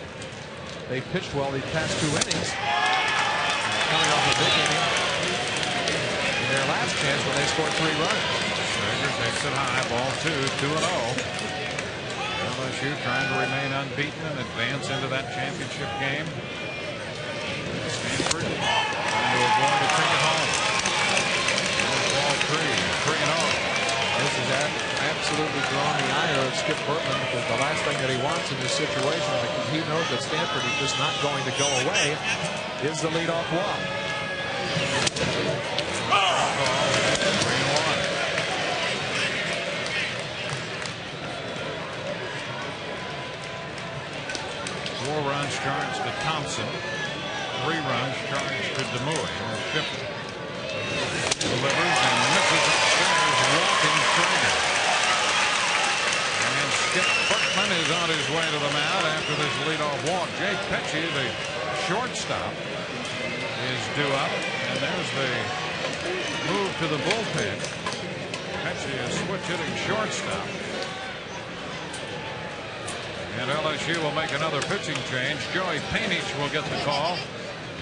they pitched well these past 2 innings. Coming off a big inning in their last chance when they scored 3 runs. Schrager takes it high, ball 2, 2-0. LSU trying to remain unbeaten and advance into that championship game. Stanford trying to avoid a take it home. Ball 3, 3-0. This has absolutely drawn the ire of Skip Bertman because the last thing that he wants in this situation, because he knows that Stanford is just not going to go away, is the leadoff walk. 3-1. 4 runs charged to Thompson. 3 runs charged to Demuy. Ship delivers and misses upstairs, walking Schrager. And Skip Bertman is on his way to the mound after this leadoff walk. Jake Petchy, the shortstop, is due up. And there's the move to the bullpen. Petchy is switch hitting shortstop. And LSU will make another pitching change. Joey Painich will get the call.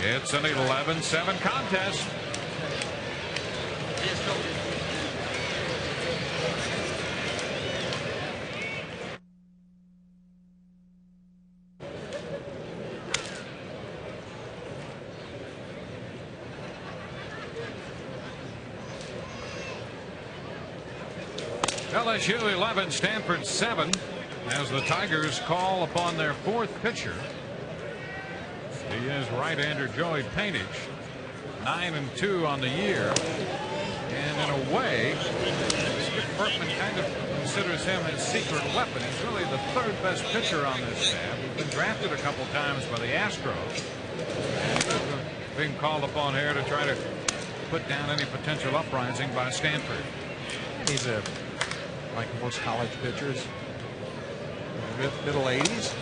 It's an 11-7 contest. LSU 11, Stanford 7. As the Tigers call upon their 4th pitcher. He is right-hander Joey Painich. 9-2 on the year. And in a way, Skip Bertman kind of considers him his secret weapon. He's really the 3rd best pitcher on this staff. He's been drafted a couple times by the Astros. And being called upon here to try to put down any potential uprising by Stanford. He's like most college pitchers, middle 80s.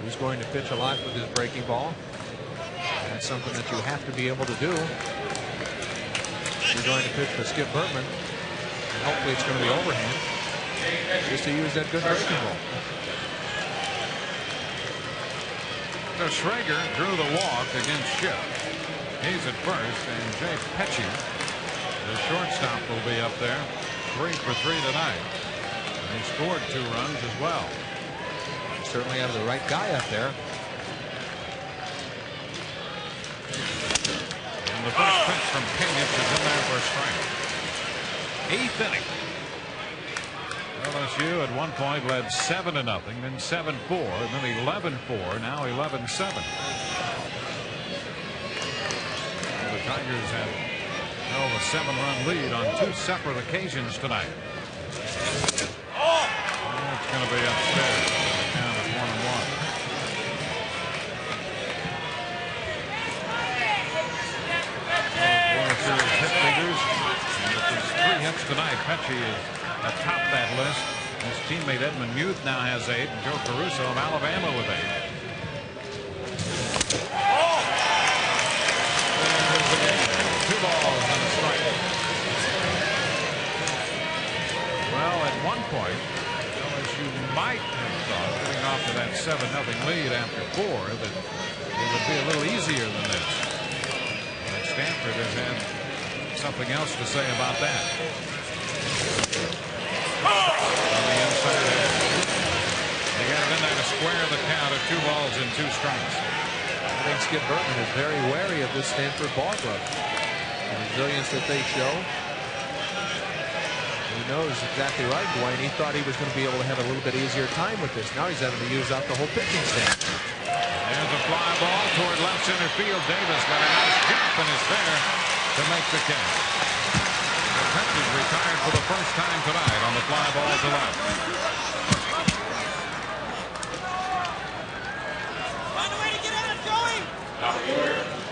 He's going to pitch a lot with his breaking ball. That's something that you have to be able to do. You're going to pitch for Skip Bertman, and hopefully it's going to be overhand, just to use that good breaking ball. So Schrager drew the walk against Schiff. He's at first, and Jay Petchy, the shortstop, will be up there. 3 for 3 tonight. And he scored 2 runs as well. Certainly have the right guy up there. And the first pitch from Pinion is in there for a strike. 8th inning. LSU at one point led 7-0, then 7-4, then 11-4, now 11-7. The Tigers have held a 7-run lead on 2 separate occasions tonight. It's going to be upstairs. The count is 1-1. World Series hit leaders. And with his 3 hits tonight, Petchy is atop that list. His teammate Edmund Muth now has 8, and Joe Caruso of Alabama with 8. There's the game. 2 balls and a strike. Well, at one point, LSU might have thought, getting off to that 7-0 lead after 4, that it would be a little easier than this. But Stanford has had something else to say about that. On the inside edge. They got it in there to square the count at 2 balls and 2 strikes. I think Skip Bertman is very wary of this Stanford ball club. The resilience that they show. He knows exactly right, Dwayne. He thought he was going to be able to have a little bit easier time with this. Now he's having to use out the whole pitching staff. There's a fly ball toward left center field. Davis got a nice jump and is there to make the catch. Petchy's retired for the first time tonight on the fly ball to left. Find a way to get out, Joey!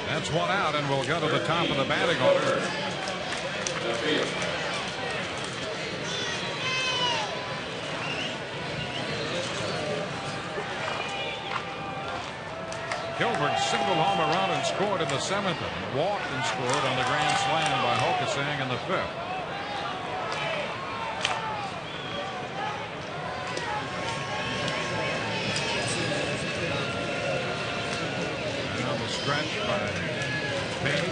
That's 1 out, and we'll go to the top of the batting order. Gilbert single home run and scored in the 7th, and walked and scored on the grand slam by Hokasang in the 5th. Stretch by Page. And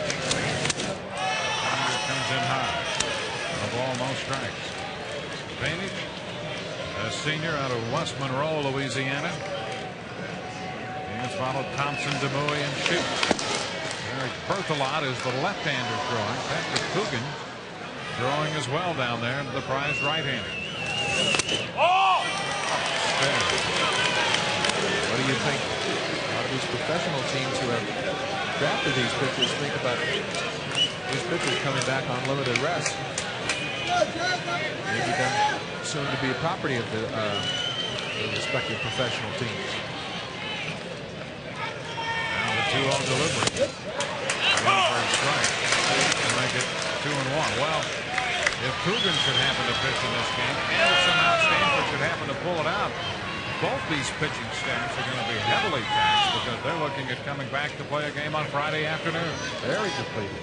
it comes in high. A ball, no strikes. Page, a senior out of West Monroe, Louisiana. He has followed Thompson, DeMuy, and Shoots. Eric Berthelot is the left-hander throwing. Patrick Coogan throwing as well down there into the prized right-hander. Oh! What do you think? These professional teams who have drafted these pitchers think about these pitchers coming back on limited rest. Maybe them soon to be a property of the respective professional teams. Now the 2-0 delivery. For a strike to make it 2-1. Well, if Coogan should happen to pitch in this game, and if somehow Stanford should happen to pull it out, both these pitching staffs are going to be heavily taxed because they're looking at coming back to play a game on Friday afternoon. Very depleted.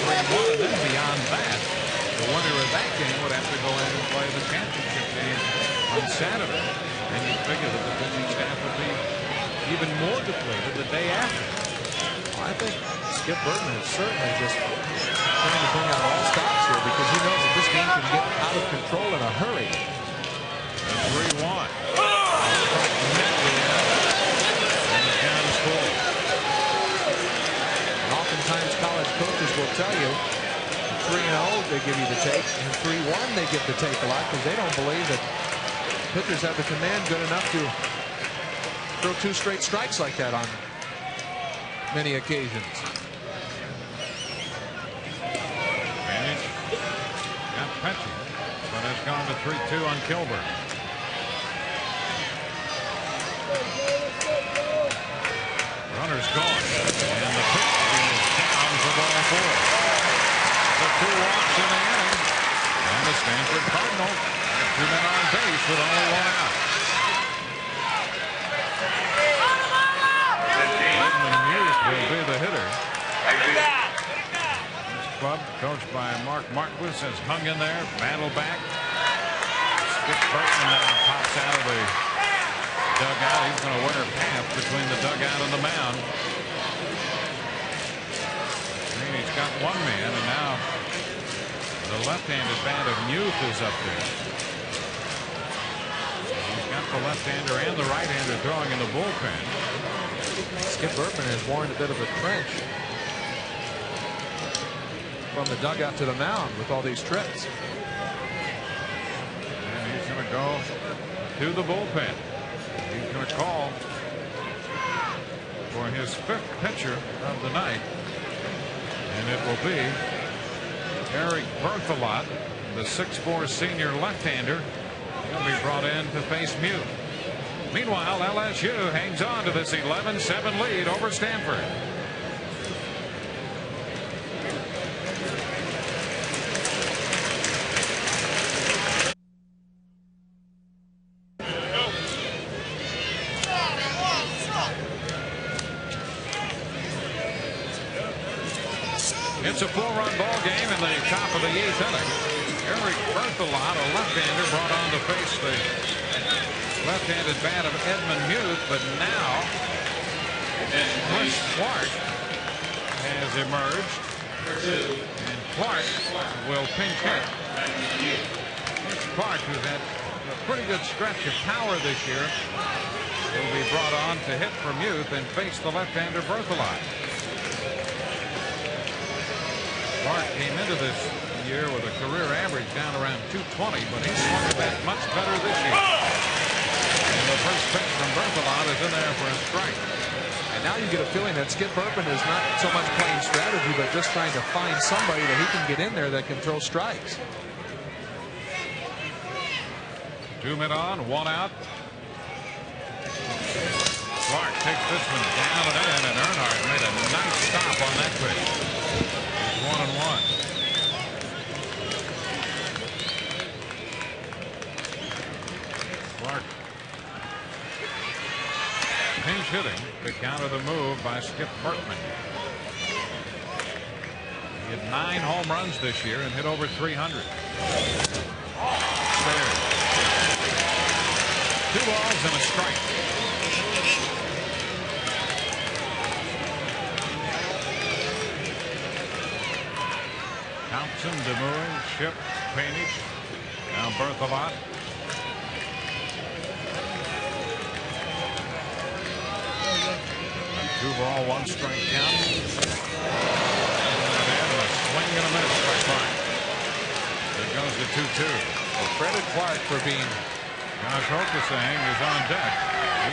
And then beyond that, the winner of that game would have to go in and play the championship game on Saturday. And you figure that the pitching staff would be even more depleted the day after. Well, I think Skip Bertman is certainly just trying to bring out all stops here because he knows that this game can get out of control in a hurry. 3-1. And the count is full. And oftentimes college coaches will tell you 3-0 they give you the take, and 3-1 they give the take a lot because they don't believe that pitchers have the command good enough to throw 2 straight strikes like that on many occasions. Advantage. Got Petchy, but has gone to 3-2 on Kilburn. Runner's gone, and the pitch is down for ball 4. The 2 walks in the inning, and the Stanford Cardinals have 2 men on base with only 1 out. Edmund Muth will be the hitter. This club, coached by Mark Marquis, has hung in there, battled back. Skip Bertman now pops out of the dugout. He's going to wear a path between the dugout and the mound. He's got one man, and now the left-handed bat of Muth is up there. He's got the left-hander and the right-hander throwing in the bullpen. Skip Bertman has worn a bit of a trench from the dugout to the mound with all these trips. And he's going to go to the bullpen. He's going to call for his 5th pitcher of the night. And it will be Eric Berthelot, the 6'4" senior left-hander. He'll be brought in to face Muth. Meanwhile, LSU hangs on to this 11-7 lead over Stanford. It's a 4-run ball game in the top of the 8th inning. Eric Berthelot, a left-hander, brought on to face the left-handed bat of Edmund Muth, but now Chris Clark has emerged, and Clark will pinch hit. Chris Clark, who's had a pretty good stretch of power this year, will be brought on to hit for Muth and face the left-hander Berthelot. Clark came into this year with a career average down around 220, but he's swung the bat much better this year. And the first pitch from Berthelot is in there for a strike. And now you get a feeling that Skip Bertman is not so much playing strategy, but just trying to find somebody that he can get in there that can throw strikes. 2 men on, 1 out. Clark takes this one down and in, and Earnhardt made a nice stop on that pitch. 1-1. Clark pinch hitting to counter the move by Skip Bertman. He had 9 home runs this year and hit over 300. Spared. 2 balls and a strike. Thompson, DeMuy, Ship, Painich, now Berthelot. A 2-ball, 1 strike count. And a swing and a miss by Clark. There goes the 2-2. Well, credit Clark for being. Josh Okasang is on deck.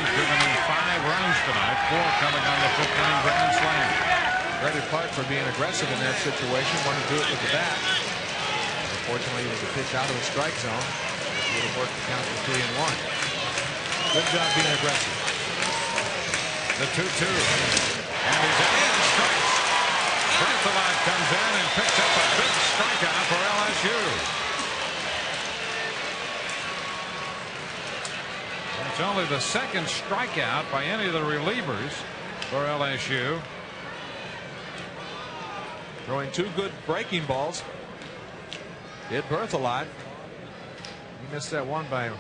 He's driven in 5 runs tonight, 4 coming on the 5th inning grand slam. Credit Clark for being aggressive in that situation. Wanted to do it with the bat. Unfortunately, it was a pitch out of the strike zone. He would have worked the count to 3-1. Good job being aggressive. The 2-2. And he's in strikes. Berthelot comes in and picks up a big strikeout for LSU. It's only the 2nd strikeout by any of the relievers for LSU. Throwing 2 good breaking balls. Did Berthelot. He missed that one by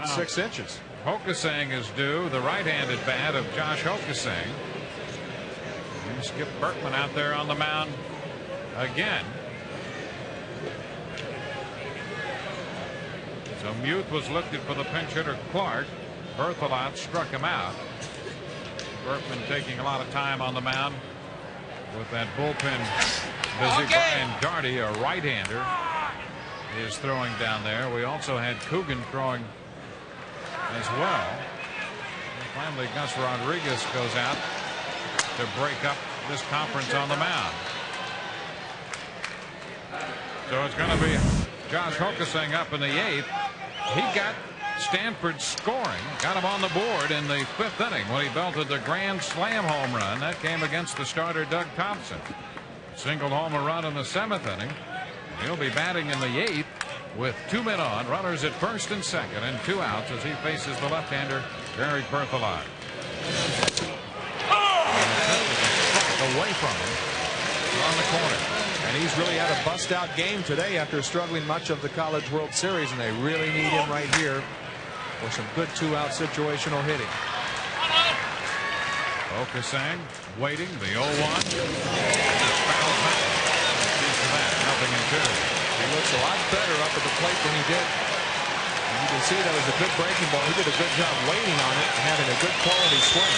6 inches. Okasang is due, the right-handed bat of Josh Okasang. And Skip Bertman out there on the mound again. So Muth was lifted for the pinch hitter Clark. Berthelot struck him out. Bertman taking a lot of time on the mound with that bullpen busy. Brian Darty, a right-hander, is throwing down there. We also had Coogan throwing as well. And finally, Gus Rodriguez goes out to break up this conference on the mound. So it's going to be Josh Okasang up in the 8th. He got Stanford scoring, got him on the board in the 5th inning when he belted the grand slam home run. That came against the starter Doug Thompson. Single home run in the 7th inning. He'll be batting in the 8th with 2 men on, runners at 1st and 2nd, and 2 outs as he faces the left-hander Eric Berthelot. Away from him on the corner. And he's really had a bust-out game today after struggling much of the College World Series, and they really need him right here for some good two-out situational hitting. Okasang waiting, the 0-1. Nothing in two. He looks a lot better up at the plate than he did. And you can see that was a good breaking ball. He did a good job waiting on it and having a good quality swing.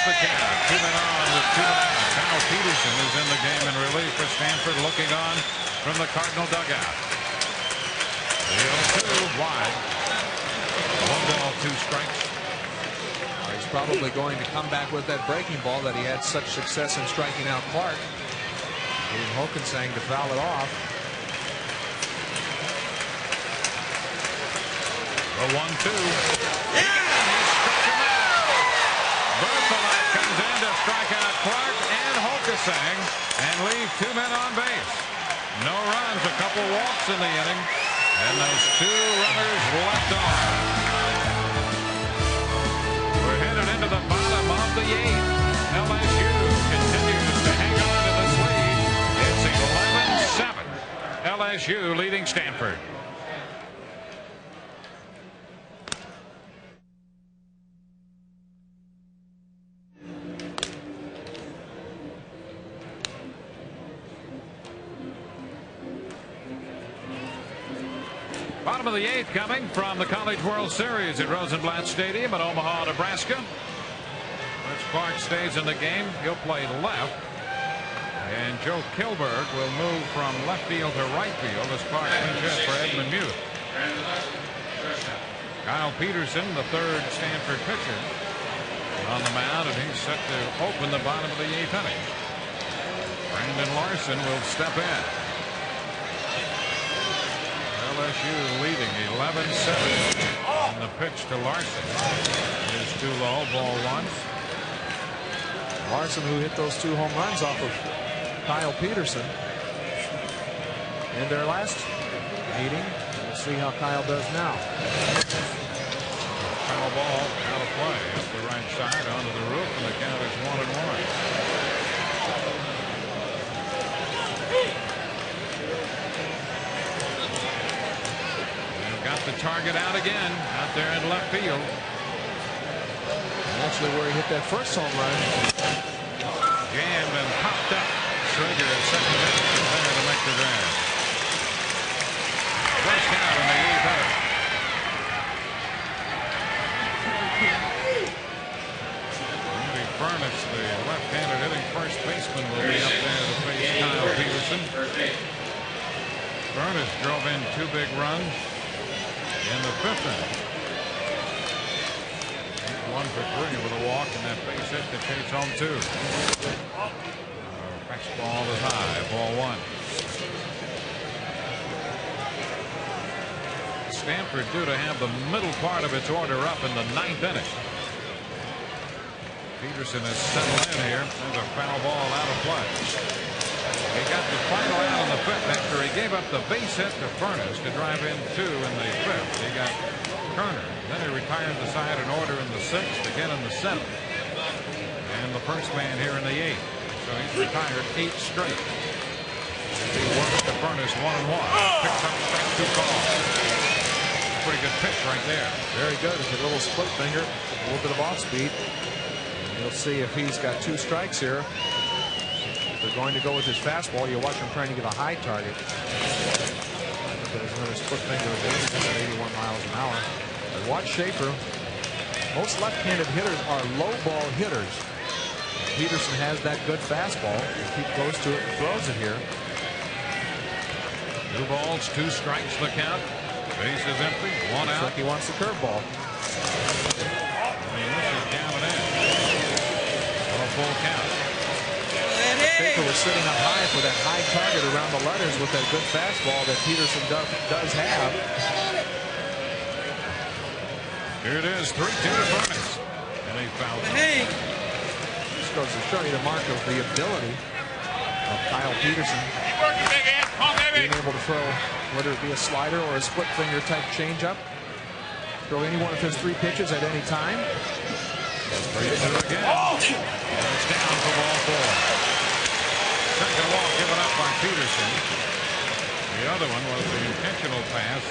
The count. 2 men on with 2 men out. Kyle Peterson is in the game in relief for Stanford, looking on from the Cardinal dugout. The 0-2 wide. 1 ball, 2 strikes. He's probably going to come back with that breaking ball that he had such success in striking out Clark. Getting Okasang to foul it off. The 1-2. Berthelot comes in to strike out Clark and Okasang and leave 2 men on base. No runs, a couple walks in the inning, and those 2 runners left on. We're headed into the bottom of the 8th. LSU continues to hang on to this lead. It's 11-7. LSU leading Stanford. Bottom of the 8th coming from the College World Series at Rosenblatt Stadium in Omaha, Nebraska. As Clark stays in the game, he'll play left. And Joe Kilberg will move from left field to right field as Clark pinch hits for Edmund Muth. Kyle Peterson, the 3rd Stanford pitcher, on the mound, and he's set to open the bottom of the 8th inning. Brandon Larson will step in. LSU leading 11-7. And the pitch to Larson is too low, ball 1. Larson, who hit those 2 home runs off of Kyle Peterson in their last meeting. We'll see how Kyle does now. Foul ball out of play up the right side onto the roof, and the count is 1-1. Got the target out again out there in left field. Actually, where he hit that first home run. Jammed and popped up. Schrager at second base is there to make the grab. First out in the 8th inning. Andy Furness, the left-handed hitting first baseman, will be up there to face Kyle Peterson. Furness drove in 2 big runs in the 5th inning. 1 for 3 with a walk and that base hit to chase home 2. Fastball is high, ball 1. Stanford due to have the middle part of its order up in the 9th inning. Peterson has settled in here. There's a foul ball out of play. He got the final out in the 5th after he gave up the base hit to Furness to drive in 2 in the 5th. He got Turner. Then he retired the side in order in the 6th, again in the 7th. And the first man here in the 8th. So he's retired 8 straight. He works to Furness 1-1. Picks up strike 2 call. Pretty good pitch right there. Very good. It's a little split finger, a little bit of off speed. You'll see if he's got 2 strikes here. If they're going to go with his fastball, you watch him trying to get a high target. There's another split finger at 81 miles an hour. But watch Schaefer. Most left-handed hitters are low ball hitters. Peterson has that good fastball. He goes to it and throws it here. 2 balls, 2 strikes the count. Base is empty. 1 Looks out. like he wants the curveball. Full count. Schaefer was sitting up high for that high target around the letters with that good fastball that Peterson does have. Here it is, 3-2 to Furness. And he fouled it. This goes to show you the mark of the ability of Kyle Peterson. Being able to throw, whether it be a slider or a split finger type changeup. Throw any one of his 3 pitches at any time. Again. It's down for ball 4. Second walk given up by Peterson. The other one was the intentional pass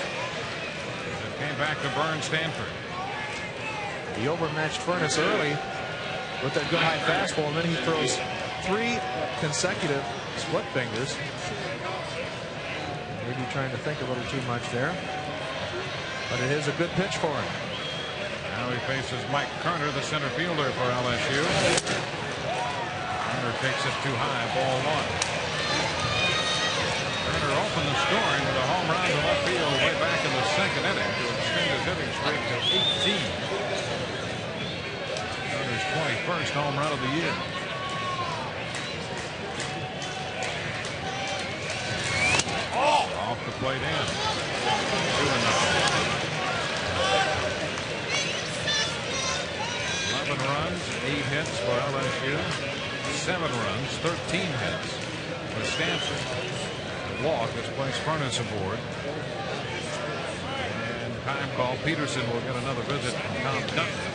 that came back to burn Stanford. He overmatched Furness early with that good high fastball, and then he throws 3 consecutive split fingers. Maybe trying to think a little too much there, but it is a good pitch for him. Now he faces Mike Kerner, the center fielder for LSU. Kerner takes it too high, ball 1. Kerner opened the scoring with a home run to left field way back in the second inning to extend his hitting streak to 18. Kerner's 21st home run of the year. Off the plate in. 2-0. 11 runs, 8 hits for LSU. 7 runs, 13 hits for Stanford. The walk has placed Furness aboard. And time call. Peterson will get another visit from Tom Dutton.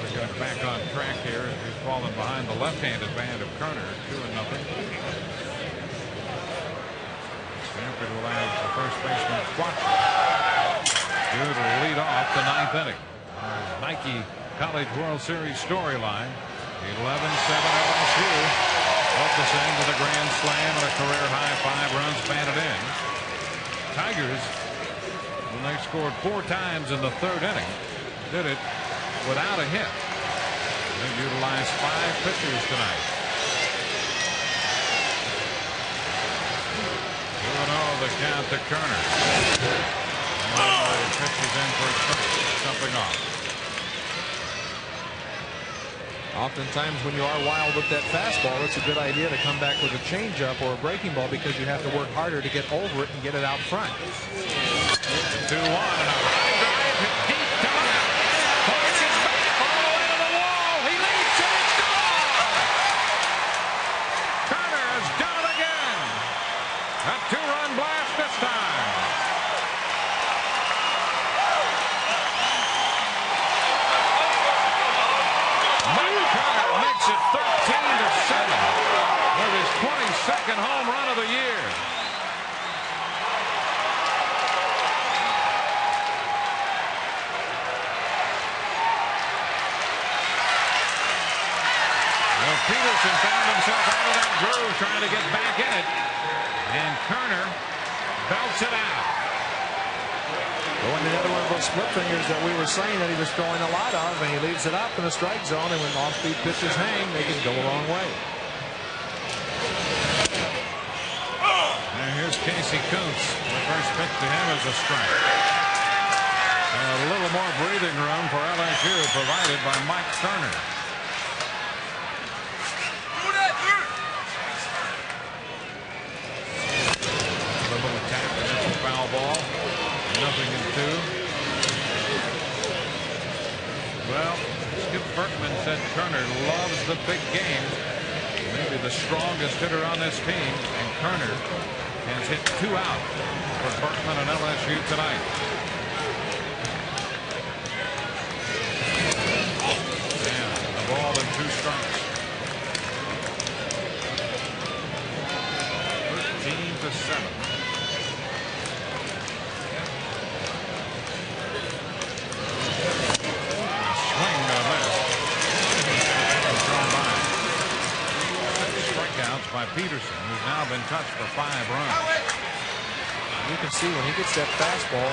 We're getting back on track here as he's fallen behind the left-handed band of Kerner. 2-0. Stanford will have the first baseman Quatro. Due to lead off the 9th inning. Our Nike College World Series storyline. 11-7 LSU focusing with a grand slam and a career high 5 runs batted in. Tigers, when they scored 4 times in the 3rd inning, did it without a hit. They utilized 5 pitchers tonight. 2-0 the count to Kerner. Pitches in for something off. Oftentimes when you are wild with that fastball, it's a good idea to come back with a changeup or a breaking ball because you have to work harder to get over it and get it out front. 2-1 and a high drive hit deep to left. Pushes back all the way to the wall. He leaps and it's gone. Kerner has done it again. A 2-run blast this time. Makes it 13-7 with his 22nd home run of the year. Well, Peterson found himself out of that groove trying to get back in it, and Kerner belts it out. Going to another one of those split fingers that we were saying that he was throwing a lot of, and he leaves it up in the strike zone, and when off-speed pitches hang, they can go a long way. And here's Casey Kuntz. The first pitch to him is a strike. And a little more breathing room for LSU provided by Mike Kerner. A little tap, and it's a foul ball. Nothing in 2. Well, Skip Berkman said Kerner loves the big game. Maybe the strongest hitter on this team, and Kerner has hit 2 out for Berkman and LSU tonight. And a ball and 2 strikes. 13-7. By Peterson, who's now been touched for 5 runs. You can see when he gets that fastball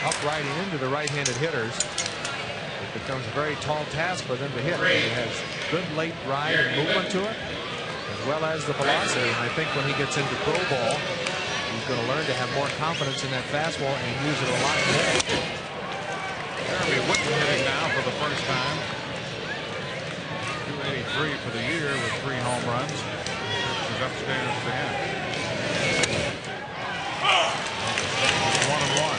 uprighting into the right-handed hitters, it becomes a very tall task for them to hit. He has good late ride and movement to it, as well as the velocity. And I think when he gets into pro ball, he's going to learn to have more confidence in that fastball and use it a lot more. Jeremy Whitten hitting now for the first time. 283 for the year with 3 home runs. Upstairs to him. 1-1.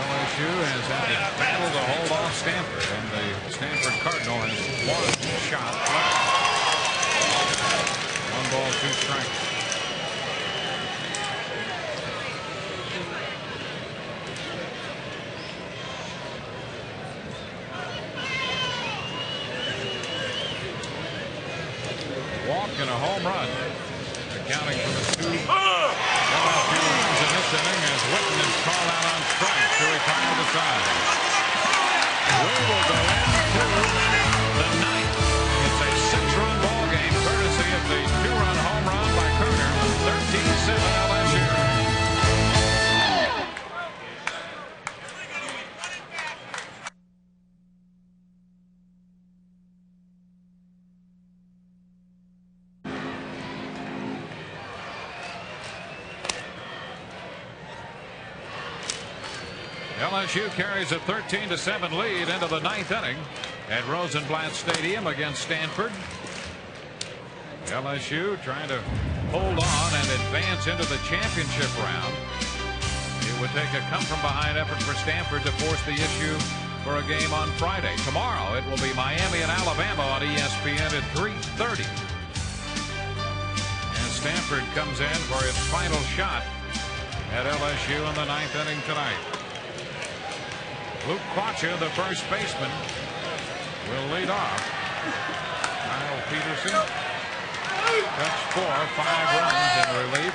LSU has had a battle to hold off Stanford, and the Stanford Cardinal has 1 shot left. 1 ball, 2 strikes. home run. Accounting for the 2 LSU runs in this inning as Witten is called out on strike to retire the side. We will go into the 9th. It's a 6-run ball game courtesy of the 2-run home run by Kerner. 13-7 LSU. LSU carries a 13-7 lead into the 9th inning at Rosenblatt Stadium against Stanford. LSU trying to hold on and advance into the championship round. It would take a come-from-behind effort for Stanford to force the issue for a game on Friday. Tomorrow it will be Miami and Alabama on ESPN at 3:30. And Stanford comes in for its final shot at LSU in the 9th inning tonight. Luke Quacha, the first baseman, will lead off. Kyle Peterson touched 4, 5 runs in relief.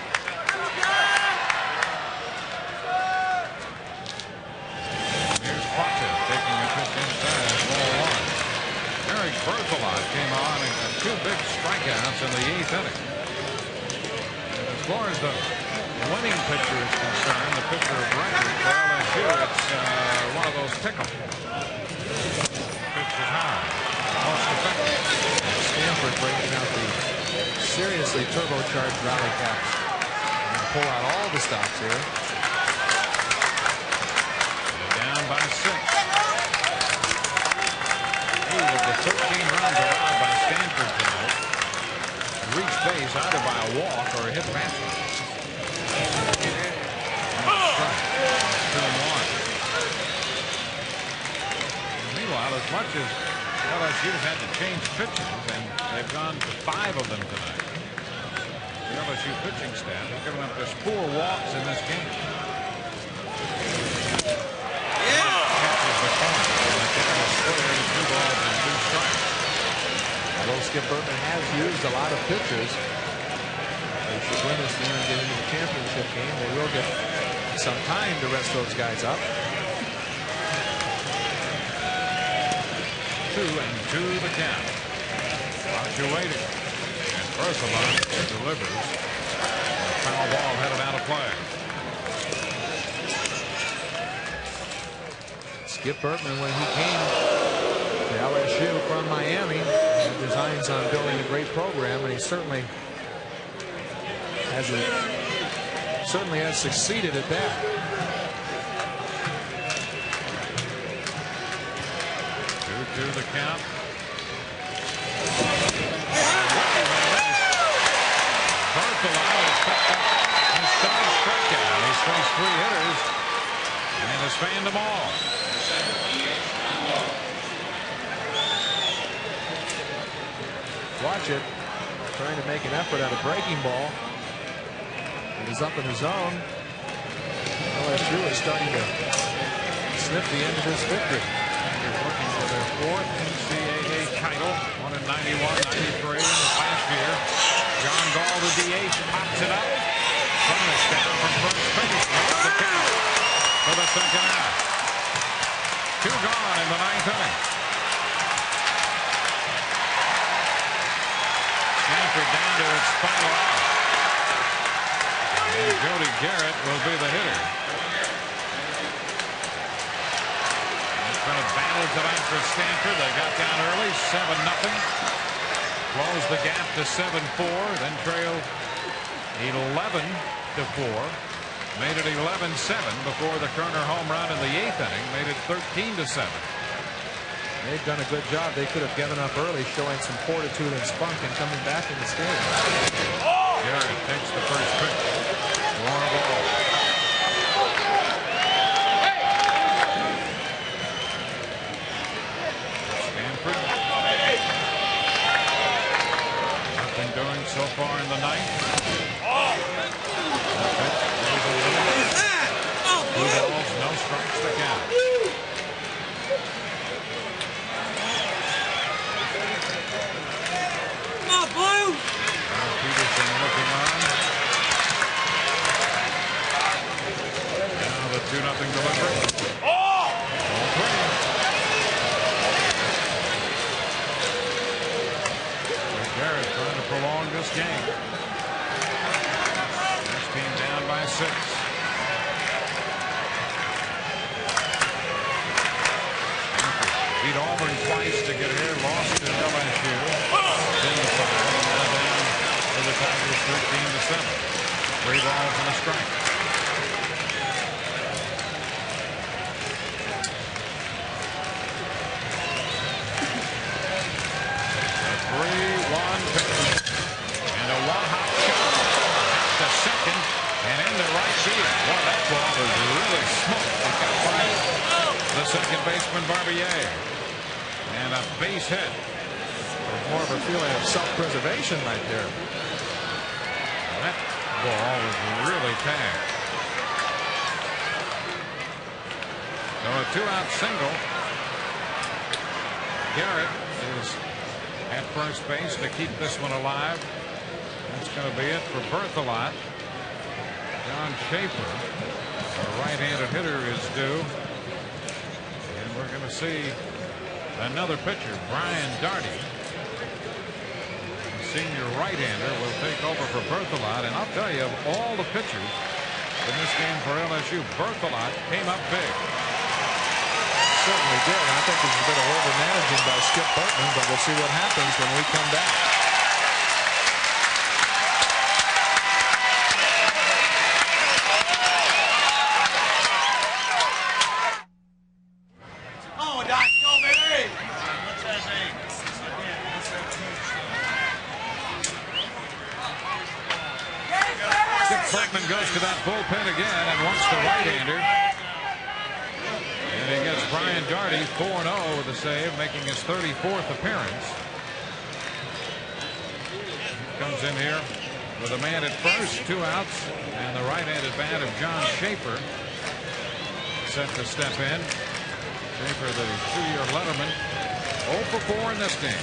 Here's Quacha taking a pitch inside, ball 1. Eric Berthelot came on and got 2 big strikeouts in the 8th inning. And as far as the winning pitcher is concerned, the pitcher of record for LSU, it's one of those pick'em. Pitch is high, most effective. Stanford breaking out the seriously turbocharged rally caps and pull out all the stops here. Down by 6. 8 of the 13 runs allowed by Stanford tonight reached base either by a walk or a hit batsman. 2-1. Meanwhile, as much as LSU's had to change pitchers, and they've gone to 5 of them tonight, the LSU pitching staff has given up just 4 walks in this game. Catches the corner. The count is square to 2 balls and 2 strikes. Although Skip Bertman has used a lot of pitchers, they should win this game and get into the championship game. They will get some time to rest those guys up. 2-2 the count. Archer waiting. And Berthelot delivers. A foul ball headed out of play. Skip Bertman, when he came to LSU from Miami, had designs on building a great program, and he certainly has succeeded at that. 2-2 the count. Berthelot has picked up his 3rd strikeout. He's faced 3 hitters and has fanned them all. Watch it. Trying to make an effort at a breaking ball. He's up in the zone. LSU is starting to sniff the end of this victory. They're looking for their 4th NCAA title. Won in 91-93 in the last year. John Gall, the DH, pops it up. Furnace down from first base. Makes the count for the 2nd out. 2 gone in the 9th inning. Stanford down to its final out. And Jody Garrett will be the hitter. It's been a battle tonight for Stanford. They got down early, 7-0. Closed the gap to 7-4. Then trailed 11-4. Made it 11-7 before the Kerner home run in the 8th inning. Made it 13-7. They've done a good job. They could have given up early, showing some fortitude and spunk and coming back in this game. Garrett takes the first pitch. One ball. Stanford. Nothing doing so far in the 9th. Two balls, no strikes to count. 2-0 delivery. Oh! All three. Garrett trying to prolong this game. This team down by 6. Beat Auburn twice to get here. Lost to LSU. 10-5. Now down to the Tigers 13-7. 3 balls and a strike. A 3-1 pitch. And a one-hop shot. To second and into right field. Well, that ball was really smoked. It got by the second baseman Barbier. And a base hit. More of a feeling of self-preservation right there. That ball was really tagged. So a 2-out single. Garrett is at first base to keep this one alive. That's going to be it for Berthelot. John Schaefer, a right-handed hitter, is due. And we're going to see another pitcher, Brian Darty. The senior right-hander will take over for Berthelot. And I'll tell you, of all the pitchers in this game for LSU, Berthelot came up big. Certainly did. I think there's a bit of over-managing by Skip Bertman, but we'll see what happens when we come back. Goes to that bullpen again and wants the right-hander. And he gets Brian Darty 4-0 with a save, making his 34th appearance. Comes in here with a man at first, 2 outs, and the right-handed bat of John Schaefer set to step in. Schaefer, the 2-year letterman, 0 for 4 in this game.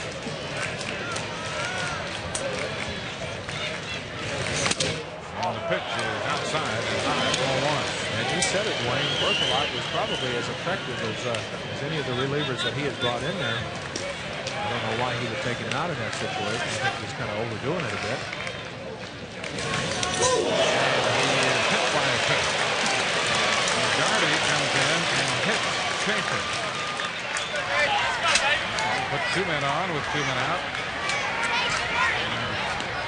And the pitch is outside and high, 1-1. And you said it, Dwayne. Berthelot was probably as effective as any of the relievers that he has brought in there. I don't know why he would take him out in that situation. I think he's kind of overdoing it a bit. And he is hit by a pitch. Darty comes in and hits Schaefer. Put 2 men on with 2 men out.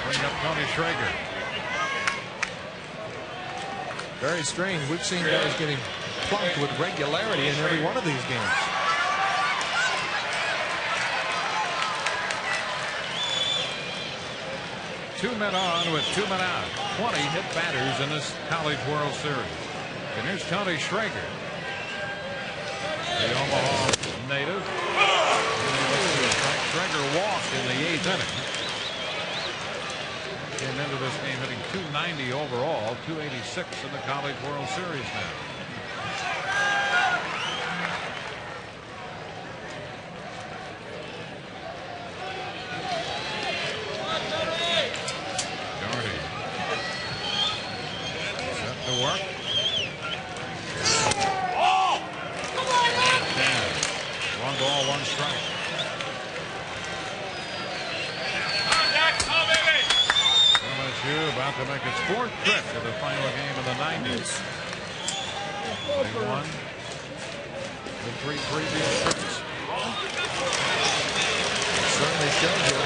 Bring up Tony Schrager. Very strange. We've seen guys getting plunked with regularity in every one of these games. Two men on with 2 men out. 20 hit batters in this College World Series. And here's Tony Schrager, the Omaha native. Schrager walked in the 8th inning. Came into this game hitting .290 overall, .286 in the College World Series now. Darty set to work. Oh! Come on, man! 1 ball, 1 strike. About to make its 4th trip to the final game of the 90s. They won the 3 previous trips. It certainly shows you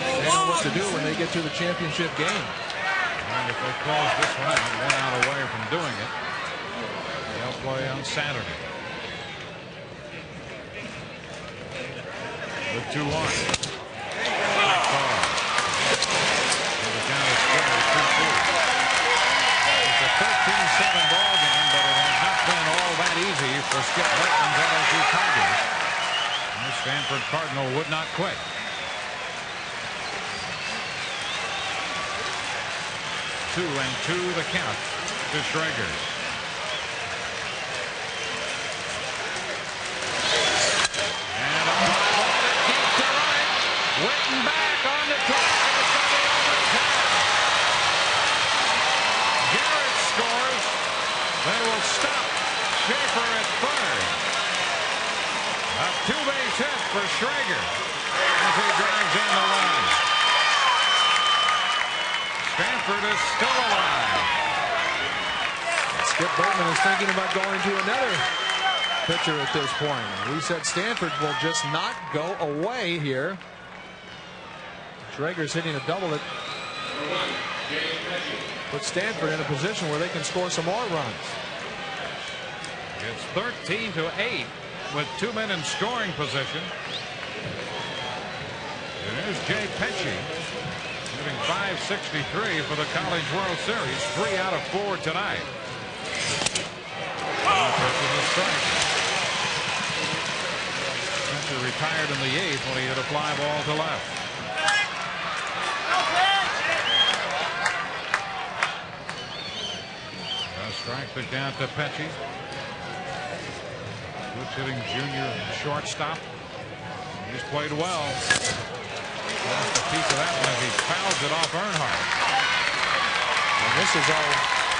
they know what to do when they get to the championship game. And if they close this one out, 1 out away from doing it, they'll play on Saturday. The 2-1. It's a 13-7 ball game, but it has not been all that easy for Skip Bertman's LSU Tigers. And the Stanford Cardinal would not quit. 2-2 the count to Schrager. And a fly ball that keeps to right. Witten back on the track, and it's going to be over 10. Garrett scores, They will stop Schaefer at third. A two-base hit for Schrager as he drives in the run. Stanford is still alive. Skip Bertman is thinking about going to another pitcher at this point. We said Stanford will just not go away here. Schrager's hitting a double that puts Stanford in a position where they can score some more runs. It's 13-8 with 2 men in scoring position. And there's Jay Pesci hitting .563 for the College World Series. 3 out of 4 tonight. Pesci retired in the 8th when he hit a fly ball to left. Strike the count to Pesci. Switch hitting junior shortstop. He's played well. Lost a piece of that one as he fouls it off Earnhardt. And this has all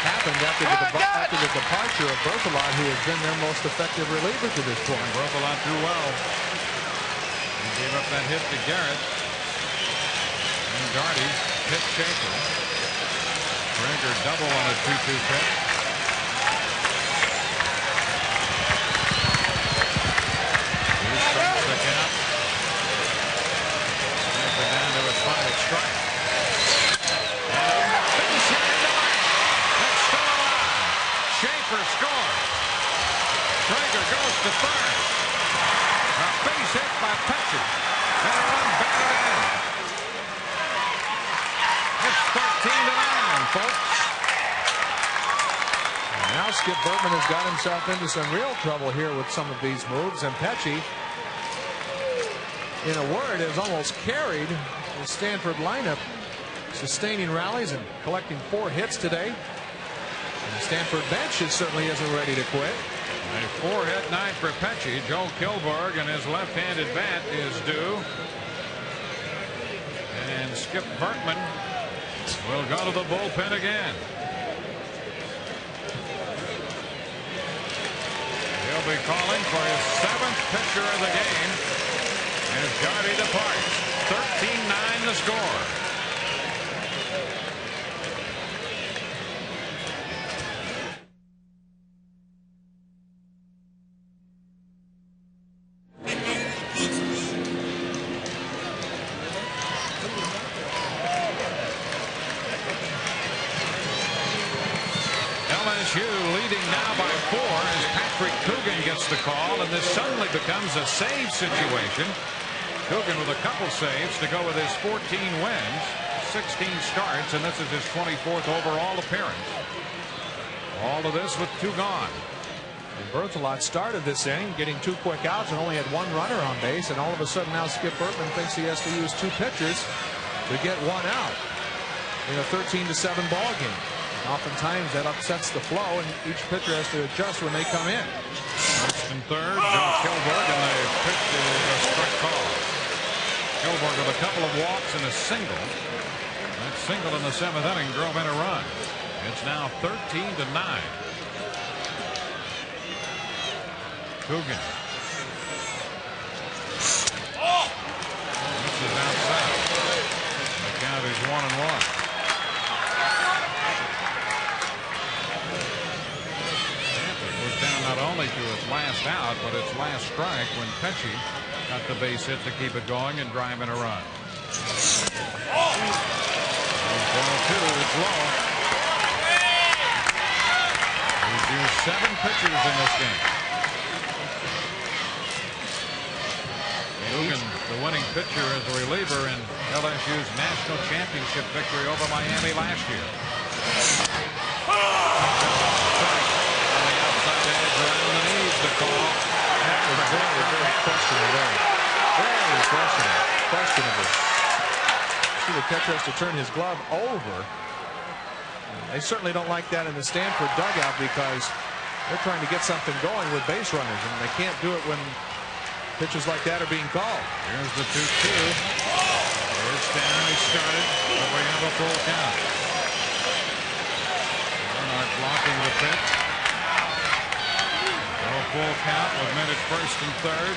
happened after the departure of Berthelot, who has been their most effective reliever to this point. Berthelot threw well. He gave up that hit to Garrett. And Gardy hit Schaefer. Schrager double on a 2-2 pitch. Down to his final strike. Base hit into right. That's still alive. Schaefer scores. Schrager goes to third. A base hit by Pesci. And a run batted in. It's 13-9, folks. And now Skip Bertman has got himself into some real trouble here with some of these moves, and Pesci, in a word, has almost carried the Stanford lineup, sustaining rallies and collecting 4 hits today. And the Stanford bench certainly isn't ready to quit. A 4-hit night for Pesci. Joe Kilborg and his left-handed bat is due. And Skip Bertman will go to the bullpen again. He'll be calling for his 7th pitcher of the game as Gardy departs. 13-9 the score. LSU leading now by 4 as Patrick Coogan gets the call, and this suddenly becomes a save situation. Coogan with a couple saves to go with his 14 wins, 16 starts, and this is his 24th overall appearance. All of this with 2 gone. And Berthelot started this inning getting 2 quick outs and only had 1 runner on base, and all of a sudden now Skip Bertman thinks he has to use 2 pitchers to get 1 out in a 13-7 ball game. Oftentimes that upsets the flow, and each pitcher has to adjust when they come in. First and third, Joe Kilborg, and the pitch is a strike call. Kilborg with a couple of walks and a single. That single in the 7th inning drove in a run. It's now 13-9. Coogan. This is outside. The count is 1-1. Down not only to its last out, but its last strike when Pesci got the base hit to keep it going and drive in a run. Ball 2, it's low. He's used 7 pitchers in this game. Coogan, the winning pitcher as a reliever in LSU's national championship victory over Miami last year. Around the knees, the call. That was very questionable. Very questionable. See, the catcher has to turn his glove over. They certainly don't like that in the Stanford dugout because they're trying to get something going with base runners, and they can't do it when pitches like that are being called. Here's the 2-2. It's down. He started, but we have a full count. Earnhardt blocking the pitch. full count with men at first and third.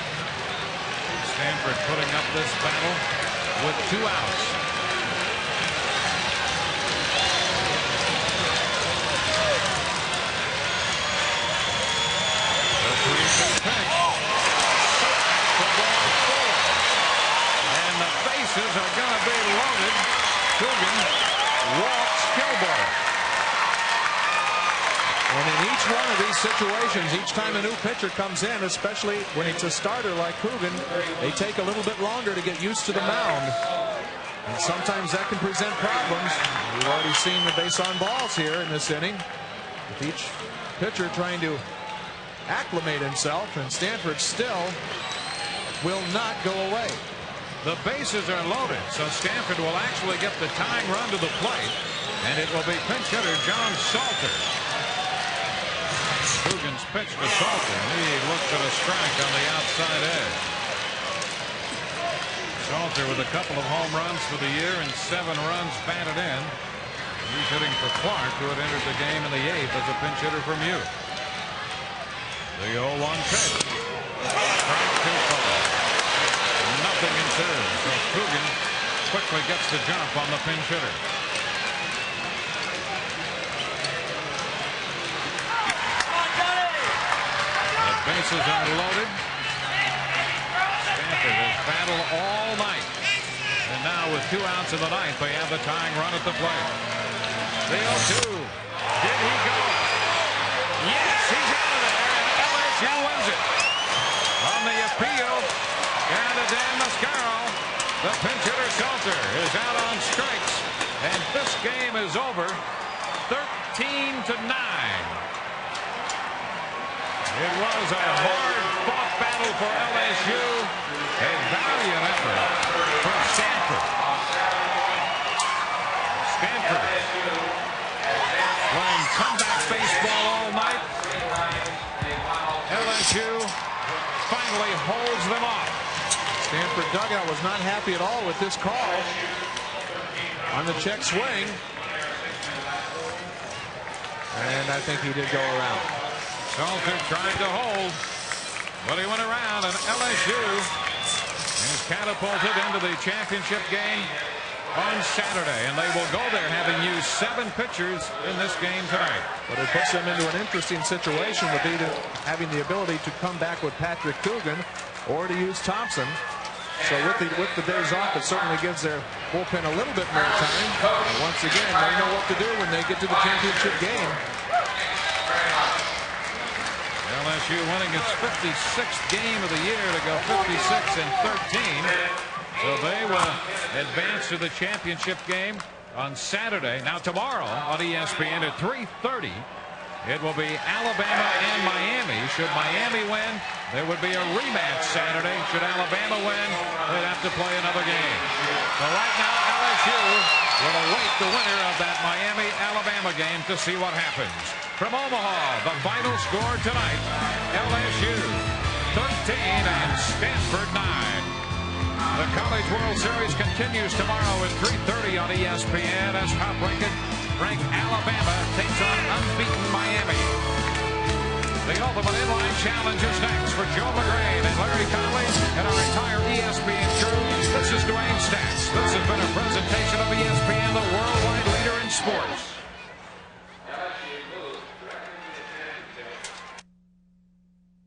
Stanford putting up this battle with 2 outs. The 3-2 pitch. For ball 4. And the bases are going to be loaded. Coogan walks Kilborn. And in each one of these situations, each time a new pitcher comes in, especially when it's a starter like Coogan, they take a little bit longer to get used to the mound. And sometimes that can present problems. We've already seen the base on balls here in this inning, with each pitcher trying to acclimate himself, and Stanford still will not go away. The bases are loaded, so Stanford will actually get the tying run to the plate, and it will be pinch hitter John Salter. Coogan's pitch to Salter. He looks at a strike on the outside edge. Salter with a couple of home runs for the year and 7 runs batted in. He's hitting for Clark, who had entered the game in the 8th as a pinch hitter from Youth. The 0-1 pitch. Strike 2 call. Nothing in 2. So Coogan quickly gets the jump on the pinch hitter. Bases are loaded. Stanford has battled all night. And now with 2 outs in the 9th, they have the tying run at the plate. The 0-2. Did he go? Yes, he's out of there, and LSU wins it. On the appeal, down to Dan Mascaro. The pinch hitter Salter is out on strikes. And this game is over 13-9. It was a hard-fought battle for LSU. A valiant effort for Stanford. Stanford playing comeback baseball all night. LSU finally holds them off. Stanford dugout was not happy at all with this call on the check swing. And I think he did go around. Salter tried to hold, but he went around, and LSU is catapulted into the championship game on Saturday, and they will go there having used 7 pitchers in this game tonight. But it puts them into an interesting situation with either having the ability to come back with Patrick Coogan or to use Thompson. So with the days off, it certainly gives their bullpen a little bit more time. And once again, they know what to do when they get to the championship game. LSU winning its 56th game of the year to go 56-13. So they will advance to the championship game on Saturday. Now tomorrow on ESPN at 3:30, it will be Alabama and Miami. Should Miami win, there would be a rematch Saturday. Should Alabama win, they'd have to play another game. So right now LSU will await the winner of that Miami-Alabama game to see what happens. From Omaha, the final score tonight, LSU 13 and Stanford 9. The College World Series continues tomorrow at 3:30 on ESPN as top-ranked Alabama takes on unbeaten Miami. The Ultimate Inline Challenge is next. For Joe McGrain and Larry Conley and our entire ESPN crew, this is Dwayne Stats. This has been a presentation of ESPN, the worldwide leader in sports.